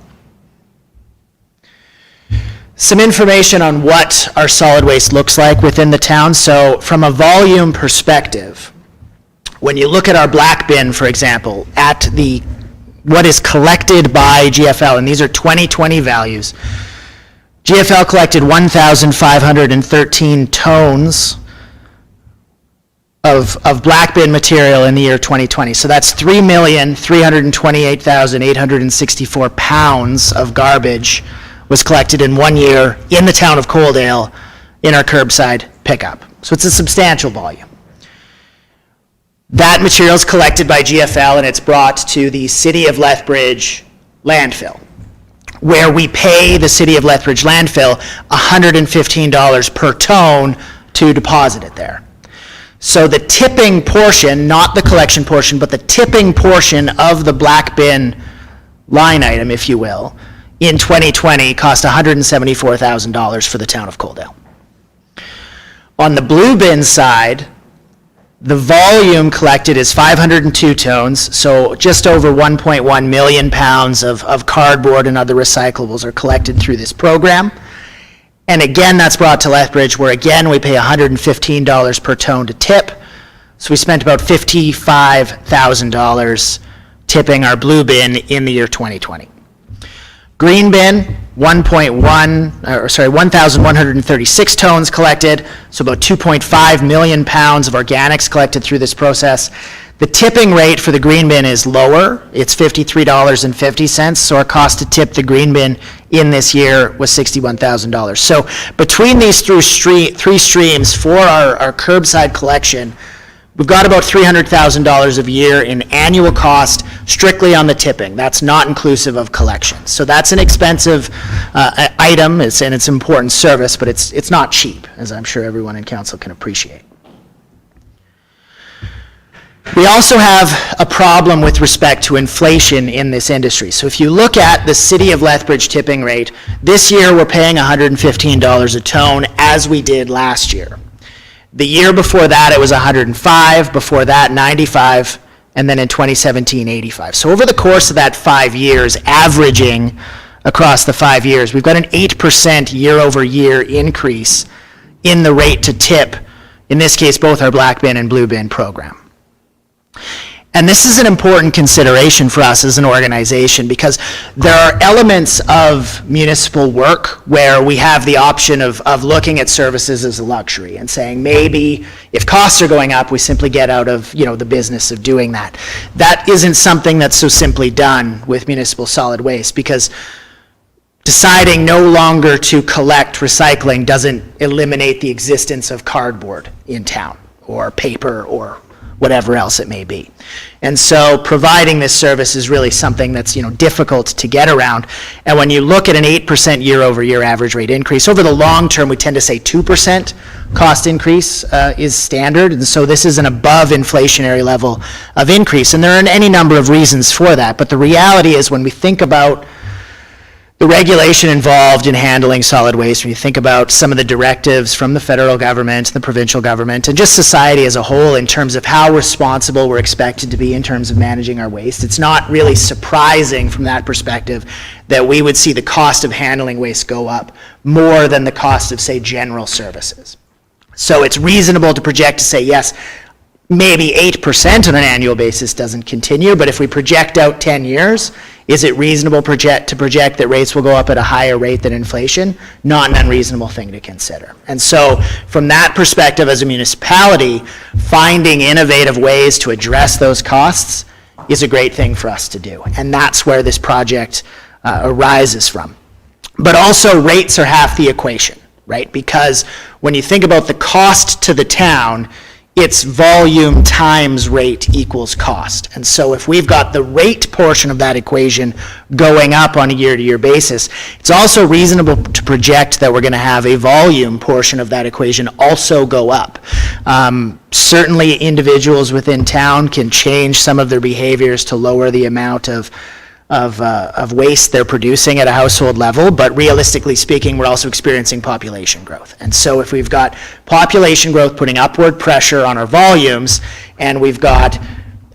Some information on what our solid waste looks like within the town. So from a volume perspective, when you look at our black bin, for example, at what is collected by GFL, and these are 2020 values, GFL collected 1,513 tons of black bin material in the year 2020. So that's 3,328,864 pounds of garbage was collected in 1 year in the town of Coaldale in our curbside pickup. So it's a substantial volume. That material is collected by GFL and it's brought to the City of Lethbridge landfill, where we pay the City of Lethbridge landfill $115 per ton to deposit it there. So the tipping portion, not the collection portion, but the tipping portion of the black bin line item, if you will, in 2020 cost $174,000 for the town of Coaldale. On the blue bin side, the volume collected is 502 tons, so just over 1.1 million pounds of cardboard and other recyclables are collected through this program. And again, that's brought to Lethbridge, where again, we pay $115 per ton to tip. So we spent about $55,000 tipping our blue bin in the year 2020. Green bin, 1,136 tons collected, so about 2.5 million pounds of organics collected through this process. The tipping rate for the green bin is lower. It's $53.50, so our cost to tip the green bin in this year was $61,000. So between these three streams for our curbside collection, we've got about $300,000 a year in annual cost strictly on the tipping. That's not inclusive of collection. So that's an expensive item, and it's an important service, but it's not cheap, as I'm sure everyone in council can appreciate. We also have a problem with respect to inflation in this industry. So if you look at the City of Lethbridge tipping rate, this year we're paying $115 a ton, as we did last year. The year before that, it was 105, before that, 95, and then in 2017, 85. So over the course of that 5 years, averaging across the 5 years, we've got an 8% year-over-year increase in the rate to tip, in this case, both our black bin and blue bin program. And this is an important consideration for us as an organization, because there are elements of municipal work where we have the option of looking at services as a luxury and saying maybe if costs are going up, we simply get out of the business of doing that. That isn't something that's so simply done with municipal solid waste, because deciding no longer to collect recycling doesn't eliminate the existence of cardboard in town or paper or whatever else it may be. And so providing this service is really something that's, difficult to get around. And when you look at an 8% year-over-year average rate increase, over the long term, we tend to say 2% cost increase is standard. And so this is an above inflationary level of increase. And there are any number of reasons for that. But the reality is when we think about the regulation involved in handling solid waste, when you think about some of the directives from the federal government, the provincial government, and just society as a whole in terms of how responsible we're expected to be in terms of managing our waste, it's not really surprising from that perspective that we would see the cost of handling waste go up more than the cost of, say, general services. So it's reasonable to project to say, yes, maybe 8% on an annual basis doesn't continue, but if we project out 10 years, is it reasonable to project that rates will go up at a higher rate than inflation? Not an unreasonable thing to consider. And so from that perspective as a municipality, finding innovative ways to address those costs is a great thing for us to do. And that's where this project arises from. But also rates are half the equation, right? Because when you think about the cost to the town, it's volume times rate equals cost. And so if we've got the rate portion of that equation going up on a year-to-year basis, it's also reasonable to project that we're going to have a volume portion of that equation also go up. Certainly individuals within town can change some of their behaviors to lower the amount of waste they're producing at a household level, but realistically speaking, we're also experiencing population growth. And so if we've got population growth putting upward pressure on our volumes, and we've got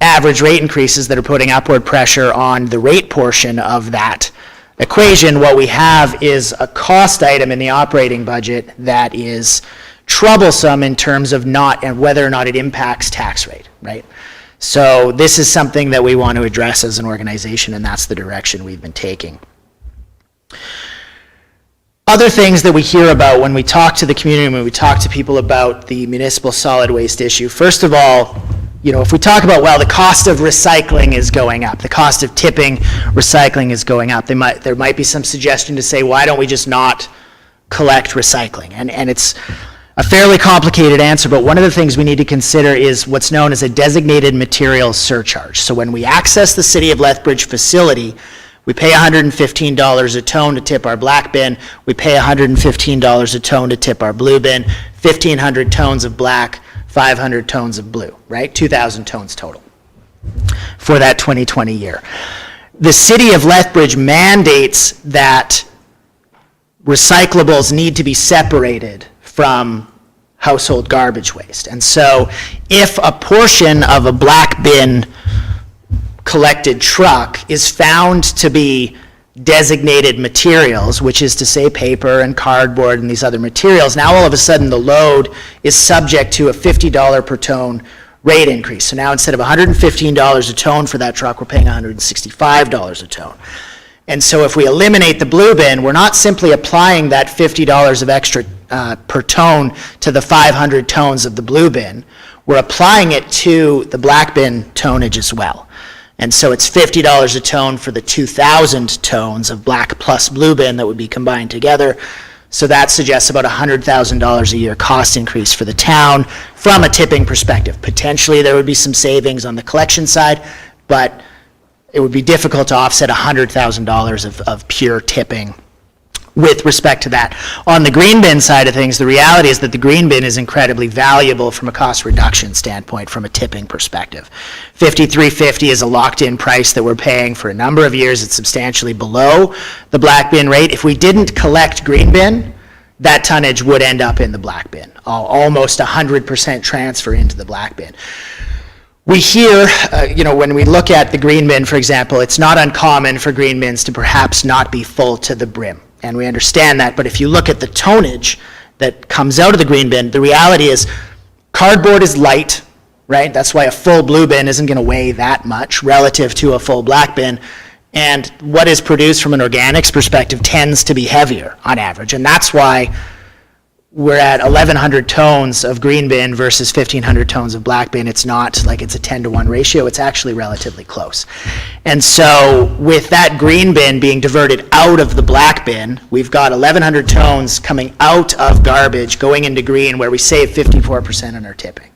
average rate increases that are putting upward pressure on the rate portion of that equation, what we have is a cost item in the operating budget that is troublesome in terms of whether or not it impacts tax rate, right? So this is something that we want to address as an organization, and that's the direction we've been taking. Other things that we hear about when we talk to the community, when we talk to people about the municipal solid waste issue, first of all, if we talk about, well, the cost of recycling is going up, the cost of tipping recycling is going up, there might be some suggestion to say, why don't we just not collect recycling? And it's a fairly complicated answer, but one of the things we need to consider is what's known as a designated materials surcharge. So when we access the City of Lethbridge facility, we pay $115 a ton to tip our black bin, we pay $115 a ton to tip our blue bin, 1,500 tons of black, 500 tons of blue, right? 2,000 tons total for that 2020 year. The City of Lethbridge mandates that recyclables need to be separated from household garbage waste. And so if a portion of a black bin collected truck is found to be designated materials, which is to say paper and cardboard and these other materials, now all of a sudden the load is subject to a $50 per ton rate increase. So now instead of $115 a ton for that truck, we're paying $165 a ton. And so if we eliminate the blue bin, we're not simply applying that $50 of extra per ton to the 500 tons of the blue bin. We're applying it to the black bin tonnage as well. And so it's $50 a ton for the 2,000 tons of black plus blue bin that would be combined together. So that suggests about $100,000 a year cost increase for the town from a tipping perspective. Potentially there would be some savings on the collection side, but it would be difficult to offset $100,000 of pure tipping with respect to that. On the green bin side of things, the reality is that the green bin is incredibly valuable from a cost reduction standpoint, from a tipping perspective. $53.50 is a locked-in price that we're paying for a number of years. It's substantially below the black bin rate. If we didn't collect green bin, that tonnage would end up in the black bin, almost 100% transfer into the black bin. We hear, when we look at the green bin, for example, it's not uncommon for green bins to perhaps not be full to the brim. And we understand that, but if you look at the tonnage that comes out of the green bin, the reality is cardboard is light, right? That's why a full blue bin isn't going to weigh that much relative to a full black bin. And what is produced from an organics perspective tends to be heavier on average. And that's why we're at 1,100 tons of green bin versus 1,500 tons of black bin. It's not like it's a 10-to-1 ratio. It's actually relatively close. And so with that green bin being diverted out of the black bin, we've got 1,100 tons coming out of garbage going into green, where we save 54% on our tipping.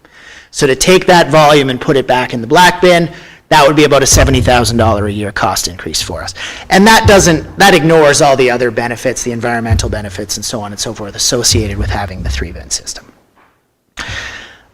So to take that volume and put it back in the black bin, that would be about a $70,000 a year cost increase for us. And that ignores all the other benefits, the environmental benefits and so on and so forth associated with having the 3-bin system.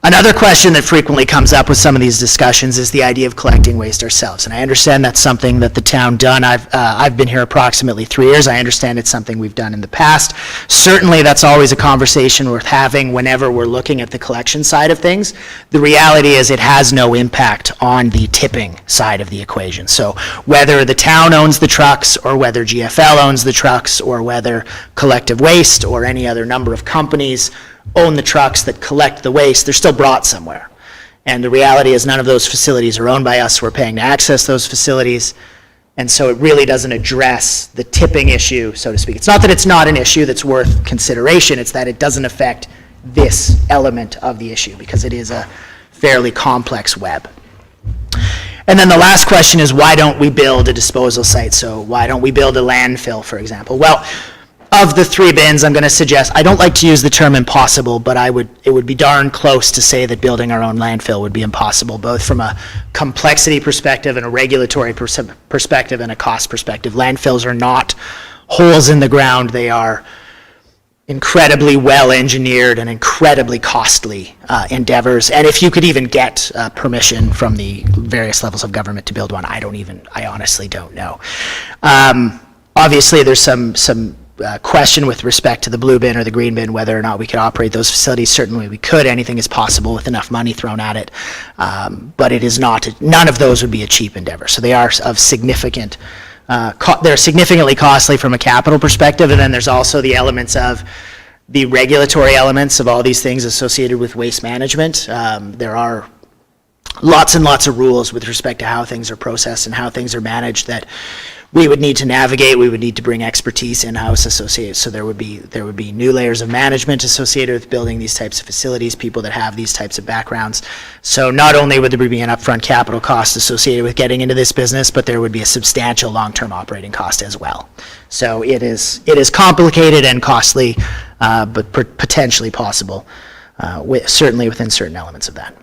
Another question that frequently comes up with some of these discussions is the idea of collecting waste ourselves. And I understand that's something that the town done. I've been here approximately 3 years. I understand it's something we've done in the past. Certainly, that's always a conversation worth having whenever we're looking at the collection side of things. The reality is it has no impact on the tipping side of the equation. So whether the town owns the trucks or whether GFL owns the trucks or whether Collective Waste or any other number of companies own the trucks that collect the waste, they're still brought somewhere. And the reality is none of those facilities are owned by us. We're paying to access those facilities. And so it really doesn't address the tipping issue, so to speak. It's not that it's not an issue that's worth consideration, it's that it doesn't affect this element of the issue because it is a fairly complex web. And then the last question is, why don't we build a disposal site? So why don't we build a landfill, for example? Well, of the 3 bins, I'm going to suggest, I don't like to use the term impossible, but it would be darn close to say that building our own landfill would be impossible, both from a complexity perspective and a regulatory perspective and a cost perspective. Landfills are not holes in the ground. They are incredibly well-engineered and incredibly costly endeavors. And if you could even get permission from the various levels of government to build one, I honestly don't know. Obviously, there's some question with respect to the blue bin or the green bin, whether or not we could operate those facilities. Certainly we could. Anything is possible with enough money thrown at it. But it is not, none of those would be a cheap endeavor. So they are of significant, they're significantly costly from a capital perspective. And then there's also the elements of the regulatory elements of all these things associated with waste management. There are lots and lots of rules with respect to how things are processed and how things are managed that we would need to navigate. We would need to bring expertise in-house associated. So there would be new layers of management associated with building these types of facilities, people that have these types of backgrounds. So not only would there be an upfront capital cost associated with getting into this business, but there would be a substantial long-term operating cost as well. So it is complicated and costly, but potentially possible, certainly within certain elements of that.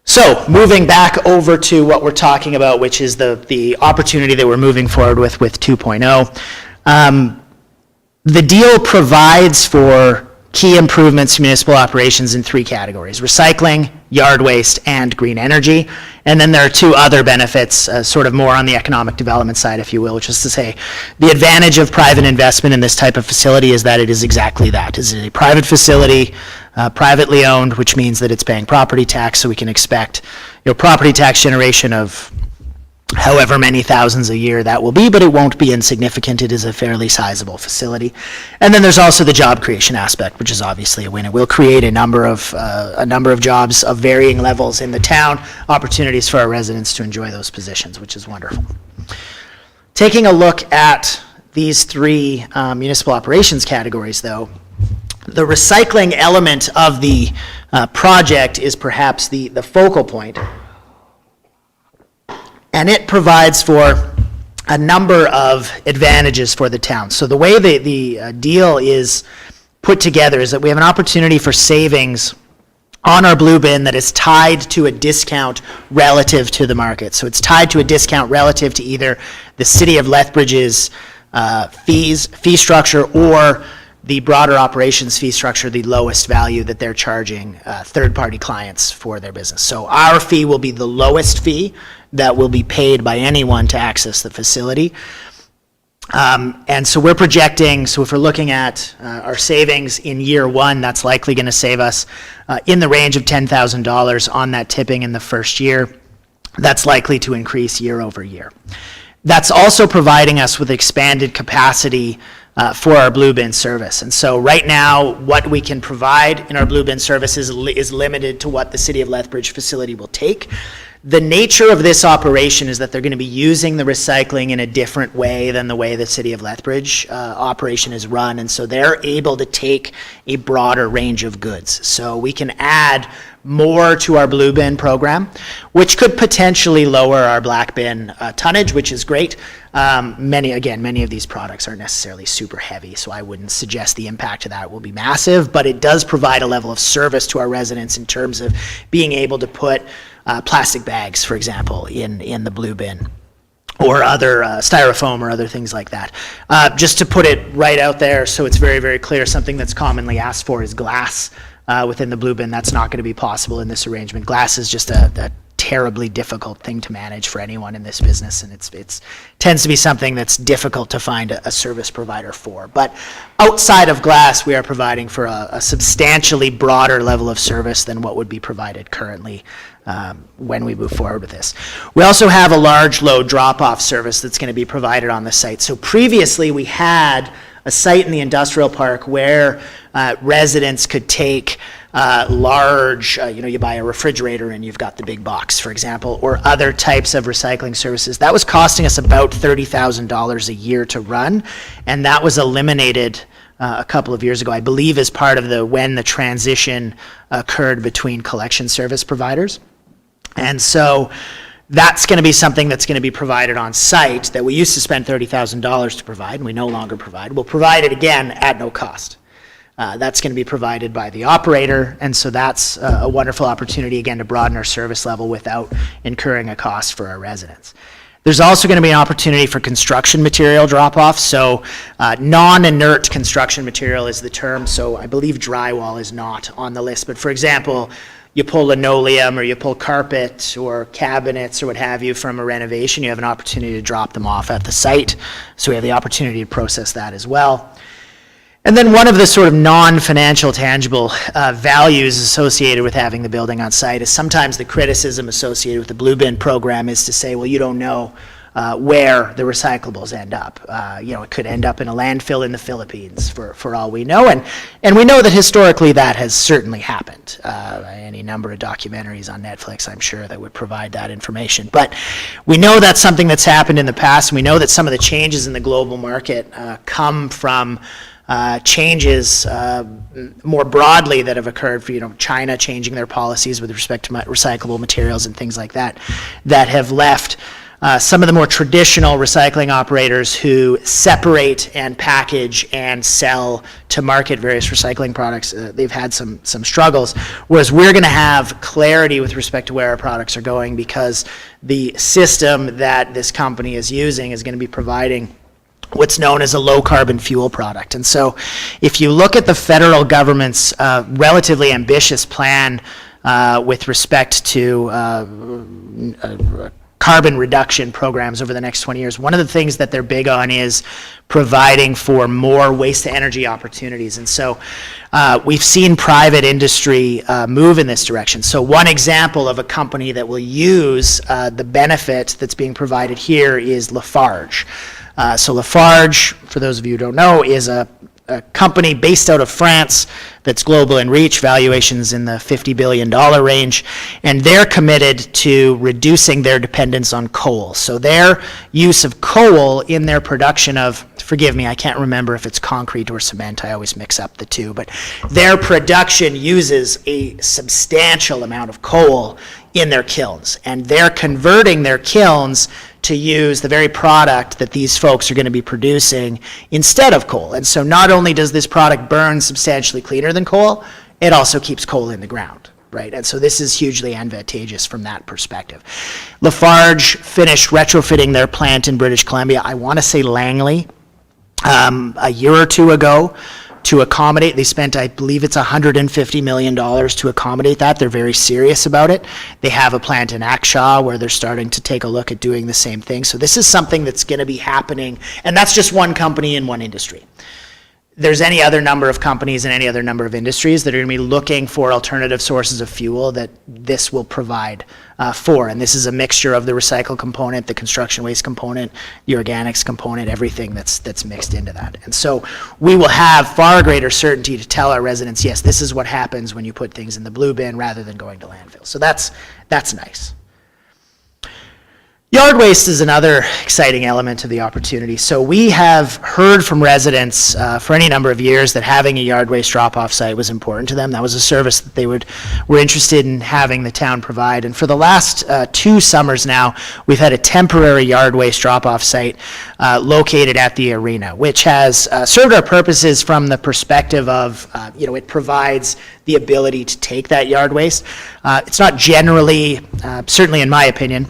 So moving back over to what we're talking about, which is the opportunity that we're moving forward with 2.0. The deal provides for key improvements to municipal operations in 3 categories: recycling, yard waste, and green energy. And then there are 2 other benefits, sort of more on the economic development side, if you will, which is to say the advantage of private investment in this type of facility is that it is exactly that. It is a private facility, privately owned, which means that it's paying property tax, so we can expect property tax generation of however many thousands a year that will be, but it won't be insignificant. It is a fairly sizable facility. And then there's also the job creation aspect, which is obviously a win. It will create a number of jobs of varying levels in the town, opportunities for our residents to enjoy those positions, which is wonderful. Taking a look at these 3 municipal operations categories, though, the recycling element of the project is perhaps the focal point. And it provides for a number of advantages for the town. So the way the deal is put together is that we have an opportunity for savings on our blue bin that is tied to a discount relative to the market. So it's tied to a discount relative to either the City of Lethbridge's fee structure or the broader operations fee structure, the lowest value that they're charging third-party clients for their business. So our fee will be the lowest fee that will be paid by anyone to access the facility. And so we're projecting, so if we're looking at our savings in year 1, that's likely going to save us in the range of $10,000 on that tipping in the first year. That's likely to increase year over year. That's also providing us with expanded capacity for our blue bin service. And so right now, what we can provide in our blue bin service is limited to what the City of Lethbridge facility will take. The nature of this operation is that they're going to be using the recycling in a different way than the way the City of Lethbridge operation is run, and so they're able to take a broader range of goods. So we can add more to our blue bin program, which could potentially lower our black bin tonnage, which is great. Many of these products aren't necessarily super heavy, so I wouldn't suggest the impact of that will be massive, but it does provide a level of service to our residents in terms of being able to put plastic bags, for example, in the blue bin, or other styrofoam or other things like that. Just to put it right out there so it's very, very clear, something that's commonly asked for is glass within the blue bin. That's not going to be possible in this arrangement. Glass is just a terribly difficult thing to manage for anyone in this business, and it's tends to be something that's difficult to find a service provider for. But outside of glass, we are providing for a substantially broader level of service than what would be provided currently when we move forward with this. We also have a large load drop-off service that's going to be provided on the site. So previously, we had a site in the industrial park where residents could take large, you buy a refrigerator and you've got the big box, for example, or other types of recycling services. That was costing us about $30,000 a year to run, and that was eliminated a couple of years ago, I believe, as part of when the transition occurred between collection service providers. And so that's going to be something that's going to be provided on site that we used to spend $30,000 to provide, and we no longer provide. We'll provide it again at no cost. That's going to be provided by the operator, and so that's a wonderful opportunity, again, to broaden our service level without incurring a cost for our residents. There's also going to be an opportunity for construction material drop-off. So non-inert construction material is the term, so I believe drywall is not on the list. But for example, you pull linoleum or you pull carpet or cabinets or what have you from a renovation, you have an opportunity to drop them off at the site. So we have the opportunity to process that as well. And then one of the sort of non-financial tangible values associated with having the building on site is sometimes the criticism associated with the Blue Bin program is to say, well, you don't know where the recyclables end up. It could end up in a landfill in the Philippines for all we know. And we know that historically that has certainly happened. Any number of documentaries on Netflix, I'm sure, that would provide that information. But we know that's something that's happened in the past, and we know that some of the changes in the global market come from changes more broadly that have occurred for, China changing their policies with respect to recyclable materials and things like that, that have left some of the more traditional recycling operators who separate and package and sell to market various recycling products, they've had some struggles, whereas we're going to have clarity with respect to where our products are going because the system that this company is using is going to be providing what's known as a low-carbon fuel product. And so if you look at the federal government's relatively ambitious plan with respect to carbon reduction programs over the next 20 years, one of the things that they're big on is providing for more waste-to-energy opportunities. And so we've seen private industry move in this direction. So one example of a company that will use the benefit that's being provided here is Lafarge. So Lafarge, for those of you who don't know, is a company based out of France that's global in reach, valuations in the $50 billion range, and they're committed to reducing their dependence on coal. So their use of coal in their production of, forgive me, I can't remember if it's concrete or cement, I always mix up the two, but their production uses a substantial amount of coal in their kilns, and they're converting their kilns to use the very product that these folks are going to be producing instead of coal. And so not only does this product burn substantially cleaner than coal, it also keeps coal in the ground, right? And so this is hugely advantageous from that perspective. Lafarge finished retrofitting their plant in British Columbia, I want to say Langley, a year or two ago, to accommodate. They spent, I believe it's $150 million to accommodate that. They're very serious about it. They have a plant in Akshaw where they're starting to take a look at doing the same thing. So this is something that's going to be happening, and that's just one company in one industry. There's any other number of companies in any other number of industries that are going to be looking for alternative sources of fuel that this will provide for. And this is a mixture of the recycle component, the construction waste component, the organics component, everything that's mixed into that. And so we will have far greater certainty to tell our residents, yes, this is what happens when you put things in the blue bin rather than going to landfill. So that's nice. Yard waste is another exciting element of the opportunity. So we have heard from residents for any number of years that having a yard waste drop-off site was important to them. That was a service that they were interested in having the town provide. And for the last 2 summers now, we've had a temporary yard waste drop-off site located at the arena, which has served our purposes from the perspective of, it provides the ability to take that yard waste. It's not generally, certainly in my opinion,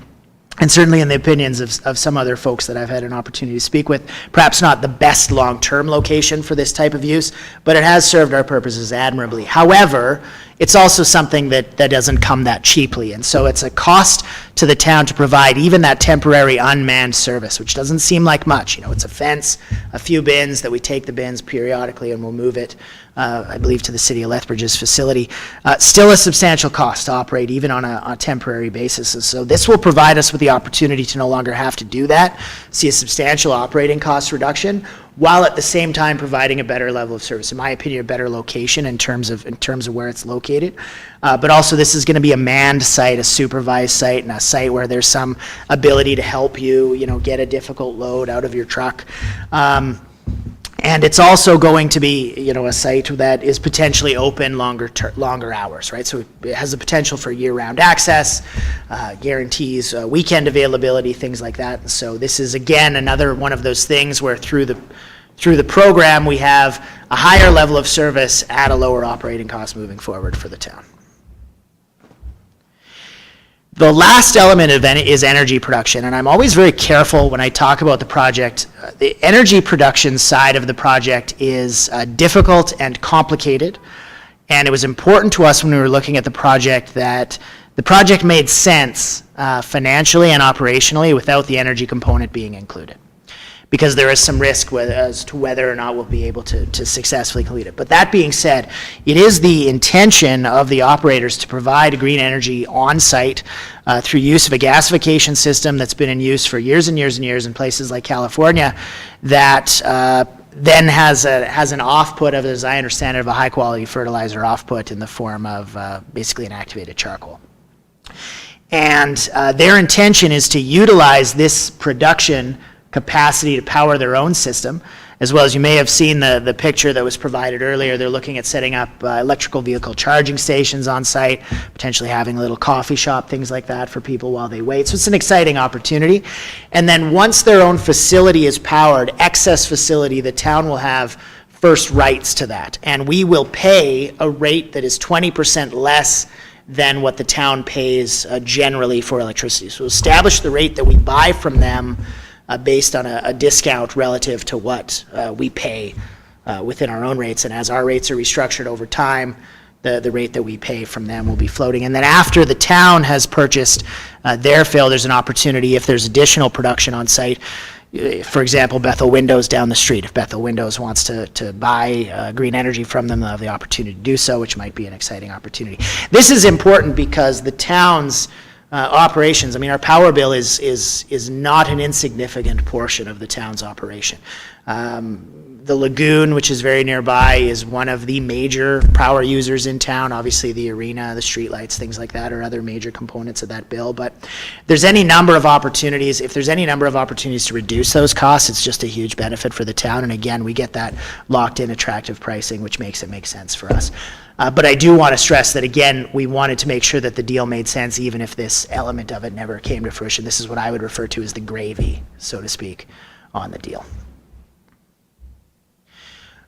and certainly in the opinions of some other folks that I've had an opportunity to speak with, perhaps not the best long-term location for this type of use, but it has served our purposes admirably. However, it's also something that doesn't come that cheaply, and so it's a cost to the town to provide even that temporary unmanned service, which doesn't seem like much. It's a fence, a few bins that we take the bins periodically and we'll move it, I believe, to the City of Lethbridge's facility. Still a substantial cost to operate even on a temporary basis. And so this will provide us with the opportunity to no longer have to do that, see a substantial operating cost reduction, while at the same time providing a better level of service. In my opinion, a better location in terms of where it's located. But also this is going to be a manned site, a supervised site, and a site where there's some ability to help you, get a difficult load out of your truck. And it's also going to be, a site that is potentially open longer hours, right? So it has the potential for year-round access, guarantees weekend availability, things like that. And so this is, again, another one of those things where through the program we have a higher level of service at a lower operating cost moving forward for the town. The last element of is energy production, and I'm always very careful when I talk about the project. The energy production side of the project is difficult and complicated, and it was important to us when we were looking at the project that the project made sense financially and operationally without the energy component being included, because there is some risk as to whether or not we'll be able to successfully complete it. But that being said, it is the intention of the operators to provide green energy on-site through use of a gasification system that's been in use for years and years and years in places like California that then has an off-put of, as I understand it, of a high-quality fertilizer off-put in the form of basically an activated charcoal. And their intention is to utilize this production capacity to power their own system, as well as you may have seen the picture that was provided earlier. They're looking at setting up electrical vehicle charging stations on site, potentially having a little coffee shop, things like that for people while they wait. So it's an exciting opportunity. And then once their own facility is powered, excess facility, the town will have first rights to that. And we will pay a rate that is 20% less than what the town pays generally for electricity. So establish the rate that we buy from them based on a discount relative to what we pay within our own rates. And as our rates are restructured over time, the rate that we pay from them will be floating. And then after the town has purchased their fill, there's an opportunity, if there's additional production on site, for example, Bethel Windows down the street. If Bethel Windows wants to buy green energy from them, they'll have the opportunity to do so, which might be an exciting opportunity. This is important because the town's operations, our power bill is not an insignificant portion of the town's operation. The lagoon, which is very nearby, is one of the major power users in town. Obviously, the arena, the streetlights, things like that are other major components of that bill. But there's any number of opportunities. If there's any number of opportunities to reduce those costs, it's just a huge benefit for the town. And again, we get that locked-in attractive pricing, which makes it make sense for us. But I do want to stress that, again, we wanted to make sure that the deal made sense, even if this element of it never came to fruition. This is what I would refer to as the gravy, so to speak, on the deal.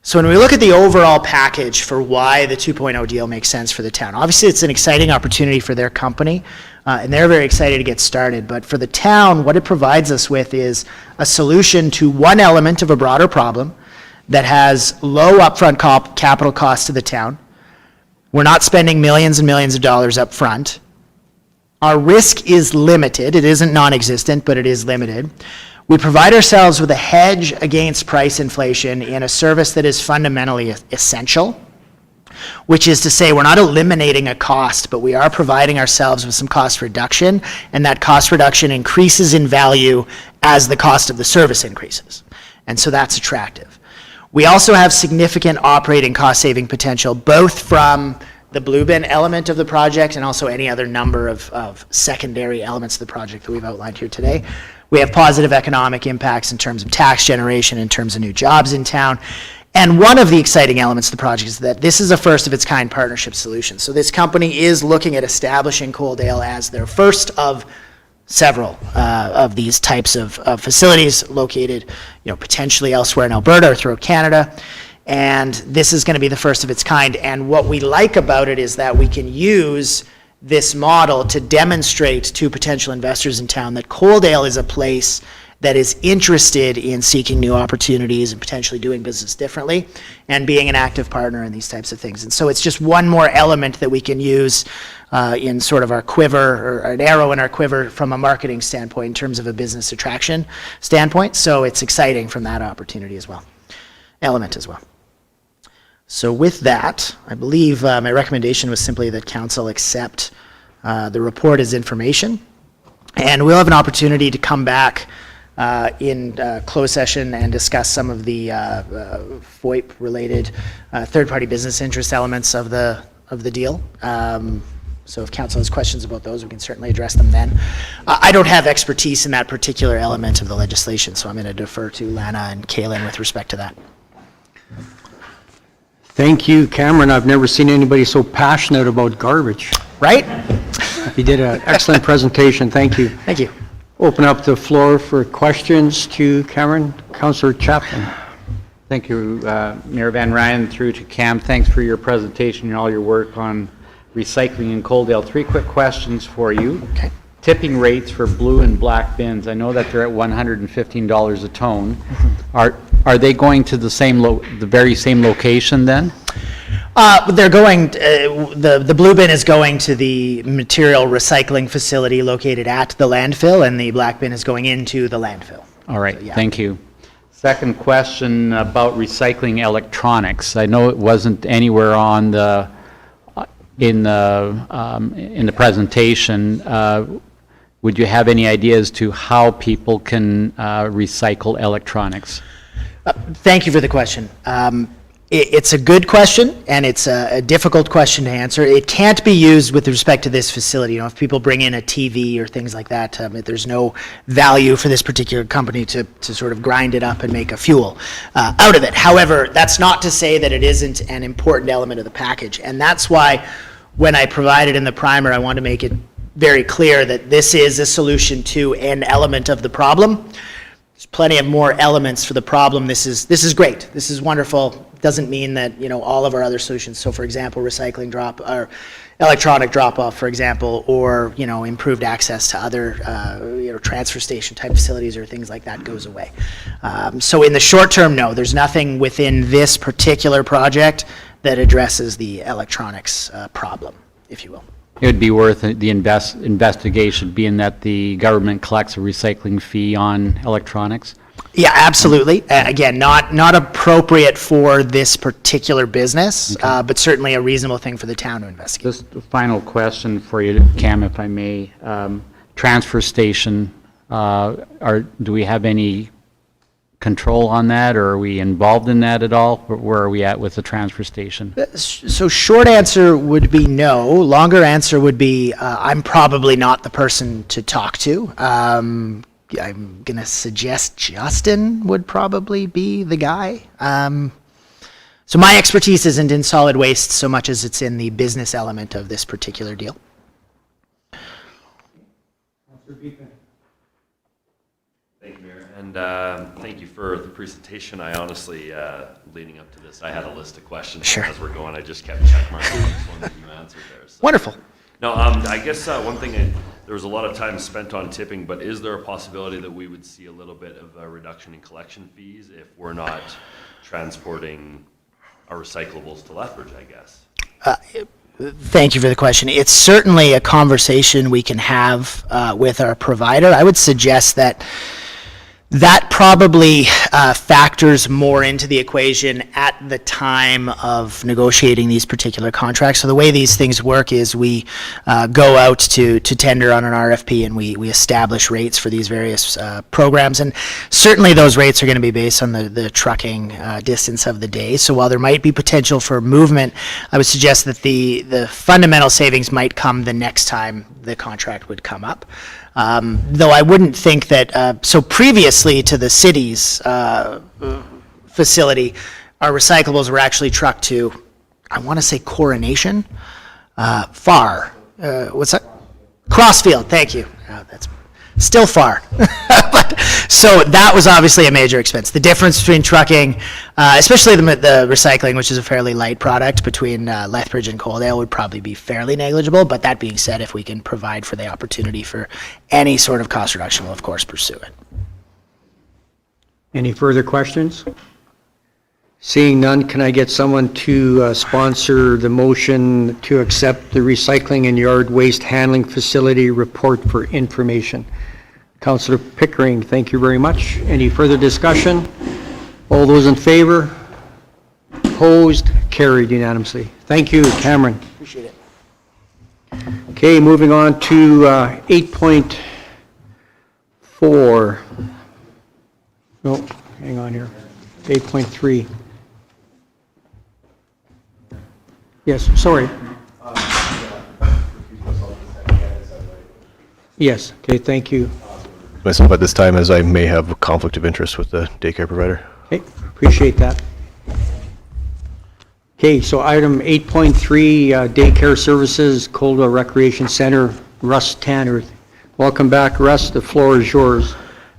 So when we look at the overall package for why the 2.0 deal makes sense for the town, obviously it's an exciting opportunity for their company, and they're very excited to get started. But for the town, what it provides us with is a solution to one element of a broader problem that has low upfront capital costs to the town. We're not spending millions and millions of dollars up front. Our risk is limited. It isn't non-existent, but it is limited. We provide ourselves with a hedge against price inflation in a service that is fundamentally essential, which is to say we're not eliminating a cost, but we are providing ourselves with some cost reduction, and that cost reduction increases in value as the cost of the service increases. And so that's attractive. We also have significant operating cost saving potential, both from the blue bin element of the project and also any other number of secondary elements of the project that we've outlined here today. We have positive economic impacts in terms of tax generation, in terms of new jobs in town. And one of the exciting elements of the project is that this is a first of its kind partnership solution. So this company is looking at establishing Coaldale as their first of several of these types of facilities located, potentially elsewhere in Alberta or throughout Canada. And this is going to be the first of its kind. And what we like about it is that we can use this model to demonstrate to potential investors in town that Coaldale is a place that is interested in seeking new opportunities and potentially doing business differently and being an active partner in these types of things. And so it's just one more element that we can use in sort of our quiver, or an arrow in our quiver from a marketing standpoint in terms of a business attraction standpoint. So it's exciting from that opportunity as well, element as well. So with that, I believe my recommendation was simply that council accept the report as information. And we'll have an opportunity to come back in closed session and discuss some of the FOIP-related third-party business interest elements of the deal. So if council has questions about those, we can certainly address them then. I don't have expertise in that particular element of the legislation, so I'm going to defer to Lana and Kaylin with respect to that. Thank you, Cameron. I've never seen anybody so passionate about garbage. Right? You did an excellent presentation. Thank you. Thank you. Open up the floor for questions to Cameron. Councillor Chapman. Thank you, Mayor Van Ryan, through to Cam. Thanks for your presentation and all your work on recycling in Coaldale. 3 quick questions for you. Okay. Tipping rates for blue and black bins. I know that they're at $115 a ton. Are they going to the very same location then? They're going, the blue bin is going to the material recycling facility located at the landfill, and the black bin is going into the landfill. All right, So, yeah. thank you. Second question about recycling electronics. I know it wasn't anywhere on the, in the presentation. Would you have any ideas to how people can recycle electronics? Thank you for the question. It's a good question, and it's a difficult question to answer. It can't be used with respect to this facility. If people bring in a TV or things like that, there's no value for this particular company to sort of grind it up and make a fuel out of it. However, that's not to say that it isn't an important element of the package, and that's why when I provided in the primer, I want to make it very clear that this is a solution to an element of the problem. There's plenty of more elements for the problem. This is great. This is wonderful. Doesn't mean that all of our other solutions. So, for example, recycling drop or electronic drop-off, for example, or improved access to other transfer station type facilities or things like that goes away. So, in the short term, no, there's nothing within this particular project that addresses the electronics problem, if you will. It would be worth the investigation, being that the government collects a recycling fee on electronics. Yeah, absolutely. Again, not appropriate for this particular business, but certainly a reasonable thing for the town to investigate. Just a final question for you, Cam, if I may. Transfer station, do we have any control on that, or are we involved in that at all? Where are we at with the transfer station? So short answer would be no. Longer answer would be I'm probably not the person to talk to. I'm going to suggest Justin would probably be the guy. So my expertise isn't in solid waste so much as it's in the business element of this particular deal. Thank you, Mayor, and thank you for the presentation. I honestly, leading up to this, I had a list of questions. Sure. As we're going, I just kept checkmarking each one that you answered there. So. Wonderful. No, I guess one thing, there was a lot of time spent on tipping, but is there a possibility that we would see a little bit of a reduction in collection fees if we're not transporting our recyclables to Lethbridge, I guess? Thank you for the question. It's certainly a conversation we can have with our provider. I would suggest that That probably factors more into the equation at the time of negotiating these particular contracts. So the way these things work is we go out to tender on an RFP, and we establish rates for these various programs. And certainly those rates are going to be based on the trucking distance of the day. So while there might be potential for movement, I would suggest that the fundamental savings might come the next time the contract would come up. Though I wouldn't think that, so previously to the city's facility, our recyclables were actually trucked to, I want to say Coronation, far. What's that? Crossfield, thank you. That's still far. So that was obviously a major expense. The difference between trucking, especially the recycling, which is a fairly light product, between Lethbridge and Coaldale would probably be fairly negligible. But that being said, if we can provide for the opportunity for any sort of cost reduction, we'll of course pursue it. Any further questions? Seeing none, can I get someone to sponsor the motion to accept the recycling and yard waste handling facility report for information? Councillor Pickering, thank you very much. Any further discussion? All those in favor? Opposed? Carried unanimously. Thank you, Cameron. Appreciate it. Okay, moving on to 8.4. No, hang on here. 8.3. Yes, sorry. Yes, okay, thank you. Myself at this time, as I may have a conflict of interest with the daycare provider. Okay, appreciate that. Okay, so item 8.3, daycare services, Coaldale Recreation Center, Russ Tanner. Welcome back, Russ, the floor is yours.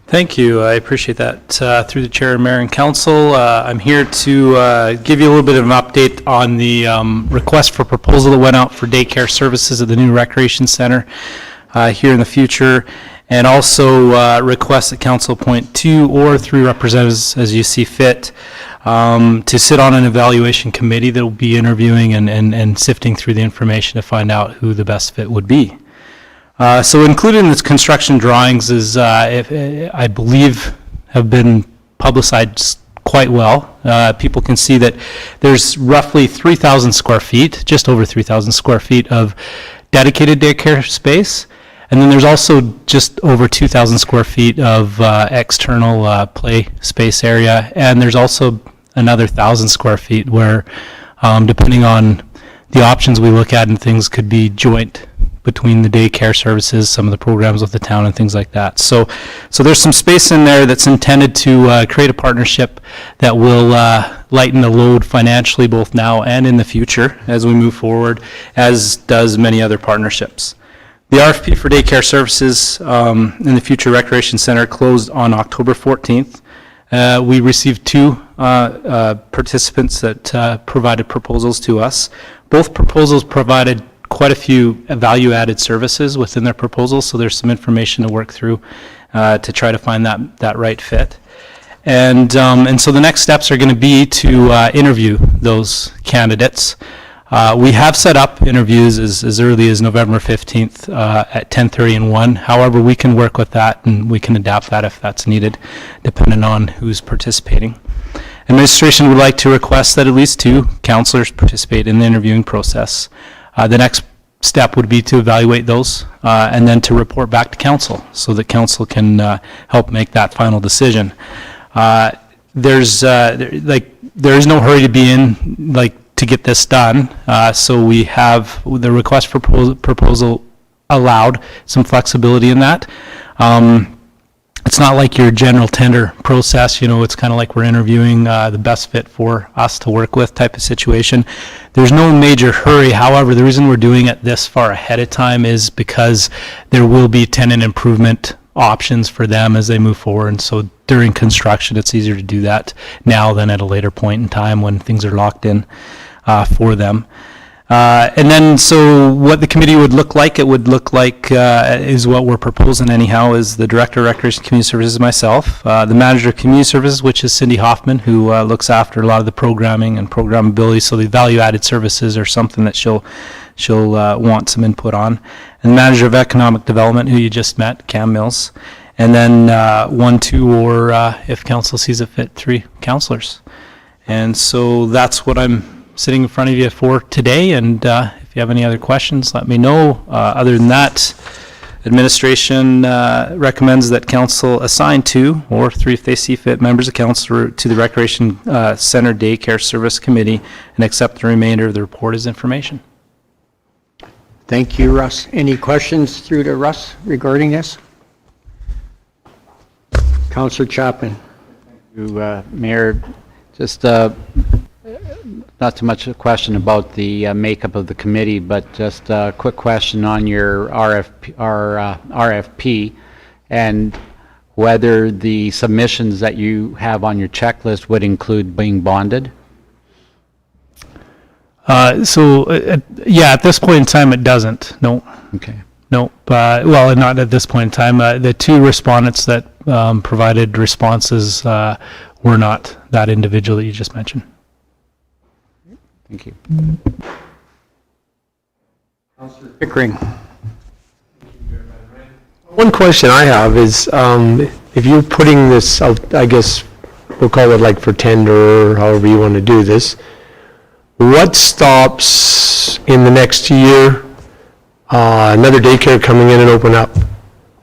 Thank you. I appreciate that. Through the Chair, Mayor, and Council, I'm here to give you a little bit of an update on the request for proposal that went out for daycare services at the new Recreation Center here in the future, and also request that Council appoint 2 or 3 representatives as you see fit to sit on an evaluation committee that will be interviewing and sifting through the information to find out who the best fit would be. So included in this construction drawings is, I believe, have been publicized quite well. People can see that there's roughly 3,000 square feet, just over 3,000 square feet of dedicated daycare space. And then there's also just over 2,000 square feet of external play space area. And there's also another 1,000 square feet where, depending on the options we look at, and things could be joint between the daycare services, some of the programs with the town and things like that. So there's some space in there that's intended to create a partnership that will lighten the load financially both now and in the future as we move forward, as does many other partnerships. The RFP for daycare services in the future Recreation Center closed on October 14th. We received 2 participants that provided proposals to us. Both proposals provided quite a few value-added services within their proposals, so there's some information to work through to try to find that right fit. And so the next steps are going to be to interview those candidates. We have set up interviews as early as November 15th at 10:30 and 1. However, we can work with that and we can adapt that if that's needed, depending on who's participating. Administration would like to request that at least 2 councillors participate in the interviewing process. The next step would be to evaluate those and then to report back to council so that council can help make that final decision. There is no hurry to be in, to get this done. So we have the request for proposal allowed some flexibility in that. It's not like your general tender process, it's kind of like we're interviewing the best fit for us to work with type of situation. There's no major hurry. However, the reason we're doing it this far ahead of time is because there will be tenant improvement options for them as they move forward. And so during construction, it's easier to do that now than at a later point in time when things are locked in for them. And then, so what the committee would look like, is what we're proposing anyhow, is the Director of Recreation and Community Services, myself, the Manager of Community Services, which is Cindy Hoffman, who looks after a lot of the programming and programmability, so the value-added services are something that she'll want some input on. And the Manager of Economic Development, who you just met, Cam Mills. and then 1, 2, or if council sees it fit, 3 councilors. And so that's what I'm sitting in front of you for today, and if you have any other questions, let me know. Other than that, administration recommends that council assign 2 or 3 if they see fit members of council to the Recreation Center Daycare Service Committee and accept the remainder of the report as information. Thank you, Russ. Any questions through to Russ regarding this? Councillor Chapman. Mayor, just not too much a question about the makeup of the committee, but just a quick question on your RFP and whether the submissions that you have on your checklist would include being bonded? Yeah, at this point in time, it doesn't. No. Okay. No. Well, not at this point in time. The 2 respondents that provided responses were not that individual that you just mentioned. Thank you. Councillor Pickering. One question I have is, if you're putting this out, I guess we'll call it like for tender, or however you want to do this, what stops in the next year another daycare coming in and open up?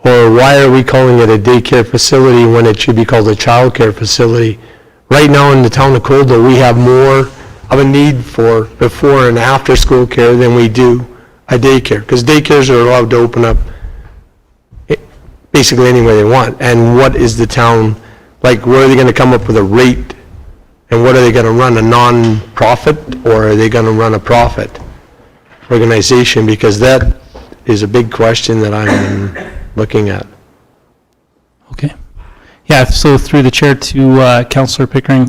Or why are we calling it a daycare facility when it should be called a childcare facility? Right now in the town of Coaldale, we have more of a need for before and after school care than we do a daycare, because daycares are allowed to open up basically any way they want. And what is the town, like, where are they going to come up with a rate? And what are they going to run, a non-profit, or are they going to run a profit organization? Because that is a big question that I'm looking at. Okay. Yeah, so through the chair to Councillor Pickering,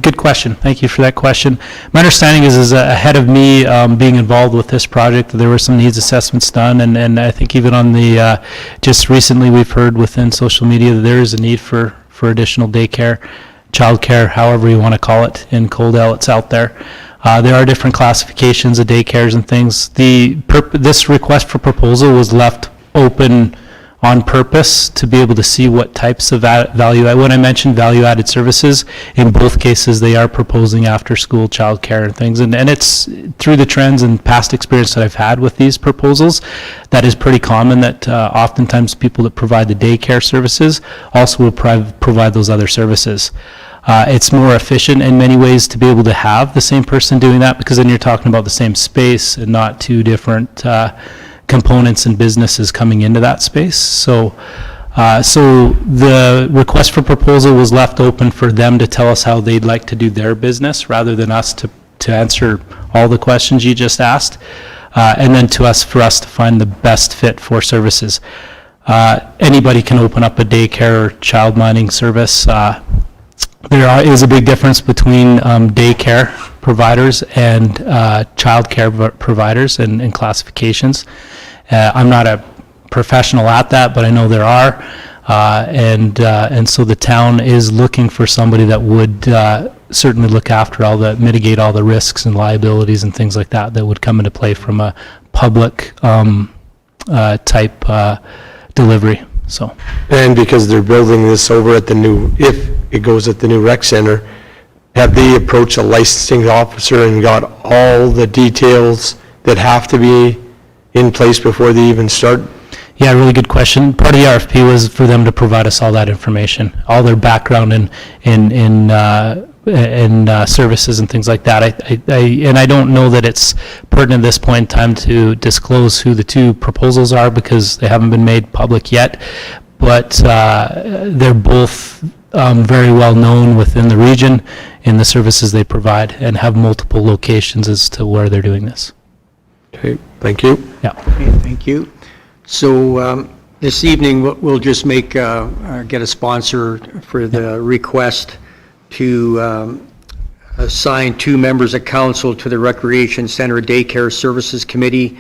good question. Thank you for that question. My understanding is ahead of me being involved with this project, there were some needs assessments done, and I think even on the, just recently we've heard within social media that there is a need for additional daycare, childcare, however you want to call it, in Coaldale. It's out there. There are different classifications of daycares and things. This request for proposal was left open on purpose to be able to see what types of value, when I mentioned value-added services, in both cases they are proposing after-school childcare and things, and it's through the trends and past experience that I've had with these proposals, that is pretty common that oftentimes people that provide the daycare services also will provide those other services. It's more efficient in many ways to be able to have the same person doing that, because then you're talking about the same space and not 2 different components and businesses coming into that space. So the request for proposal was left open for them to tell us how they'd like to do their business, rather than us to answer all the questions you just asked, and then for us to find the best fit for services. Anybody can open up a daycare or child minding service. There is a big difference between daycare providers and child care providers and classifications. I'm not a professional at that, but I know there are. And so the town is looking for somebody that would certainly look after mitigate all the risks and liabilities and things like that would come into play from a public type delivery. So. And because they're building this over at if it goes at the new rec center, have they approached a licensing officer and got all the details that have to be in place before they even start? Yeah, really good question. Part of the RFP was for them to provide us all that information, all their background in services and things like that. And I don't know that it's pertinent at this point in time to disclose who the 2 proposals are, because they haven't been made public yet. But they're both very well known within the region in the services they provide, and have multiple locations as to where they're doing this. Okay, thank you. Yeah. Okay, thank you. So this evening, we'll just get a sponsor for the request to assign 2 members of council to the Recreation Center Daycare Services Committee,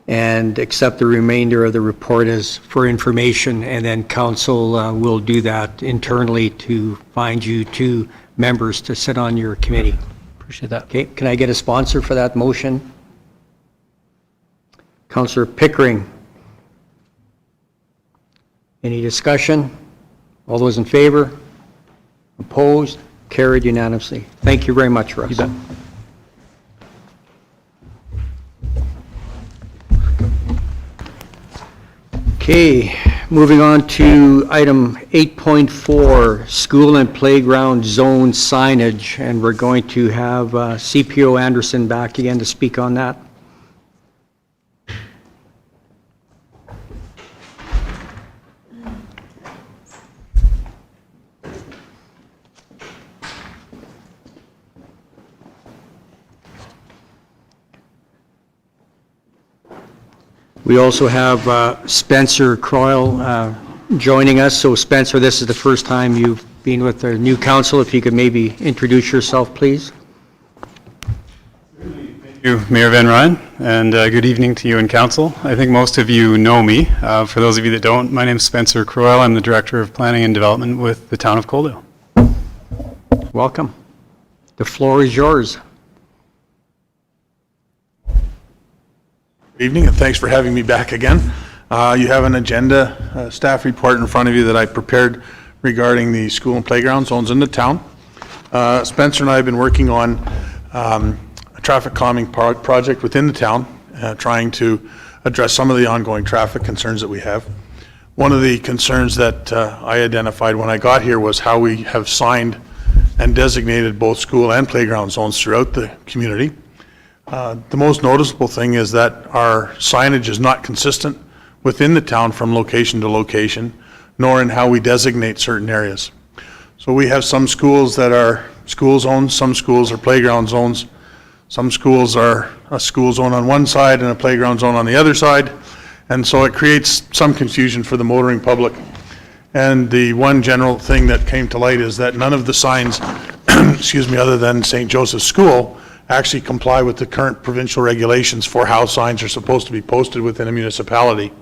and accept the remainder of the report as for information, and then council will do that internally to find you 2 members to sit on your committee. Appreciate that. Okay, can I get a sponsor for that motion? Councillor Pickering. Any discussion? All those in favor? Opposed? Carried unanimously. Thank you very much, Russ. You bet. Okay, moving on to item 8.4, school and playground zone signage, and we're going to have CPO Anderson back again to speak on that. We also have Spencer Croyle joining us. So Spencer, this is the first time you've been with the new council. If you could maybe introduce yourself, please. Thank you, Mayor Van Ryn, and good evening to you and council. I think most of you know me. For those of you that don't, my name is Spencer Croyle. I'm the Director of Planning and Development with the Town of Coaldale. Welcome. The floor is yours. Good evening, and thanks for having me back again. You have an agenda, staff report in front of you that I prepared regarding the school and playground zones in the town. Spencer and I have been working on a traffic calming project within the town, trying to address some of the ongoing traffic concerns that we have. One of the concerns that I identified when I got here was how we have signed and designated both school and playground zones throughout the community. The most noticeable thing is that our signage is not consistent within the town from location to location, nor in how we designate certain areas. So we have some schools that are school zones, some schools are playground zones, some schools are a school zone on one side and a playground zone on the other side, and so it creates some confusion for the motoring public. And the one general thing that came to light is that none of the signs, excuse me, other than St. Joseph's School, actually comply with the current provincial regulations for how signs are supposed to be posted within a municipality.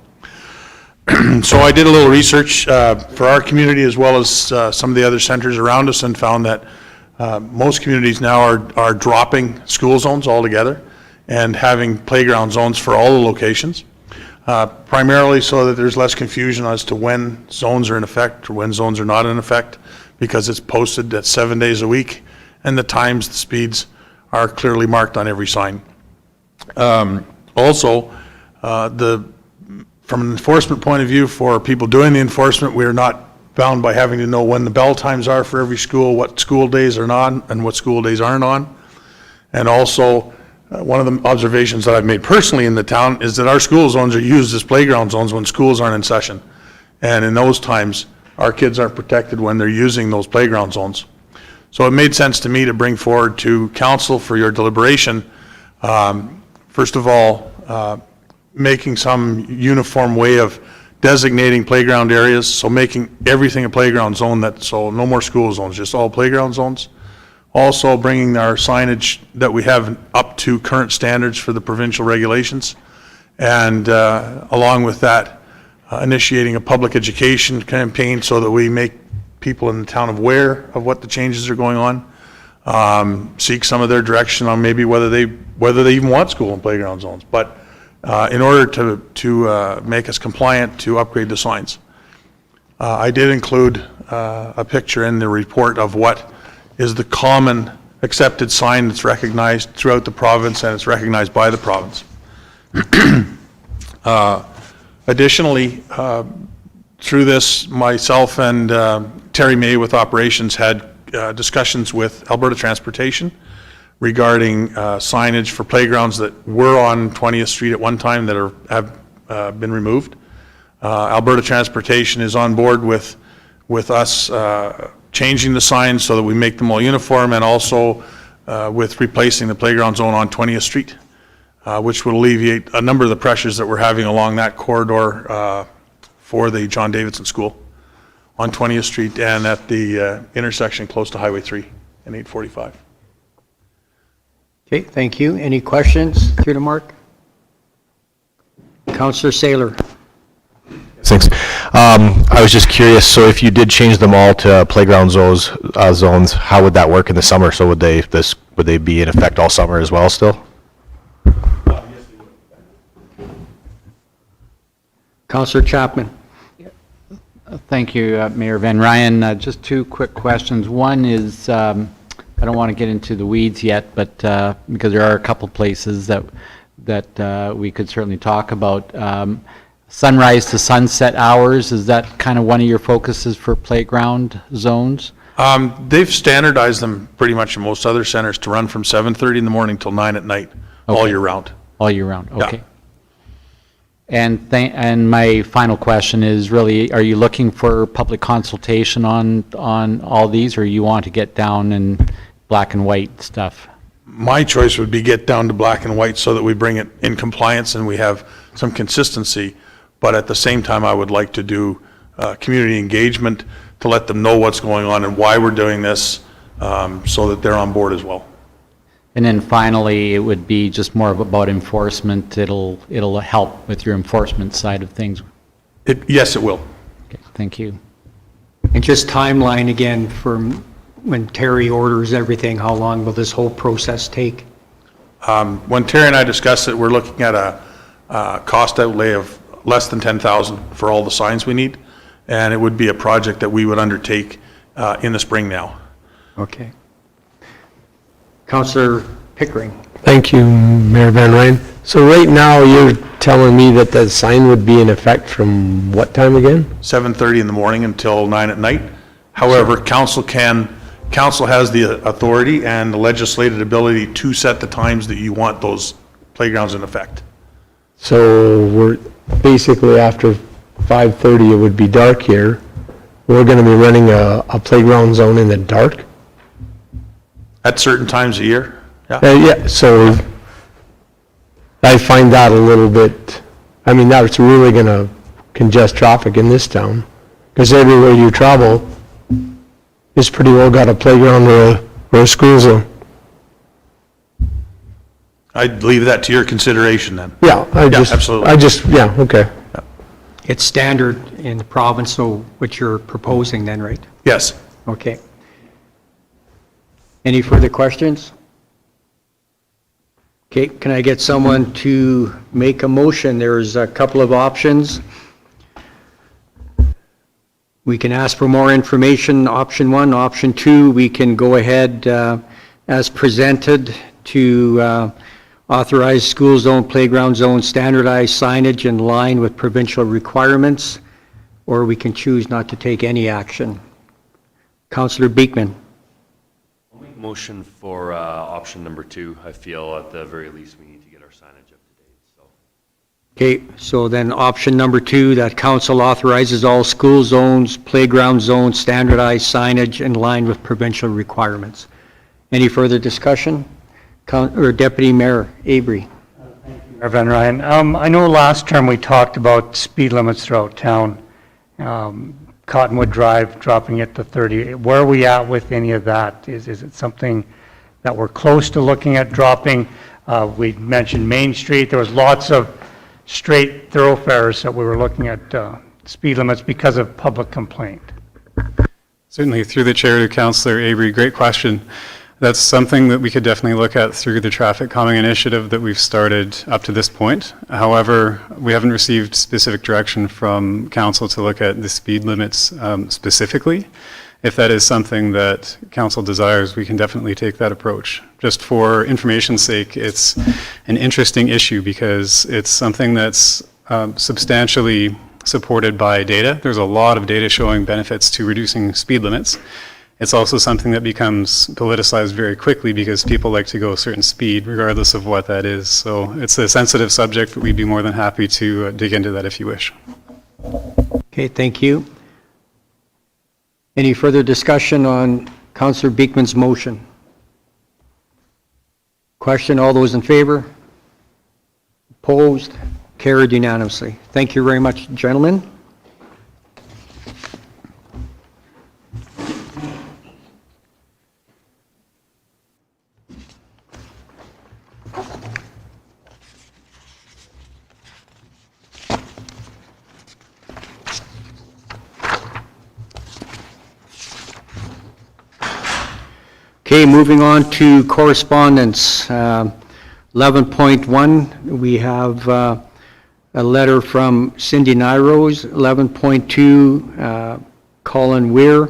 So I did a little research for our community as well as some of the other centers around us, and found that most communities now are dropping school zones altogether and having playground zones for all the locations, primarily so that there's less confusion as to when zones are in effect or when zones are not in effect, because it's posted at 7 days a week, and the times, the speeds are clearly marked on every sign. Also, from an enforcement point of view, for people doing the enforcement, we are not bound by having to know when the bell times are for every school, what school days are on and what school days aren't on. And also, one of the observations that I've made personally in the town is that our school zones are used as playground zones when schools aren't in session. And in those times, our kids aren't protected when they're using those playground zones. So it made sense to me to bring forward to council for your deliberation, first of all, making some uniform way of designating playground areas, so making everything a playground zone, so no more school zones, just all playground zones. Also bringing our signage that we have up to current standards for the provincial regulations, and along with that, initiating a public education campaign so that we make people in the town aware of what the changes are going on, seek some of their direction on maybe whether they even want school and playground zones, but in order to make us compliant to upgrade the signs. I did include a picture in the report of what is the common accepted sign that's recognized throughout the province, and it's recognized by the province. Additionally, through this, myself and Terry May with Operations had discussions with Alberta Transportation regarding signage for playgrounds that were on 20th Street at one time that have been removed. Alberta Transportation is on board with us changing the signs so that we make them all uniform, and also with replacing the playground zone on 20th Street, which will alleviate a number of the pressures that we're having along that corridor for the John Davidson School on 20th Street and at the intersection close to Highway 3 and 845. Okay, thank you. Any questions through to Mark? Councillor Saylor. Thanks. I was just curious, so if you did change them all to playground zones, how would that work in the summer? So would they be in effect all summer as well still? Councillor Chapman. Thank you, Mayor Van Ryan. Just two quick questions. One is, I don't want to get into the weeds yet, but because there are a couple places that we could certainly talk about. Sunrise to sunset hours, is that kind of one of your focuses for playground zones? They've standardized them pretty much in most other centers to run from 7:30 in the morning till 9 at night, all year round. All year round, Yeah. okay. And my final question is really, are you looking for public consultation on all these, or you want to get down in black and white stuff? My choice would be get down to black and white so that we bring it in compliance and we have some consistency. But at the same time, I would like to do community engagement to let them know what's going on and why we're doing this, so that they're on board as well. And then finally, it would be just more about enforcement. It'll help with your enforcement side of things. Yes, it will. Okay, thank you. And just timeline again for when Terry orders everything, how long will this whole process take? When Terry and I discussed it, we're looking at a cost outlay of less than $10,000 for all the signs we need, and it would be a project that we would undertake in the spring now. Okay. Councillor Pickering. Thank you, Mayor Van Ryn. So right now, you're telling me that the sign would be in effect from what time again? 7:30 in the morning until 9 at night. However, council has the authority and the legislated ability to set the times that you want those playgrounds in effect. So we're basically after 5:30, it would be dark here. We're going to be running a playground zone in the dark? At certain times of year, yeah. Yeah, so I find that a little bit, I mean, that's really going to congest traffic in this town, because everywhere you travel, it's pretty well got a playground or a school zone. I'd leave that to your consideration then. Yeah, absolutely. Yeah, okay. It's standard in the province, so what you're proposing then, right? Yes. Okay. Any further questions? Okay, can I get someone to make a motion? There's a couple of options. We can ask for more information, option one. Option two, we can go ahead as presented to authorize school zone, playground zone, standardized signage in line with provincial requirements, or we can choose not to take any action. Councillor Beekman. Motion for option number 2. I feel at the very least we need to get our signage up to date, so. Okay, so then option number 2, that council authorizes all school zones, playground zones, standardized signage in line with provincial requirements. Any further discussion? Or Deputy Mayor Avery. Mayor Van Ryn, I know last term we talked about speed limits throughout town. Cottonwood Drive, dropping it to 30. Where are we at with any of that? Is it something that we're close to looking at dropping? We mentioned Main Street. There was lots of straight thoroughfares that we were looking at speed limits because of public complaint. Certainly, through the chair to Councillor Avery, great question. That's something that we could definitely look at through the traffic calming initiative that we've started up to this point. However, we haven't received specific direction from council to look at the speed limits specifically. If that is something that council desires, we can definitely take that approach. Just for information's sake, it's an interesting issue because it's something that's substantially supported by data. There's a lot of data showing benefits to reducing speed limits. It's also something that becomes politicized very quickly because people like to go a certain speed regardless of what that is. So it's a sensitive subject, but we'd be more than happy to dig into that if you wish. Okay, thank you. Any further discussion on Councillor Beekman's motion? Question, all those in favor? Opposed? Carried unanimously. Thank you very much, gentlemen. Okay, moving on to correspondence. 11.1, we have a letter from Cindy Nyrose, 11.2, Colin Weir.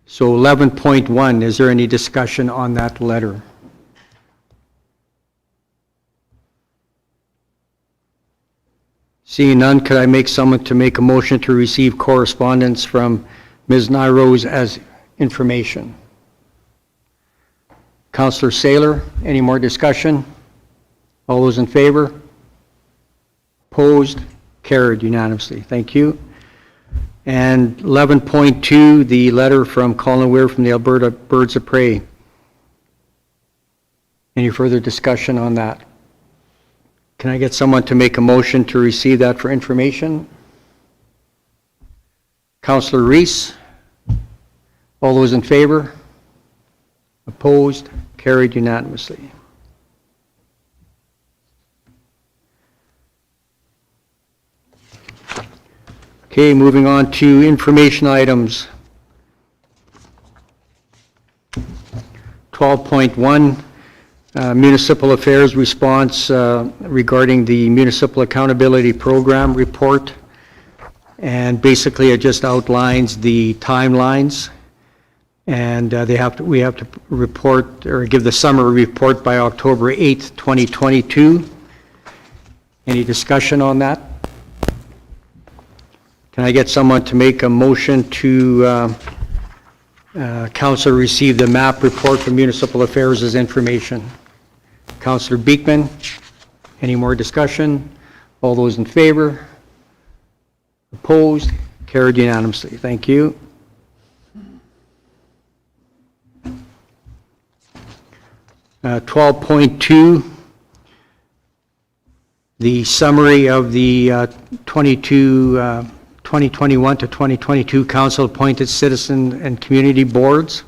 So 11.1, is there any discussion on that letter? Seeing none, could I make someone to make a motion to receive correspondence from Ms. Nyrose as information? Councillor Saylor, any more discussion? All those in favor? Opposed? Carried unanimously. Thank you. And 11.2, the letter from Colin Weir from the Alberta Birds of Prey. Any further discussion on that? Can I get someone to make a motion to receive that for information? Councillor Reese? All those in favor? Opposed? Carried unanimously. Okay, moving on to information items. 12.1, Municipal Affairs Response regarding the Municipal Accountability Program report. And basically, it just outlines the timelines. And we have to report or give the summary report by October 8th, 2022. Any discussion on that? Can I get someone to make a motion to council receive the MAP report from Municipal Affairs as information? Councillor Beekman, any more discussion? All those in favor? Opposed? Carried unanimously. Thank you. Uh, 12.2, the summary of the 2021 to 2022 council-appointed citizen and community boards.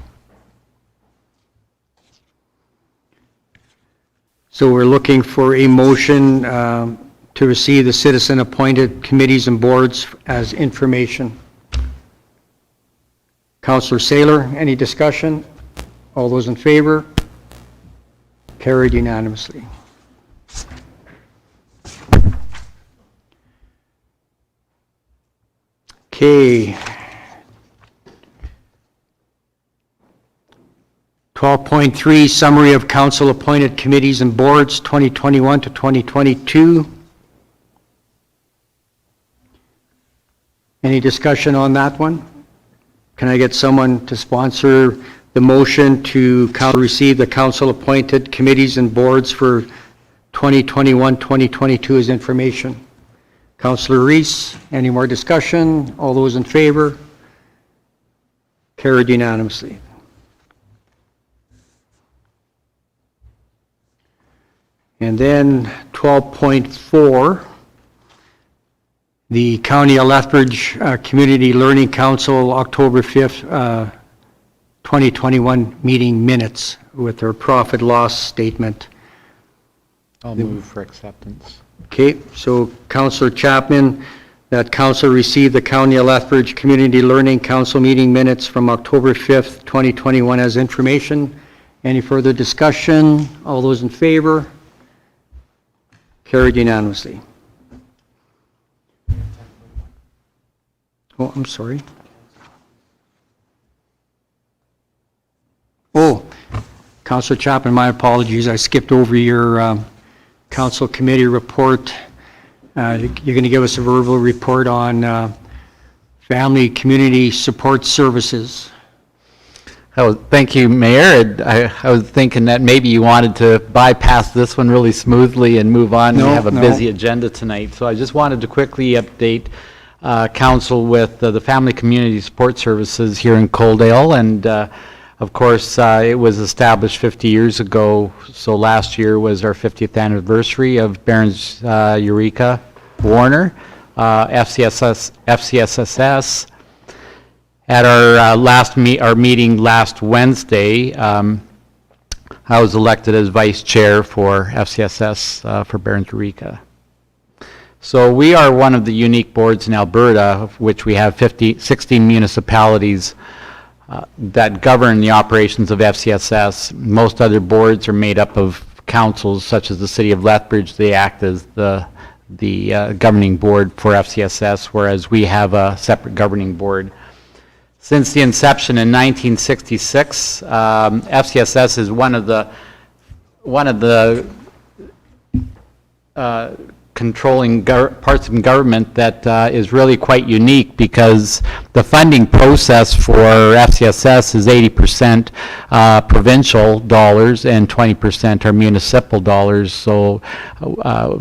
So we're looking for a motion to receive the citizen-appointed committees and boards as information. Councillor Saylor, any discussion? All those in favor? Carried unanimously. Okay. 12.3, summary of council-appointed committees and boards, 2021 to 2022. Any discussion on that one? Can I get someone to sponsor the motion to receive the council-appointed committees and boards for 2021-2022 as information? Councillor Reese, any more discussion? All those in favor? Carried unanimously. And then 12.4, the County of Lethbridge Community Learning Council, October 5th, 2021 meeting minutes with their profit loss statement. I'll move for acceptance. Okay, so Councillor Chapman, that council received the County of Lethbridge Community Learning Council meeting minutes from October 5th, 2021 as information. Any further discussion? All those in favor? Carried unanimously. Oh, I'm sorry. Oh, Councillor Chapman, my apologies. I skipped over your council committee report. You're going to give us a verbal report on family community support services. Thank you, Mayor. I was thinking that maybe you wanted to bypass this one really smoothly and move on. No, We have a no. busy agenda tonight, so I just wanted to quickly update council with the Family Community Support Services here in Coaldale. And of course, it was established 50 years ago, so last year was our 50th anniversary of Baron's Eureka Warner, FCSSS. At our our meeting last Wednesday, I was elected as vice chair for FCSS for Baron's Eureka. So we are one of the unique boards in Alberta, of which we have 16 municipalities that govern the operations of FCSS. Most other boards are made up of councils, such as the City of Lethbridge. They act as the governing board for FCSS, whereas we have a separate governing board. Since the inception in 1966, FCSS is one of the controlling parts of government that is really quite unique, because the funding process for FCSS is 80% provincial dollars and 20% are municipal dollars. So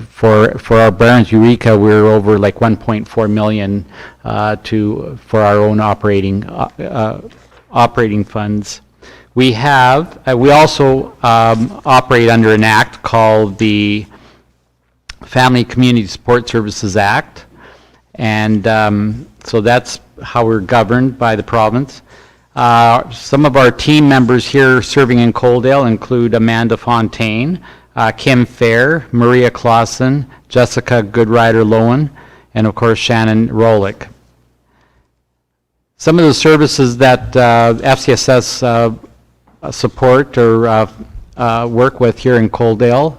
for our Barons Eureka, we're over like 1.4 million for our own operating funds. We also operate under an act called the Family Community Support Services Act, and so that's how we're governed by the province. Some of our team members here serving in Coaldale include Amanda Fontaine, Kim Fair, Maria Clausen, Jessica Goodrider-Lowen, and of course Shannon Rolick. Some of the services that FCSS support or work with here in Coaldale,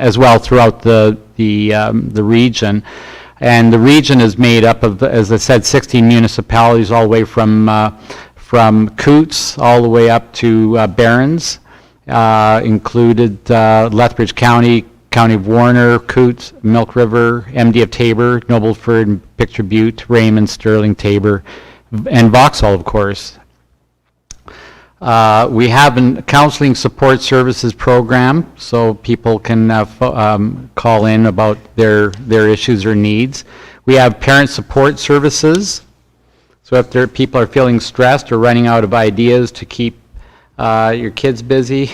as well throughout the region. And the region is made up of, as I said, 16 municipalities, all the way from Coots all the way up to Barons, included Lethbridge County, County of Warner, Coots, Milk River, MD of Tabor, Nobleford, Picture Butte, Raymond, Sterling, Tabor, and Vauxhall, of course. We have a counseling support services program, so people can call in about their issues or needs. We have parent support services, so if people are feeling stressed or running out of ideas to keep your kids busy,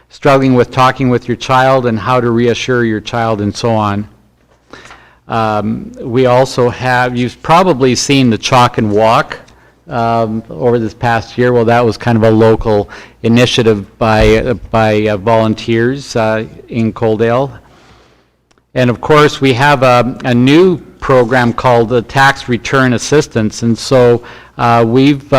struggling with talking with your child and how to reassure your child and so on. We also have, you've probably seen the Chalk and Walk over this past year. Well, that was kind of a local initiative by volunteers in Coaldale. And of course, we have a new program called the Tax Return Assistance. And so we've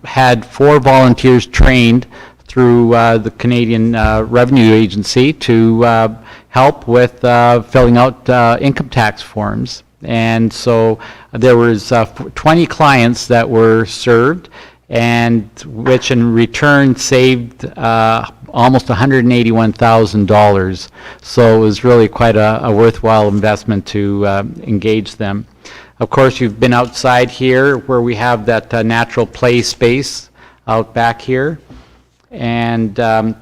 had 4 volunteers trained through the Canadian Revenue Agency to help with filling out income tax forms. And so there was 20 clients that were served, and which in return saved almost $181,000. So it was really quite a worthwhile investment to engage them. Of course, you've been outside here where we have that natural play space out back here. And the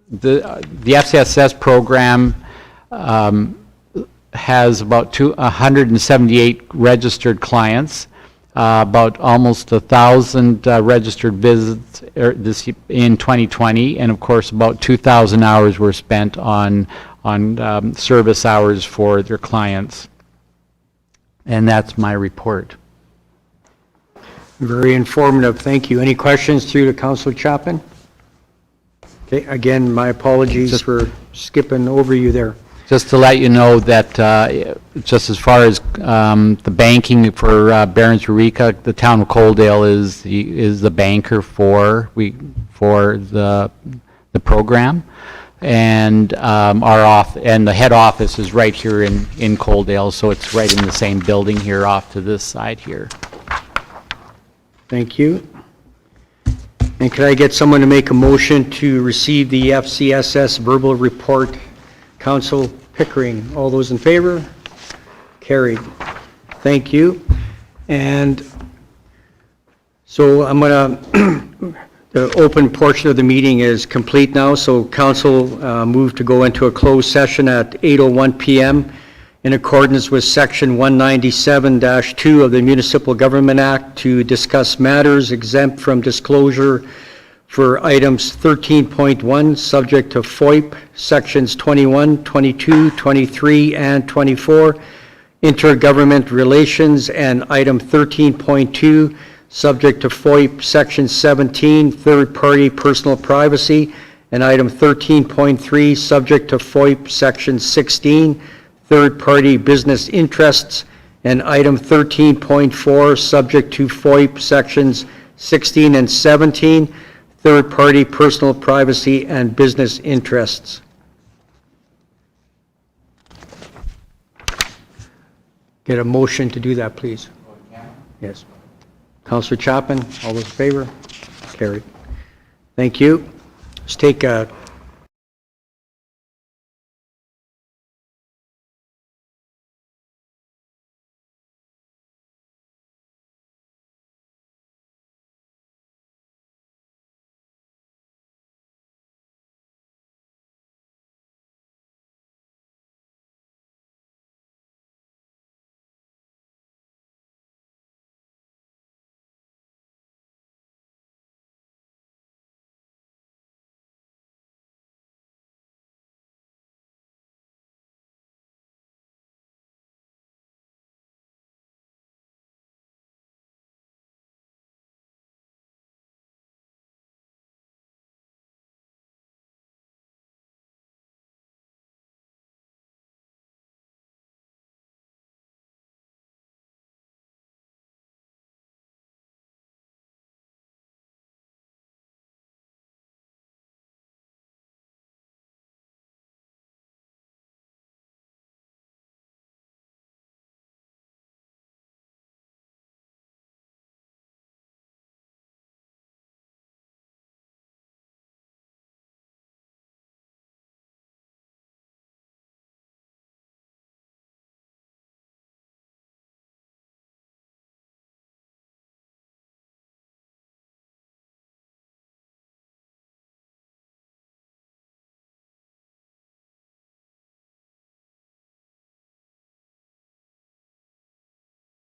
FCSS program has about 178 registered clients, about almost 1,000 registered visits in 2020, and of course about 2,000 hours were spent on service hours for their clients. And that's my report. Very informative, thank you. Any questions through to Councillor Chapman? Okay, again, my apologies for skipping over you there. Just to let you know that just as far as the banking for Barons Eureka, the town of Coaldale is the banker for the program, and the head office is right here in Coaldale, so it's right in the same building here off to this side here. Thank you. And could I get someone to make a motion to receive the FCSS verbal report? Council Pickering, all those in favor? Carried. Thank you. And so I'm going to, the open portion of the meeting is complete now, so council moved to go into a closed session at 8:01 p.m. in accordance with Section 197-2 of the Municipal Government Act to discuss matters exempt from disclosure for items 13.1, subject to FOIP, Sections 21, 22, 23, and 24, intergovernment relations, and item 13.2, subject to FOIP, Section 17, third-party personal privacy, and item 13.3, subject to FOIP, Section 16, third-party business interests, and item 13.4, subject to FOIP, Sections 16 and 17, third-party personal privacy and business interests. get a motion to do that, please? Yes. Counselor Chapman, all those in favor? Carried. Thank you. Let's take a